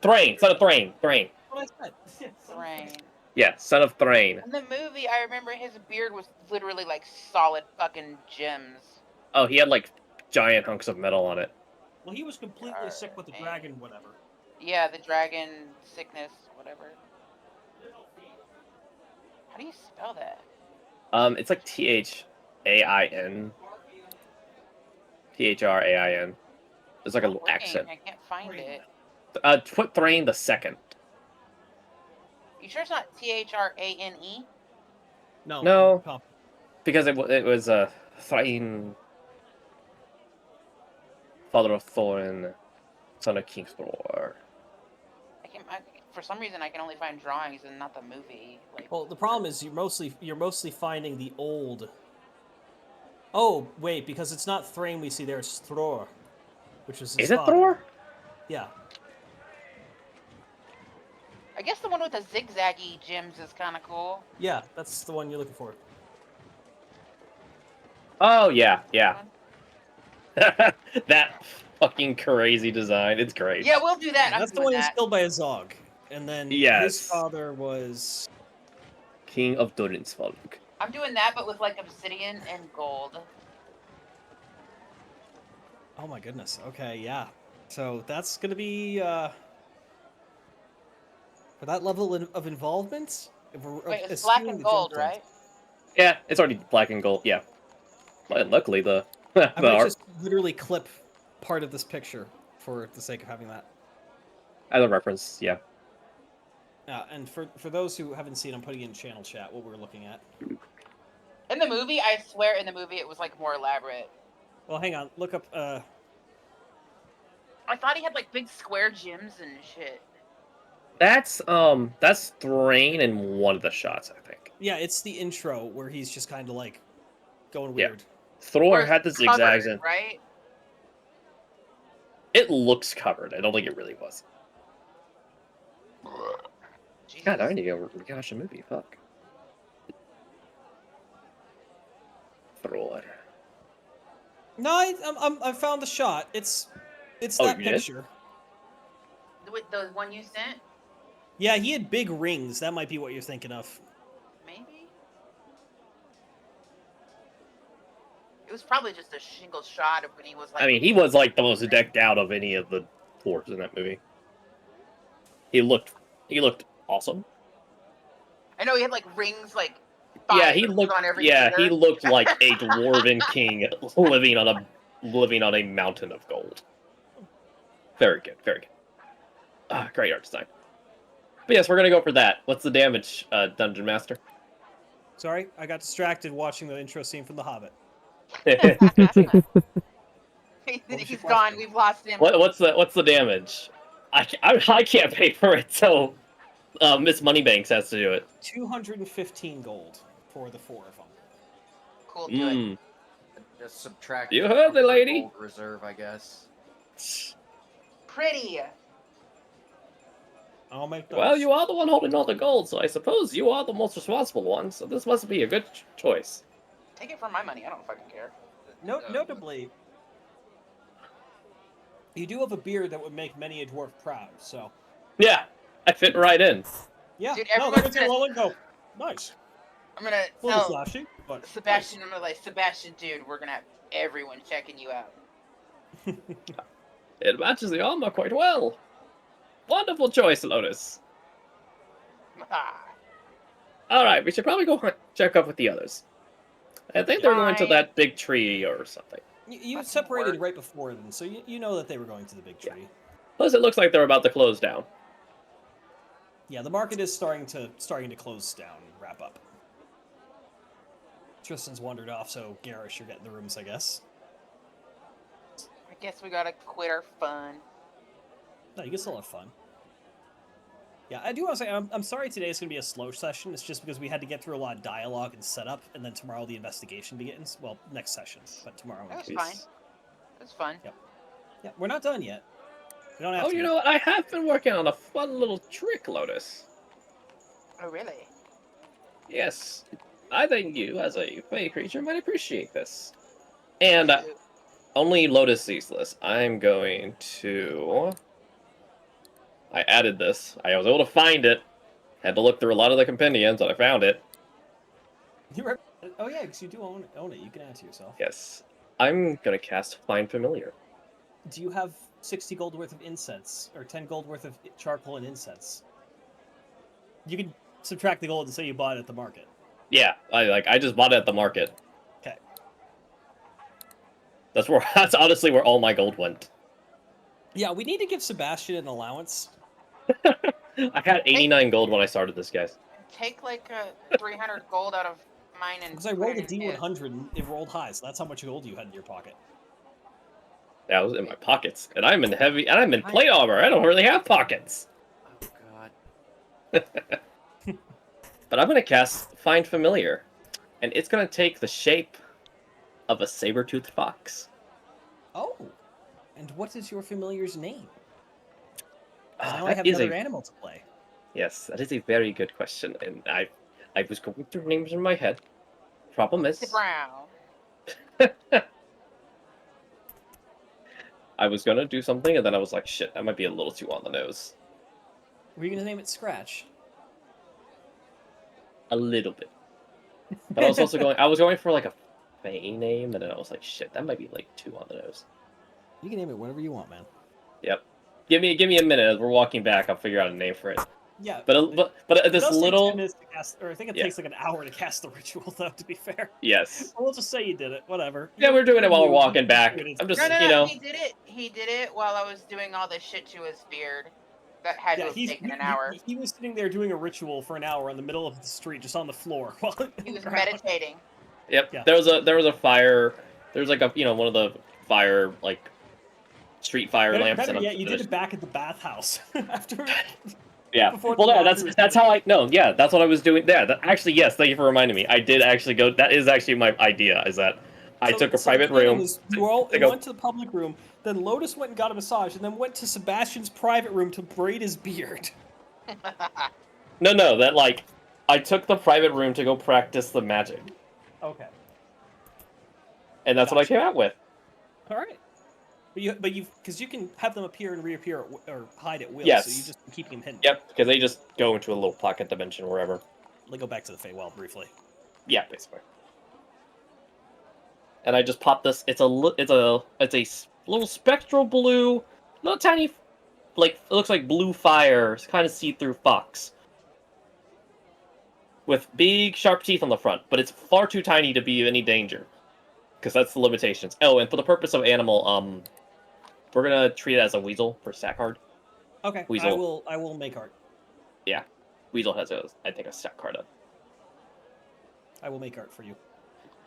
Thrain, son of Thrain.
What I said.
Thrain.
Yeah, son of Thrain.
In the movie, I remember his beard was literally like solid fucking gems.
Oh, he had like giant hunks of metal on it.
Well, he was completely sick with the dragon, whatever.
Yeah, the dragon sickness, whatever. How do you spell that?
It's like Thain. Thrain. There's like a little
Dang,
accent.
I can't find it.
Put Thrain the second.
You sure it's not Thrane?
No.
Pop.
Because it was Thrain, father of Thorin, son of King Thor.
For some reason, I can only find drawings and not the movie. Like,
Well, the problem is you're mostly finding the old. Oh wait, because it's not Thrain we see there; it's Thror, which is his
Is it
father.
Thor?
Yeah.
I guess the one with the zigzaggy gems is kind of cool.
Yeah, that's the one you're looking for.
Oh yeah. That fucking crazy design. It's great.
Yeah, we'll do that. I'm
That's the
doing
one who was
that.
killed by a Zog, and then
Yes.
his father was.
King of Durin's folk.
I'm doing that, but with like obsidian and gold.
Oh my goodness. Okay, yeah. So that's gonna be for that level of involvement. If we're
Wait, it's black
eschewing
and
the
gold,
gemstones.
right?
Yeah, it's already black and gold. Yeah. Luckily, the
I
the
might
art,
just literally clip part of this picture for the sake of having that.
as a reference. Yeah.
And for those who haven't seen, I'm putting in channel chat what we're looking at.
In the movie, I swear, in the movie it was like more elaborate.
Well, hang on. Look up.
I thought he had like big square gems and shit.
That's Thrain in one of the shots, I think.
Yeah, it's the intro where he's just kind of like going
Yeah.
weird.
Thor
Or
had the
it's
zigzags
covered,
in.
right?
It looks covered. I don't think it really was.
Jesus.
God, I need to go rewatch the movie. Fuck. Thor.
No, I found the shot. It's
Oh,
that
you did?
picture.
The one you sent?
Yeah, he had big rings. That might be what you're thinking of.
Maybe? It was probably just a single shot of when he was like...
I mean, he was like the most decked out of any of the Thors in that movie. He looked awesome.
I know he had like rings, like...
Yeah,
5
he
rings
looked.
on every
Yeah, he
finger.
looked like a dwarven king living on a mountain of gold. Very good, very good. Great art design. But yes, we're gonna go for that. What's the damage, Dungeon Master?
Sorry, I got distracted watching the intro scene from The Hobbit.
He's gone. We've lost him.
What's the damage? I can't pay for it, so Miss Moneybanks has to do it.
215 gold for the 4 of them.
Cool, do it.
Just subtract.
You heard
from
the
the
lady.
gold reserve, I guess.
Pretty.
I'll make those.
Well, you are the one holding all the gold, so I suppose you are the most responsible one. So this must be a good choice.
Take it for my money. I don't fucking care.
Notably, you do have a beard that would make many a dwarf proud, so...
Yeah, I fit right in.
Yeah,
Dude,
no,
everyone's
they would
gonna-
say, well, and go, nice.
I'm gonna
Little
tell
flashy, but...
Sebastian. I'm gonna like, Sebastian, dude. We're gonna have everyone checking you out.
It matches the armor quite well. Wonderful choice, Lotus.
Ah.
All right, we should probably go check up with the others. I think they're going to
Fine.
that big tree or something.
You
Fucking
separated
work.
right before them, so you know that they were going to the big tree.
Plus, it looks like they're about to close down.
Yeah, the market is starting to close down and wrap up. Tristan's wandered off, so Garish, you're getting the rooms, I guess.
I guess we gotta quit our fun.
No, you can still have fun. Yeah, I do want to say, I'm sorry today is going to be a slow session. It's just because we had to get through a lot of dialogue and setup, and then tomorrow the investigation begins. Well, next session, but tomorrow.
That was
Jeez.
fine. That's fun.
Yeah, we're not done yet. We don't have
Oh,
to
you
be.
know what? I have been working on a fun little trick, Lotus.
Oh, really?
Yes. I think you, as a fey creature, might appreciate this. And only Lotus sees this. I'm going to... I added this. I was able to find it. Had to look through a lot of the compendiums, but I found it.
Oh yeah, because you do own it. You can add it to yourself.
Yes. I'm going to cast Find Familiar.
Do you have 60 gold worth of incense, or 10 gold worth of charcoal and incense? You can subtract the gold and say you bought it at the market.
Yeah, I just bought it at the market.
Okay.
That's honestly where all my gold went.
Yeah, we need to give Sebastian an allowance.
I had 89 gold when I started this, guys.
Take like 300 gold out of mine and.
Because I
put
rolled a
it in his.
D100 and it rolled high, so that's how much gold you had in your pocket.
That was in my pockets, and I'm in plate armor. I don't really have pockets.
Oh god.
But I'm gonna cast Find Familiar, and it's gonna take the shape of a saber-toothed fox.
Oh, and what is your familiar's name? 'Cause now I
That
have
is
another
a
animal to play.
yes, that is a very good question, and I was going through names in my head. Problem is,
The brown.
I was gonna do something, and then I was like, shit, that might be a little too on the nose.
Were you gonna name it Scratch?
A little bit. But I was also going for like a Fey name, and then I was like, shit, that might be like too on the nose.
You can name it whatever you want, man.
Yep. Give me a minute. As we're walking back, I'll figure out a name for it.
Yeah.
But
it
this
does take
little
10 minutes to cast, or I think it
Yeah.
takes like an hour to cast the ritual, though. To be fair.
yes.
We'll just say you did it. Whatever.
Yeah, we're doing it while we're
You-
walking back.
you-
I'm just
No, he did it. He did it while I was doing all this shit to his beard. That had to
Yeah,
have taken an hour.
he was sitting there doing a ritual for an hour in the middle of the street, just on the floor. While
He was meditating.
Yep.
Yeah.
There was a fire. There's like a one of the fire like street fire lamps.
Better
and
yet, you did it back at the bathhouse after.
Yeah.
before
Well,
the
yeah,
laundry was
that's how I no. Yeah, that's what I was doing. Yeah. Actually, yes. Thank you for reminding me. I did actually go. That is actually my idea. Is that I took a private
the plan
room.
was you all
to go-
went to the public room, then Lotus went and got a massage, and then went to Sebastian's private room to braid his beard.
No. That like I took the private room to go practice the magic,
Okay.
and that's what I
Gotcha.
came out with.
All right. But you because you can have them appear and reappear or hide at will.
Yes.
So you just keep keeping them hidden.
Yep. Because they just go into a little pocket dimension wherever.
Let go back to the Feywild briefly.
Yeah, basically. And I just popped this. It's a little spectral blue, little tiny, like it looks like blue fire. It's kind of see-through fox with big sharp teeth on the front, but it's far too tiny to be any danger, because that's the limitations. Oh, and for the purpose of animal, we're gonna treat it as a weasel for Sackard.
Okay,
Weasel.
I will make art.
Yeah, Weasel has I think a stat card up.
I will make art for you.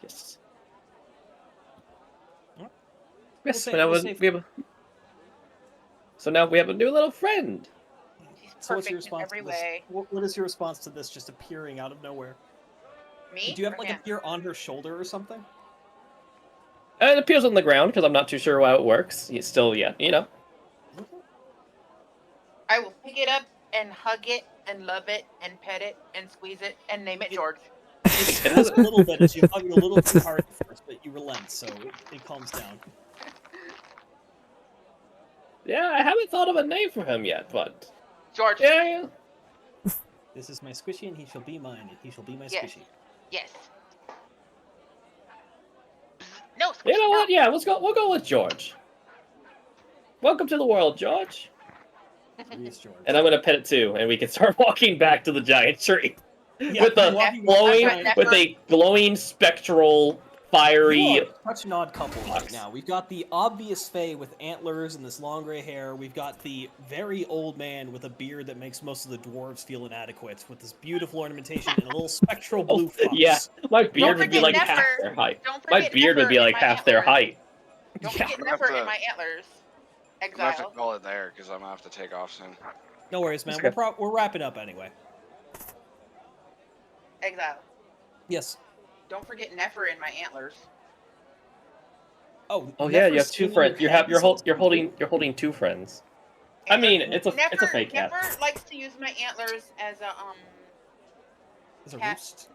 Yes.
Alright.
Yes.
We'll say
So now we have a new little friend.
She's
So what's your
perfect in
response
every
to this?
way.
What is your response to this just appearing out of nowhere?
Me?
Do you have
or
like
him?
appear on her shoulder or something?
It appears on the ground because I'm not too sure how it works. It's still, yeah, you know.
I will pick it up and hug it and love it and pet it and squeeze it and name it George.
It
It
hurts
is-
a little bit as you hug it a little too hard at first, but you relent, so it calms down.
Yeah, I haven't thought of a name for him yet, but
George.
yeah.
This is my squishy, and he shall be mine, and he shall be my
Yes.
squishy.
Yes. No,
You
squish,
know
no.
what? Yeah, let's go. We'll go with George. Welcome to the world, George.
Reese George.
And I'm gonna pet it too, and we can start walking back to the giant tree
Yeah,
with
you're
the
walking
glowing,
back to
with a glowing spectral, fiery.
You are such an odd couple right now. We've got the obvious Fae with antlers and this long gray hair. We've got the very old man with a beard that makes most of the dwarves feel inadequate, with this beautiful ornamentation and a little spectral blue fox.
Yeah, my beard would be
forget
like half
Nefer.
their height.
Don't
My
forget
beard would be
Nefer
like
in my
half their
antlers.
height.
Don't
Yeah.
forget
I'm gonna have
Nefer in
to-
my antlers.
I'm gonna have to
Exile.
call it there because I'm gonna have to take off soon.
No worries, man.
That's
We're wrapping up anyway.
Exile.
Yes.
Don't forget Nefer in my antlers.
Oh,
Oh yeah, you
Nefer's
have two
in
friends.
your head, so it's
You're holding two friends. I mean, it's a fake cat.
Nefer likes to use my antlers as a
It's a
cat.
roost.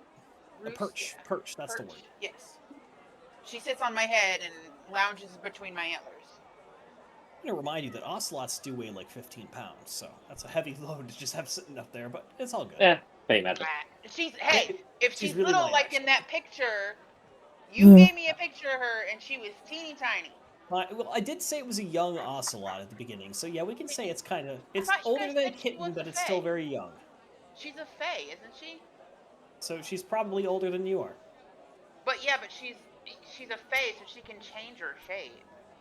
A
roost.
perch.
Yeah.
Perch, that's the
Perch.
word.
Yes. She sits on my head and lounges between my antlers.
I'm gonna remind you that ocelots do weigh like 15 pounds, so that's a heavy load to just have sitting up there, but it's all good.
Hey, magic.
If
she's
she's
really
little
light,
like
actually.
in that picture, you gave me a picture of her and she was teeny tiny.
Well, I did say it was a young ocelot at the beginning, so yeah, we can say it's kind of it's
thought you
older
guys
than a
said she
kitten,
was
but
a
it's still
fae.
very young.
She's a fae, isn't she?
So she's probably older than you are.
But yeah, but she's a fae, so she can change her shape.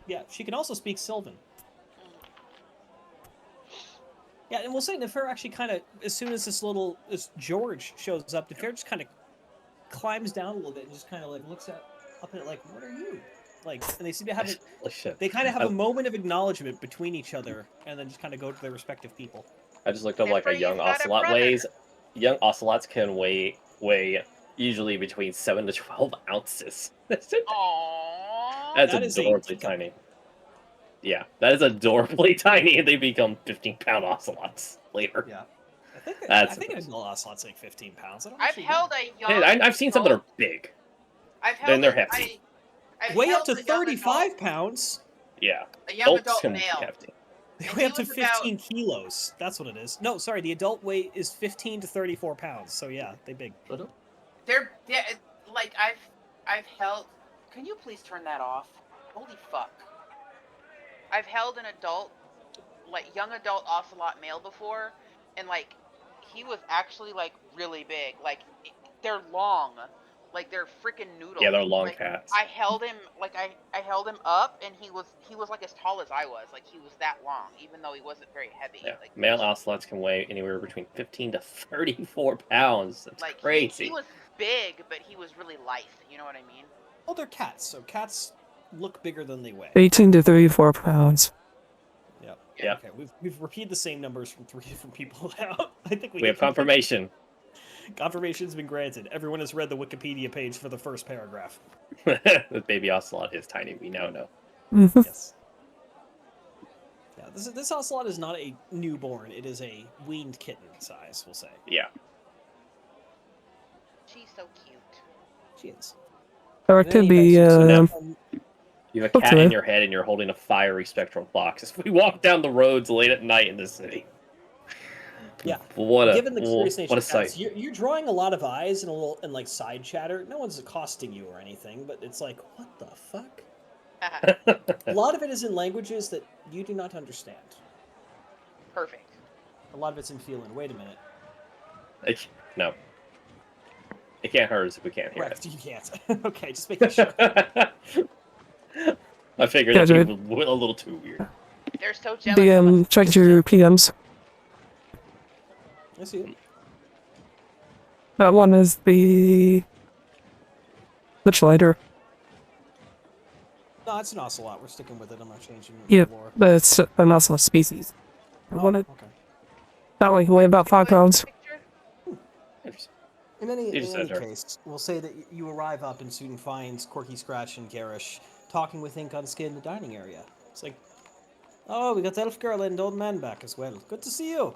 Yeah, she can also speak Sylvan. Yeah, and we'll say Nefer actually kind of, as soon as this George shows up, Nefer just kind of climbs down a little bit and just kind of like looks up at it like, what are you? Like, and they seem to have
Holy shit.
they kind of have a moment of acknowledgement between each other, and then just kind of go to their respective people.
I just looked up like a
Nefer,
young
you've got a
ocelot
brother.
weighs. Young ocelots can weigh usually between 7 to 12 ounces.
Aww.
That's
That is a
adorably
teacup.
tiny. Yeah, that is adorably tiny, and they become 15-pound ocelots later.
Yeah. I think
That's
an
impressive.
adult ocelot's like 15 pounds. I don't
I've
actually
held
know.
a young.
Hey, I've seen some that are big.
I've
Then
held
they're
a-
hefty.
I've
Weigh up
held
to
a young
35
adult-
pounds.
Yeah,
A young
adults
adult
can be
male.
hefty.
They
And
weigh
he
up to
was about-
15 kilos. That's what it is. No, sorry, the adult weight is 15 to 34 pounds. So yeah, they big.
They're like I've held. Can you please turn that off? Holy fuck! I've held an adult, like young adult ocelot male before, and like he was actually like really big. Like they're long, like they're freaking noodles.
Yeah, they're long
like,
cats.
I held him like I held him up, and he was like as tall as I was. Like he was that long, even though he wasn't very heavy.
Yeah,
Like
male ocelots can weigh anywhere between 15 to 34 pounds. That's
like
crazy.
He was big, but he was really lithe. You know what I mean?
Well, they're cats, so cats look bigger than they weigh.
18 to 34 pounds.
Yep.
Yeah.
Okay, we've repeated the same numbers from 3 different people now. I think
We have confirmation.
Confirmation's been granted. Everyone has read the Wikipedia page for the first paragraph.
The baby ocelot is tiny. We now know.
Yes. Yeah, this ocelot is not a newborn. It is a weaned kitten size, we'll say.
Yeah.
She's so cute.
She is.
Or it
In
could
any
be,
event, so
You have a cat
Okay.
in your head and you're holding a fiery spectral fox. As we walk down the roads late at night in the city.
Yeah.
What a
given the curious nature
what a
of cats,
sight.
you're drawing a lot of eyes and like side chatter. No one's accosting you or anything, but it's like, what the fuck? A lot of it is in languages that you do not understand.
Perfect.
A lot of it's in feeling. Wait a minute.
No. It can't hurt us if we can't hear
Correct, you can't. Okay, just making sure.
it. I figured
Yeah,
that'd
dude.
be a little too weird.
They're so jealous. of us.
check your PMs.
I see it.
That one is the Lighter.
No, it's an ocelot. We're sticking with it. I'm not changing
Yep,
the lore.
but it's an ocelot species. I
Oh,
want it.
okay.
That one can weigh about 5 pounds.
Picture?
In any
You just said her.
case, we'll say that you arrive up and soon find Corky Scratch and Garish talking with Ink on Skin in the dining area. It's like, oh, we got Elf Girl and Old Man back as well. Good to see you.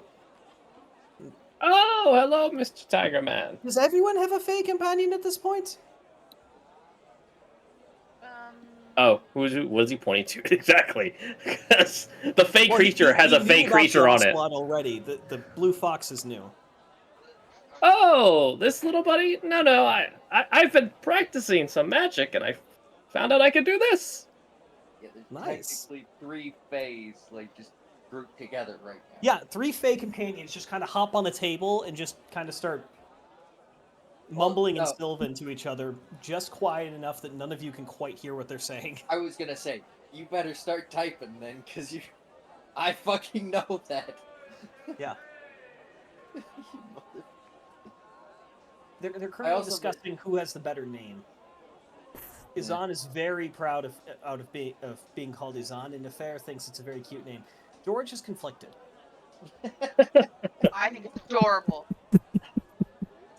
Oh, hello, Mr. Tiger Man.
Does everyone have a Fey companion at this point?
Oh, what is he pointing to exactly? Because the fake
Well,
creature has a
knew
fake
about the
creature on it.
ocelot already. The blue fox is new.
Oh, this little buddy? No, I've been practicing some magic, and I found out I could do this.
Yeah, there's
Nice.
technically 3 Fays, like, just grouped together right now.
Yeah, 3 Fey companions just kind of hop on the table and just kind of start mumbling in
no.
Sylvan to each other, just quiet enough that none of you can quite hear what they're saying.
I was gonna say, you better start typing then, because I fucking know that.
Yeah.
You mother-
They're currently
also-
discussing who has the better name. Izan is very proud of being called Izan, and Nefer thinks it's a very cute name. George is conflicted.
I think it's adorable.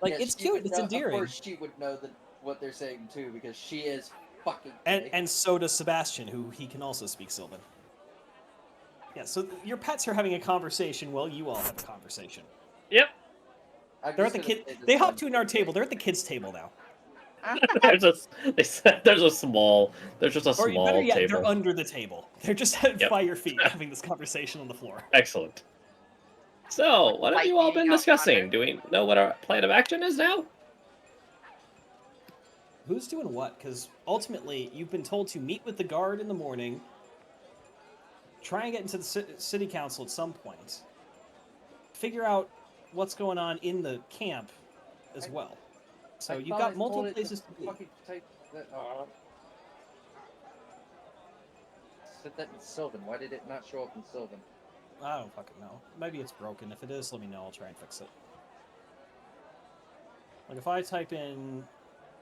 Like,
Yeah,
it's
she
cute,
would
it's
know-
endearing.
Of course she would know what they're saying too, because she is fucking
And
Fey.
and so does Sebastian, who he can also speak Sylvan. Yeah, so your pets are having a conversation while you all have a conversation.
Yep.
I'm
They're
just
at the
gonna
kid.
say this
They hop
one
to our
thing.
table. They're at the kids' table now.
There's a small
Or better yet,
table.
they're under the table. They're just at
Yep.
by your feet having this conversation on the floor.
Excellent. So, what have you all been
Lightning out
discussing?
thunder.
Do we know what our plan of action is now?
Who's doing what? Because ultimately, you've been told to meet with the guard in the morning, try and get into the city council at some point, figure out what's going on in the camp as well. So
I
you've
thought
got
I
multiple
told it
places to be.
fucking type that. Said that in Sylvan. Why did it not show up in Sylvan?
I don't fucking know. Maybe it's broken. If it is, let me know. I'll try and fix it. Like if I type in,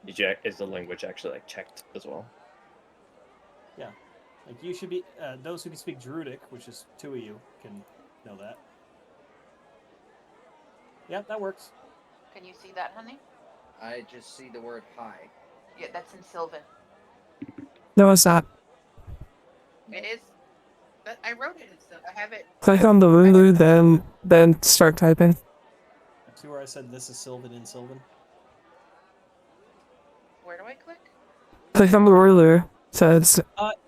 Is the language actually checked as well?
like you should be, those who can speak Druidic, which is 2 of you, can know that. Yeah, that works.
Can you see that, honey?
I just see the word hi.
Yeah, that's in Sylvan.
No, it's not.
It is. But I wrote it in Sylvan. I have it.
Click on the Lulu, then start typing.
See where I said this is Sylvan in Sylvan?
Where do I click?
Click on the ruler. Says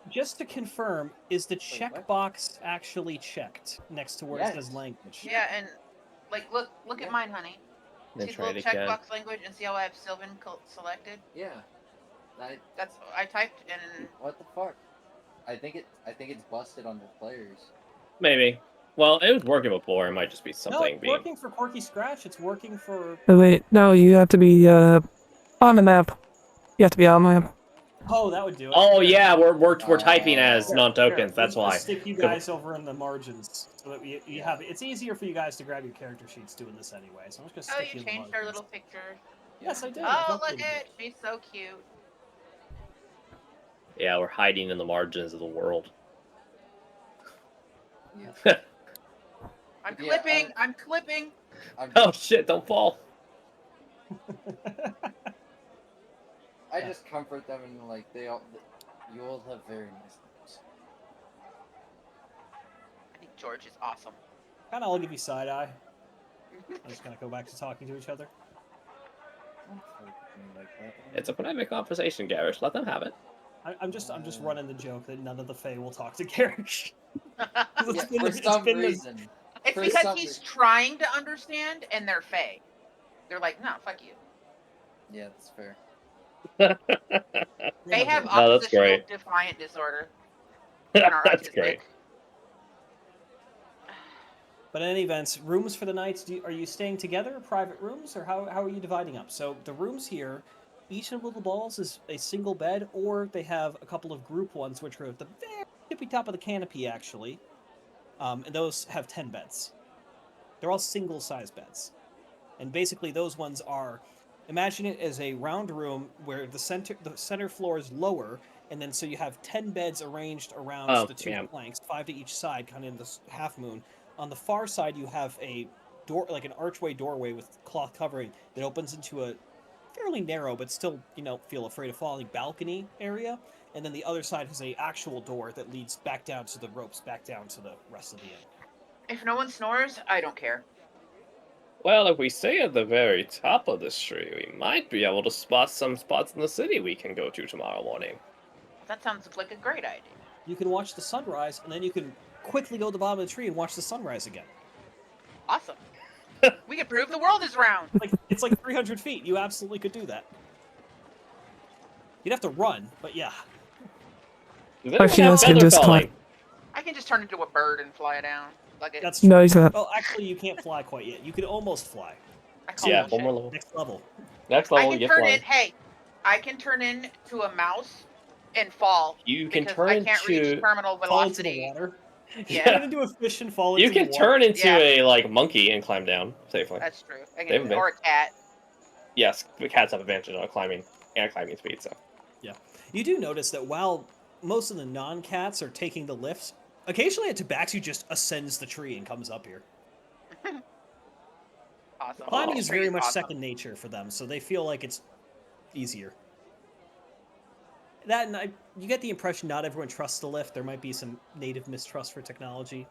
Just to confirm, is the
what?
checkbox actually checked next to where it says
Yes.
language?
Yeah, and like look
Yeah.
at mine, honey.
Then
See the
try it
little
again.
checkbox language and see how I have Sylvan selected?
Yeah.
That's I typed and
What the fuck? I think it's busted on the players.
Maybe. Well, it was working before. It might just be
No,
something
it's
being.
working for Corky Scratch. It's working for.
oh, wait, no, you have to be on the map. You have to be on the map.
Oh, that would do it.
Oh
Here.
yeah, we're typing as
Here,
non-tokens.
Here,
That's
we'll
why.
just stick you guys over in the margins so that you have. It's easier for you guys to grab your character sheets doing this anyway. So I'm just gonna
oh,
stick
you
in the
changed our
margins.
little picture.
Yes, I did.
Oh,
I
look
updated
it! She's so cute.
Yeah, we're hiding in the margins of the world.
Yeah.
I'm
Yeah,
clipping. I'm clipping.
Oh shit! Don't fall.
I just comfort them and like you all have very nice names.
I think George is awesome.
Kind of, I'll give you side eye. I'm just gonna go back to talking to each other.
Don't flirt with me like that.
It's a private conversation, Garish. Let them have it.
I'm just running the joke that none of the Fae will talk to Garish.
Yeah, for some reason.
It's
For
because
some
he's
reason.
trying to understand, and they're fey. They're like, no, fuck you.
Yeah, that's fair.
They have
Oh, that's
oppositional
great.
defiant disorder. And are
That's
autistic.
great.
But in any events, rooms for the night, are you staying together, private rooms, or how are you dividing up? So the rooms here, each of the little balls is a single bed, or they have a couple of group ones, which are at the very tippy top of the canopy, actually. and those have 10 beds. They're all single-size beds. And basically those ones are, imagine it as a round room where the center floor is lower, and then so you have 10 beds arranged around
Oh,
the two
yeah.
flanks, 5 to each side, kind of in this half moon. On the far side you have a door, like an archway doorway with cloth covering that opens into a fairly narrow but still, feel afraid of falling balcony area. And then the other side has a actual door that leads back down to the ropes, back down to the rest of the inn.
If no one snores, I don't care.
Well, if we stay at the very top of this tree, we might be able to spot some spots in the city we can go to tomorrow morning.
That sounds like a great idea.
You can watch the sunrise, and then you can quickly go to the bottom of the tree and watch the sunrise again.
Awesome. We can prove the world is round.
It's like 300 feet. You absolutely could do that. You'd have to run, but yeah.
Does
Like,
anyone have
can
feather
just
falling?
I can just turn into a bird and fly down. Like it.
That's true.
No, he's not.
Well, actually, you can't fly quite yet. You could almost fly.
I call
Yeah,
bullshit.
one more level.
Next level.
Next
I
level,
can
you
turn
fly.
in. Hey, I can turn into a mouse and fall.
You can
because
turn
I can't reach
into.
terminal
Fall into the
velocity.
water.
Yeah.
Turn into a fish and fall
You
into the
can
water.
turn into
Yeah.
a like monkey and climb down safely.
That's true. I
They've
can,
been-
or a cat.
Yes, the cats have advantage on climbing and climbing speed. So
You do notice that while most of the non-cats are taking the lifts, occasionally a tabaxi just ascends the tree and comes up here.
Awesome.
Climbing
This
is
tree
very much
awesome.
second nature for them, so they feel like it's easier. That and you get the impression not everyone trusts the lift. There might be some native mistrust for technology,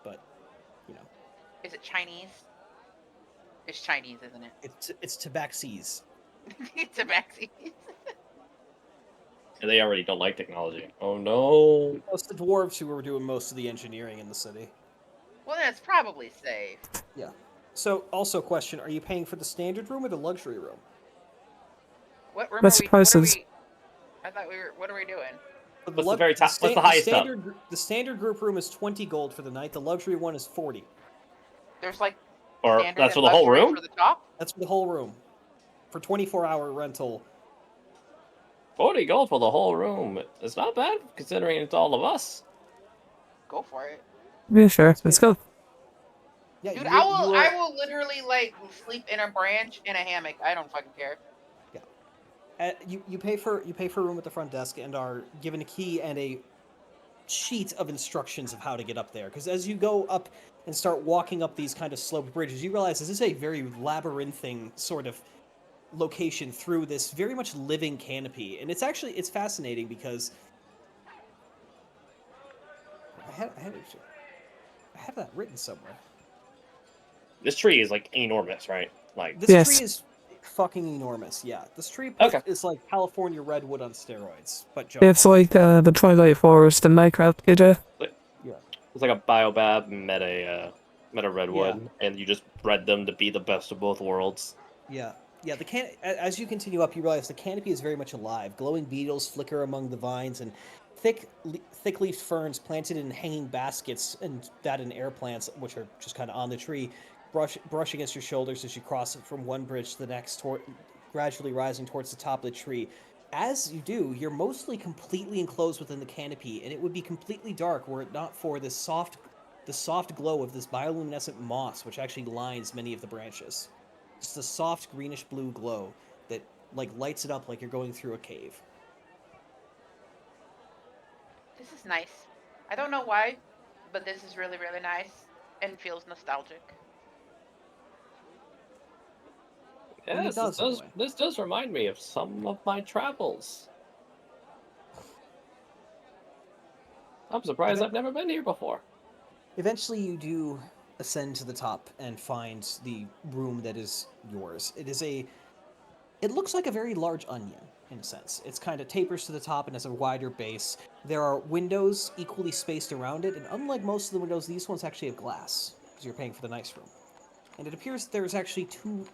but
Is it Chinese? It's Chinese, isn't it?
it's tabaxis.
It's a vaccine.
and they already don't like technology. Oh no!
It's the dwarves who were doing most of the engineering in the city.
Well, then it's probably safe.
Yeah. So, also question: are you paying for the standard room or the luxury room?
What room
What's
are we?
prices?
I thought we were. What are we doing?
What's the very top? What's the highest up?
The standard group room is 20 gold for the night. The luxury one is 40.
There's like
Or
standard
that's for
and
the whole
luxury
room?
for the top.
That's for the whole room. For 24-hour rental.
40 gold for the whole room. It's not bad considering it's all of us.
Go for it,
Yeah, sure. Let's go.
Yeah,
dude.
you
I
are-
will literally like sleep in a branch in a hammock. I don't fucking care.
You pay for a room at the front desk and are given a key and a sheet of instructions of how to get up there. Because as you go up and start walking up these kind of sloped bridges, you realize this is a very labyrinthine sort of location through this very much living canopy, and it's fascinating because I have that written somewhere.
This tree is like enormous, right? Like
This
Yes.
tree is fucking enormous. Yeah, this tree
Okay.
is like California redwood on steroids, but
It's like the Twilight Forest in Minecraft, kiddo.
it's like a biobab meta redwood, and you just bred them to be the best of both worlds.
Yeah. As you continue up, you realize the canopy is very much alive. Glowing beetles flicker among the vines, and thick-leafed ferns planted in hanging baskets and that in air plants, which are just kind of on the tree, brush against your shoulders as you cross from one bridge to the next, gradually rising towards the top of the tree. As you do, you're mostly completely enclosed within the canopy, and it would be completely dark were it not for the soft glow of this bioluminescent moss, which actually lines many of the branches. Just a soft greenish blue glow that like lights it up like you're going through a cave.
This is nice. I don't know why, but this is really, really nice and feels nostalgic.
And it
Yes,
does, in a way.
this does remind me of some of my travels. I'm surprised I've never been here before.
Eventually, you do ascend to the top and find the room that is yours. It looks like a very large onion, in a sense. It's kind of tapers to the top and has a wider base. There are windows equally spaced around it, and unlike most of the windows, these ones actually have glass, because you're paying for the nice room. And it appears there's actually two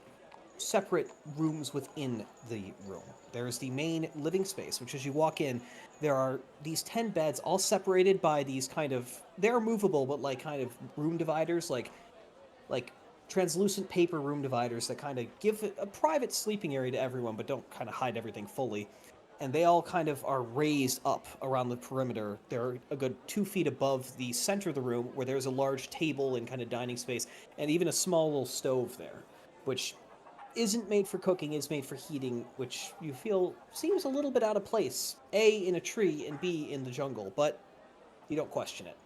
separate rooms within the room. There is the main living space, which as you walk in, there are these 10 beds all separated by these kind of, they're movable, but like kind of room dividers, like translucent paper room dividers that kind of give a private sleeping area to everyone, but don't kind of hide everything fully. and they all kind of are raised up around the perimeter. They're a good 2 feet above the center of the room, where there's a large table and kind of dining space, and even a small little stove there, which isn't made for cooking, is made for heating, which you feel seems a little bit out of place. A, in a tree, and B, in the jungle, but you don't question it.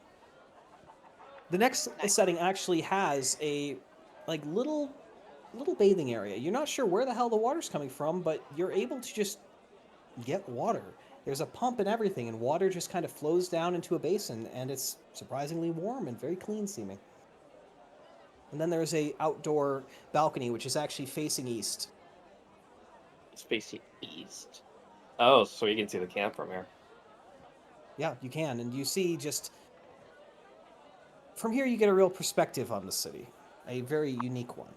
The next setting actually has a like little bathing area. You're not sure where the hell the water's coming from, but you're able to just get water. There's a pump and everything, and water just kind of flows down into a basin, and it's surprisingly warm and very clean seeming. And then there's a outdoor balcony, which is actually facing east.
It's facing east. Oh, so you can see the camp from here.
Yeah, you can, and you see just... From here you get a real perspective on the city. A very unique one.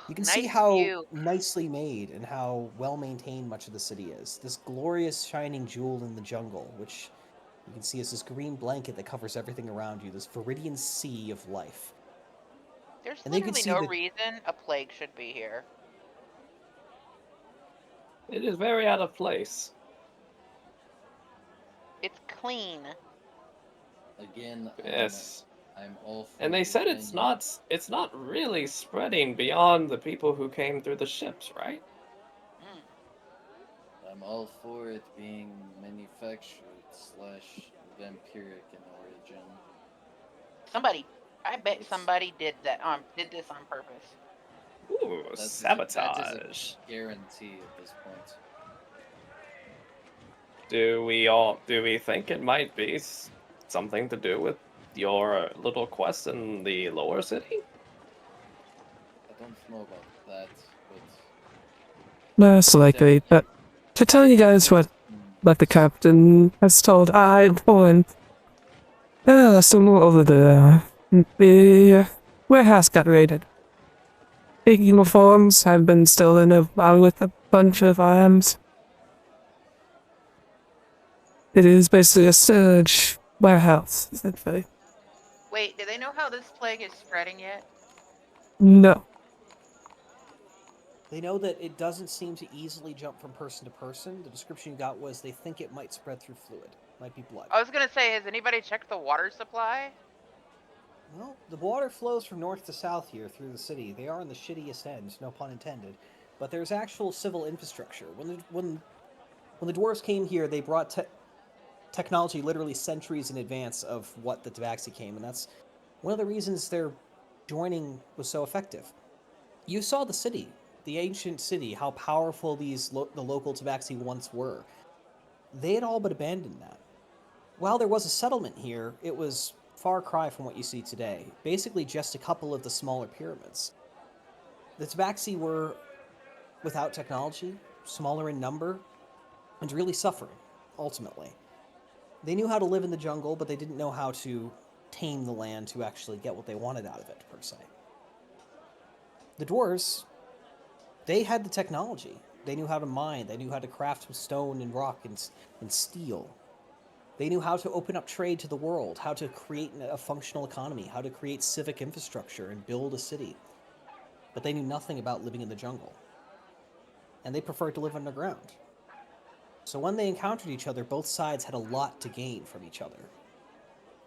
You can see
Nice
how
view.
nicely made and how well-maintained much of the city is. This glorious shining jewel in the jungle, which you can see is this green blanket that covers everything around you, this viridian sea of life.
There's
And then you can
literally
see
no
the-
reason a plague should be here.
It is very out of place.
It's clean.
Again,
Yes.
I'm all for
And they said it's not really spreading beyond the people who came through the ships, right?
Mm.
I'm all for it being manufactured / vampiric in origin.
I bet somebody did this on purpose.
Ooh,
That is
sabotage.
a guarantee at this point.
Do we think it might be something to do with your little quest in the lower city?
I don't know about that, but
Most likely, but to tell you guys what the captain has told, I've fallen some more over the warehouse got raided. Big uniforms have been stolen along with a bunch of arms. It is basically a surge warehouse, essentially.
Wait, do they know how this plague is spreading yet?
No.
They know that it doesn't seem to easily jump from person to person. The description you got was they think it might spread through fluid. Might be blood.
I was gonna say, has anybody checked the water supply?
Well, the water flows from north to south here through the city. They are on the shittiest end, no pun intended. But there's actual civil infrastructure. When the dwarves came here, they brought technology literally centuries in advance of what the Tabaxi came, and that's one of the reasons their joining was so effective. You saw the city, the ancient city, how powerful the local Tabaxi once were. They had all but abandoned that. While there was a settlement here, it was far cry from what you see today. Basically just a couple of the smaller pyramids. The Tabaxi were without technology, smaller in number, and really suffering, ultimately. They knew how to live in the jungle, but they didn't know how to tame the land to actually get what they wanted out of it, per se. The dwarves, they had the technology. They knew how to mine, they knew how to craft with stone and rock and steel. They knew how to open up trade to the world, how to create a functional economy, how to create civic infrastructure and build a city. But they knew nothing about living in the jungle. And they preferred to live underground. So when they encountered each other, both sides had a lot to gain from each other.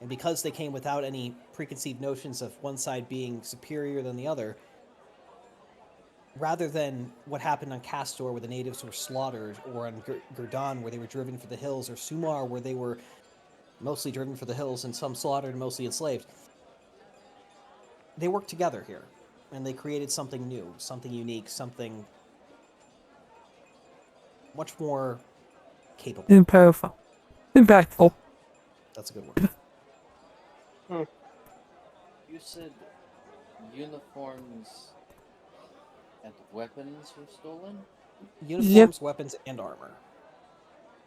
And because they came without any preconceived notions of one side being superior than the other, rather than what happened on Castor where the natives were slaughtered, or on Gurdan where they were driven for the hills, or Sumar where they were mostly driven for the hills and some slaughtered and mostly enslaved, they worked together here. And they created something new, something unique, something much more capable.
Impactful. Impactful.
That's a good word.
you said uniforms and weapons were stolen?
Uniforms, weapons, and armor.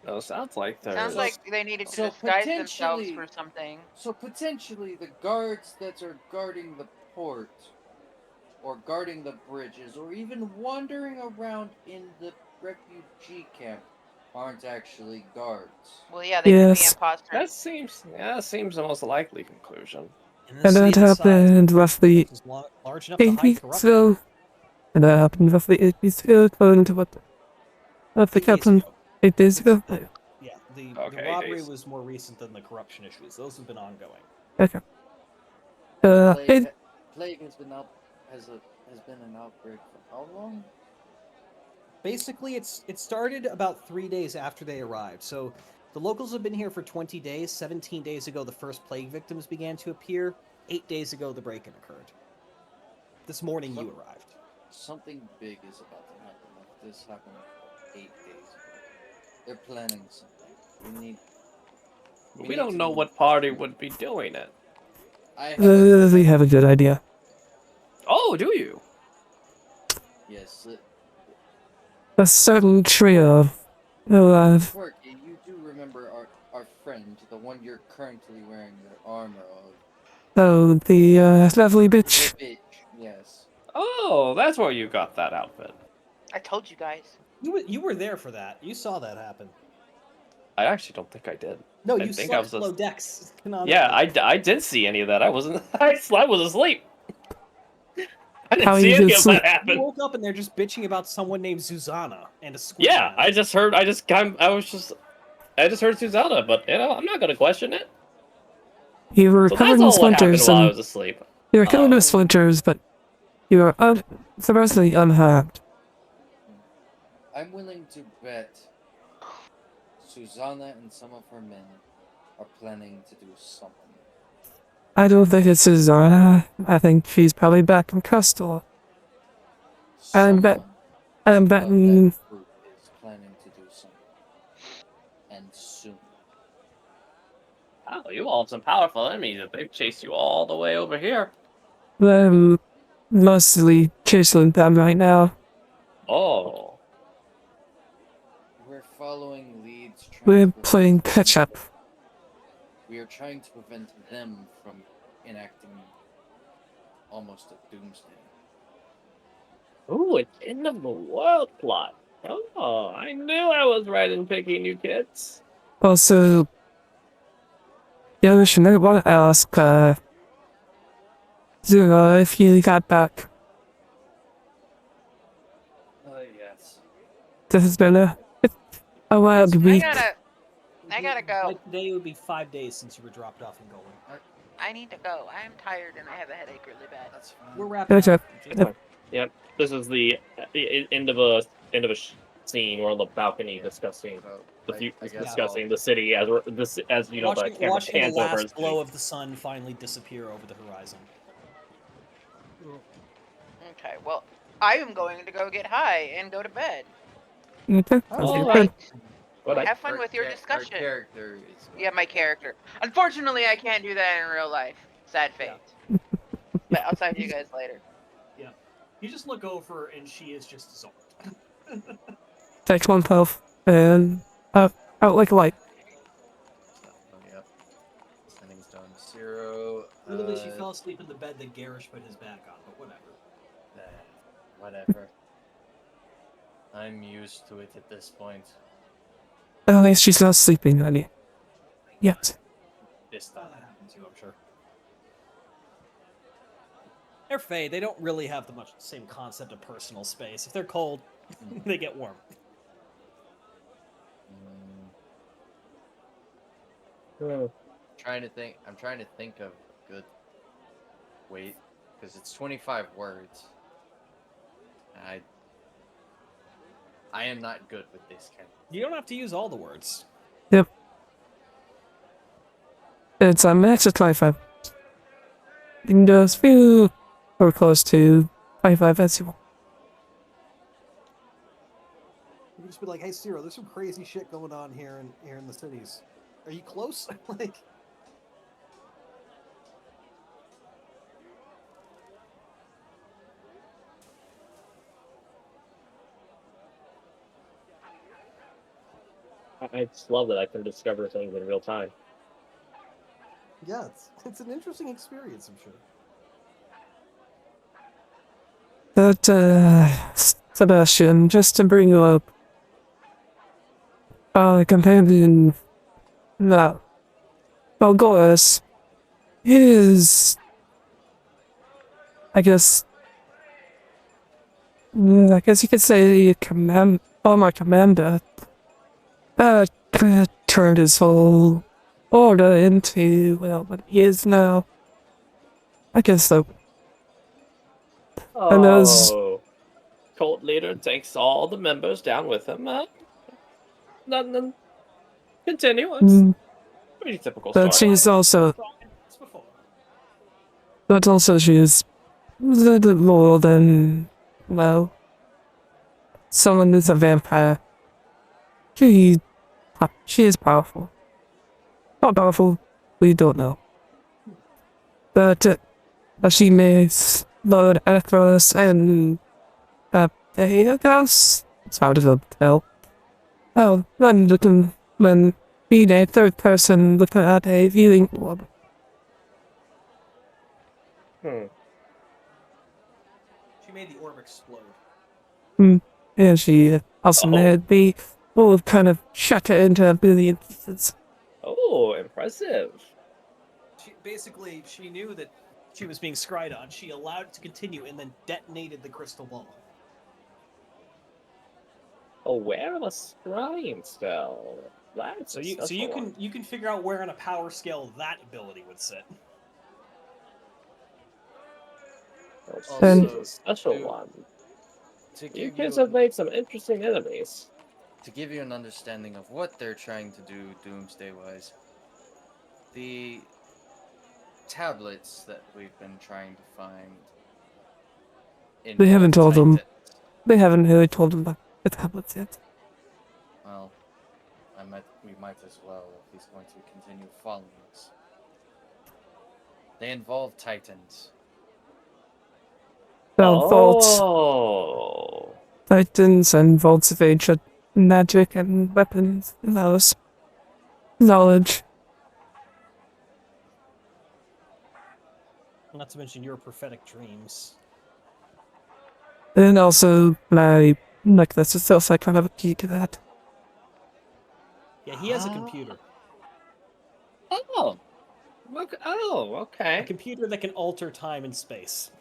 No, sounds like there's...
Sounds like they needed to
So
disguise themselves
potentially-
for something.
So potentially the guards that are guarding the port, or guarding the bridges, or even wandering around in the refugee camp aren't actually guards.
Well, yeah, they could be
Yes.
imposters.
That seems the most likely conclusion.
And the
And that
city inside
happened roughly
is large enough to
8
hide
weeks
corruption.
ago. And that happened roughly 8 weeks ago, according to what the
8 days
captain.
ago.
8 days ago?
Yeah, the
Okay,
robbery
days.
was more recent than the corruption issues. Those have been ongoing.
Okay.
Plague, plague has been has been an outbreak for how long?
Basically, it started about 3 days after they arrived. So the locals have been here for 20 days. 17 days ago, the first plague victims began to appear. 8 days ago, the break-in occurred. This morning, you arrived.
Something big is about to happen. Like this happened 8 days ago. They're planning something. We
We
need
don't
to
know
move.
what party would be doing it.
I have a good
We have a good idea.
Oh, do you?
yes.
A certain trio who
Quirky, you do remember our friend, the one you're currently wearing your armor of.
the lovely
The
bitch.
bitch. Yes.
Oh, that's where you got that outfit.
I told you guys.
You were there for that. You saw that happen.
I actually don't think I did.
No,
I
you
think I
slept
was
below decks.
Yeah,
canonically.
I didn't see any of that. I wasn't. I was asleep. I didn't
How
see
you
any
could
of
sleep?
that
You
happen.
woke up and they're just bitching about someone named Susanna and a squid.
Yeah,
man.
I just heard. I just heard Susanna, but I'm not gonna question it.
You were
So
covered
that's
in
all what happened
splinters
while I
and
was asleep.
you were covered
Oh.
in splinters, but you were supposedly unharmed.
I'm willing to bet Susanna and some of her men are planning to do something.
I don't think it's Susanna. I think she's probably back in Crystal. I'm bet-
Someone
I'm
of
betting.
that group is planning to do something. And soon.
Oh, you all have some powerful enemies that they've chased you all the way over here.
I'm mostly chasing them right now.
Oh.
We're following leads trying
We're
to prevent
playing
them.
catch up.
We are trying to prevent them from enacting almost a doomsday.
Ooh, an end of the world plot. Oh, I knew I was right in picking you kids.
Also, yeah, we should want to ask, Zero if you got back.
Yes.
This has been a wild
I
week.
gotta go.
Like today, it would be 5 days since you were dropped off and going.
I need to go. I am tired and I have a headache really bad.
That's fine.
We're wrapping
Catch
up.
up.
Yep. This is the end of a scene. We're on the balcony discussing discussing the city as you know the camera
Watching the
pans over.
last glow of the sun finally disappear over the horizon.
Okay, well, I am going to go get high and go to bed.
Okay.
All
Good.
right.
Have fun with your
Our
discussion.
character is.
Yeah, my character. Unfortunately, I can't do that in real life. Sad fate. But I'll talk to you guys later.
Yeah. You just look over and she is just zonked.
Takes 1 health and out like a light.
Yep. Sending's done. 0.
Literally, she fell asleep in the bed that Garish put his back on, but whatever.
Whatever. I'm used to it at this point.
At least she's not sleeping, honey. Yet.
This time.
That happens to you, I'm sure. They're Fae. They don't really have the same concept of personal space. If they're cold, they get warm.
I'm trying to think of a good weight because it's 25 words. And I am not good with this kind.
You don't have to use all the words.
Yep. It's a max of 25. You can do as few or close to 25 as you want.
You can just be like, "Hey, Ciro, there's some crazy shit going on here in the cities. Are you close?" Like,
I just love that I can discover things in real time.
yeah, it's an interesting experience, I'm sure.
But, Sebastian, just to bring you up, companion, no, Balgoris is, I guess you could say former commander. turned his whole order into, well, what he is now. I guess so. And as
Oh, cult leader takes all the members down with him. None. Continue. It's
mm,
pretty typical
but
story.
she's also,
It's before.
but also she's a little bit more than, well, someone who's a vampire. She, she is powerful. Not powerful, we don't know. But she makes Lord Electros and I guess it's hard to tell. Oh, when being a third person looking at a viewing orb.
Hmm.
She made the orb explode.
And she also
Oh.
made the orb kind of shatter into a billion pieces.
Oh, impressive.
She knew that she was being scryed on. She allowed it to continue and then detonated the crystal ball.
Aware of a scrying spell. That's
So
a
you
special
can
one.
you can figure out where on a power scale that ability would sit.
Oh,
Then-
this is a special
to-
one.
To
You
give
kids
you,
have made some interesting enemies.
to give you an understanding of what they're trying to do doomsday-wise, the tablets that we've been trying to find
They haven't
involve
told them.
Titans.
They haven't really told him about the tablets yet.
Well, we might as well if he's going to continue following us. They involve Titans.
Vaults,
Oh.
titans, and vaults of ancient magic and weapons and those. Knowledge.
Not to mention your prophetic dreams.
And also my necklace itself, I kind of have a key to that.
Yeah, he has a computer.
Oh. Okay. Oh,
A
okay.
computer that can alter time and space.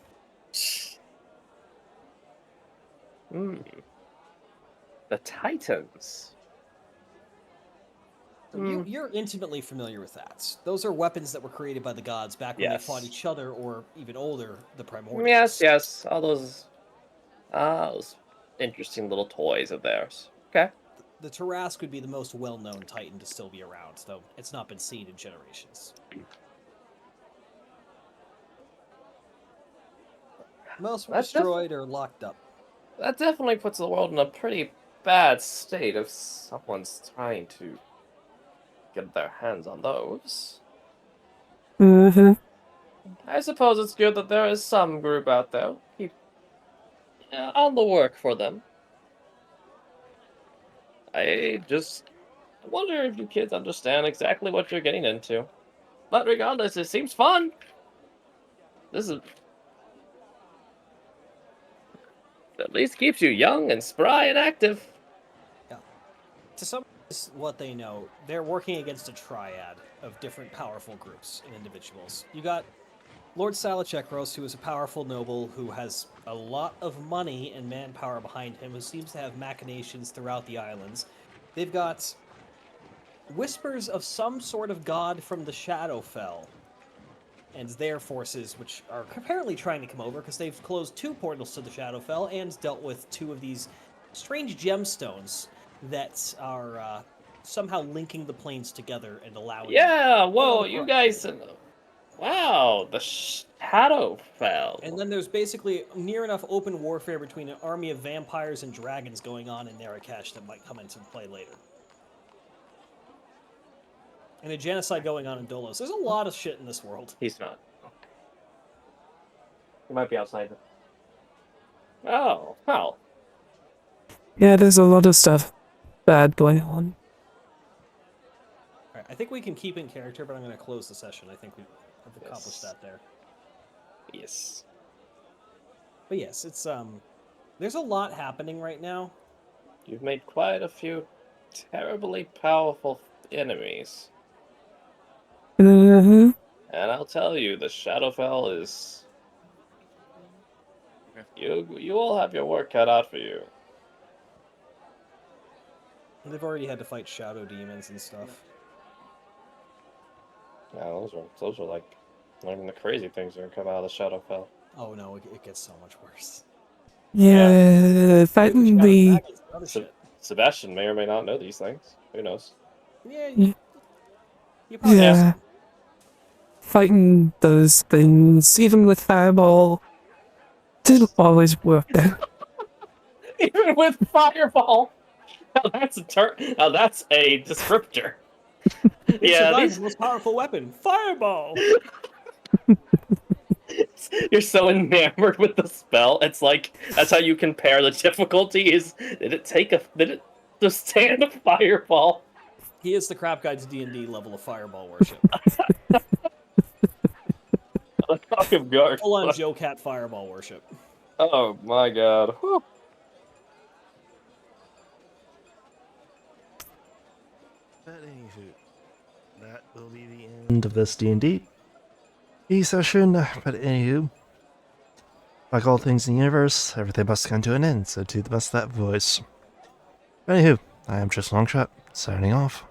Hmm. The Titans.
So you're intimately familiar with that. Those are weapons that were created by the gods back when they fought
Yes.
each other, or even older, the primordials.
Yes. All those interesting little toys of theirs. Okay.
The Tarask would be the most well-known Titan to still be around, though it's not been seen in generations. Most were
That's
destroyed or locked up.
That definitely puts the world in a pretty bad state if someone's trying to get their hands on those.
Mm-hmm.
I suppose it's good that there is some group out there keep on the work for them. I just wonder if you kids understand exactly what you're getting into. But regardless, it seems fun. This is at least keeps you young and spry and active.
To summarize what they know, they're working against a triad of different powerful groups and individuals. You got Lord Salachekros, who is a powerful noble who has a lot of money and manpower behind him, who seems to have machinations throughout the islands. They've got whispers of some sort of god from the Shadowfell and their forces, which are apparently trying to come over because they've closed 2 portals to the Shadowfell and dealt with 2 of these strange gemstones that are somehow linking the planes together and allowing.
Yeah, whoa,
the
you
cross.
guys. Wow, the shadow fell.
And then there's basically near enough open warfare between an army of vampires and dragons going on in Marrakesh that might come into play later. And a genocide going on in Dolos. There's a lot of shit in this world.
He's not. He might be outside. Oh, well.
Yeah, there's a lot of stuff bad going on.
Alright, I think we can keep in character, but I'm going to close the session. I think we've accomplished that there.
Yes.
But yes, it's there's a lot happening right now.
You've made quite a few terribly powerful enemies.
Mm-hmm.
And I'll tell you, the Shadowfell is... You all have your work cut out for you.
They've already had to fight shadow demons and stuff.
Yeah, those are like not even the crazy things that are come out of the Shadowfell.
Oh no, it gets so much worse.
Yeah, fighting
Shadow
the
dragons and other shit.
Sebastian may or may not know these things. Who knows?
Yeah,
Yeah.
you probably
Yeah.
yeah, fighting those things, even with fireball, didn't always work out.
Even with Fireball. Now that's a descriptor.
It's
Yeah,
Survivor's most powerful weapon, fireball.
you're so enamored with the spell. It's like that's how you compare the difficulty. Did it stand a fireball?
He is the Crap Guide's D&D level of fireball worship.
The cock of guard.
Full on Joe Cat fireball worship.
Oh my god. Whew.
But anywho, that will be the end of this D&D session. But anywho, like all things in the universe, everything must come to an end, so do the best of that voice. Anywho, I am just Longshot, signing off.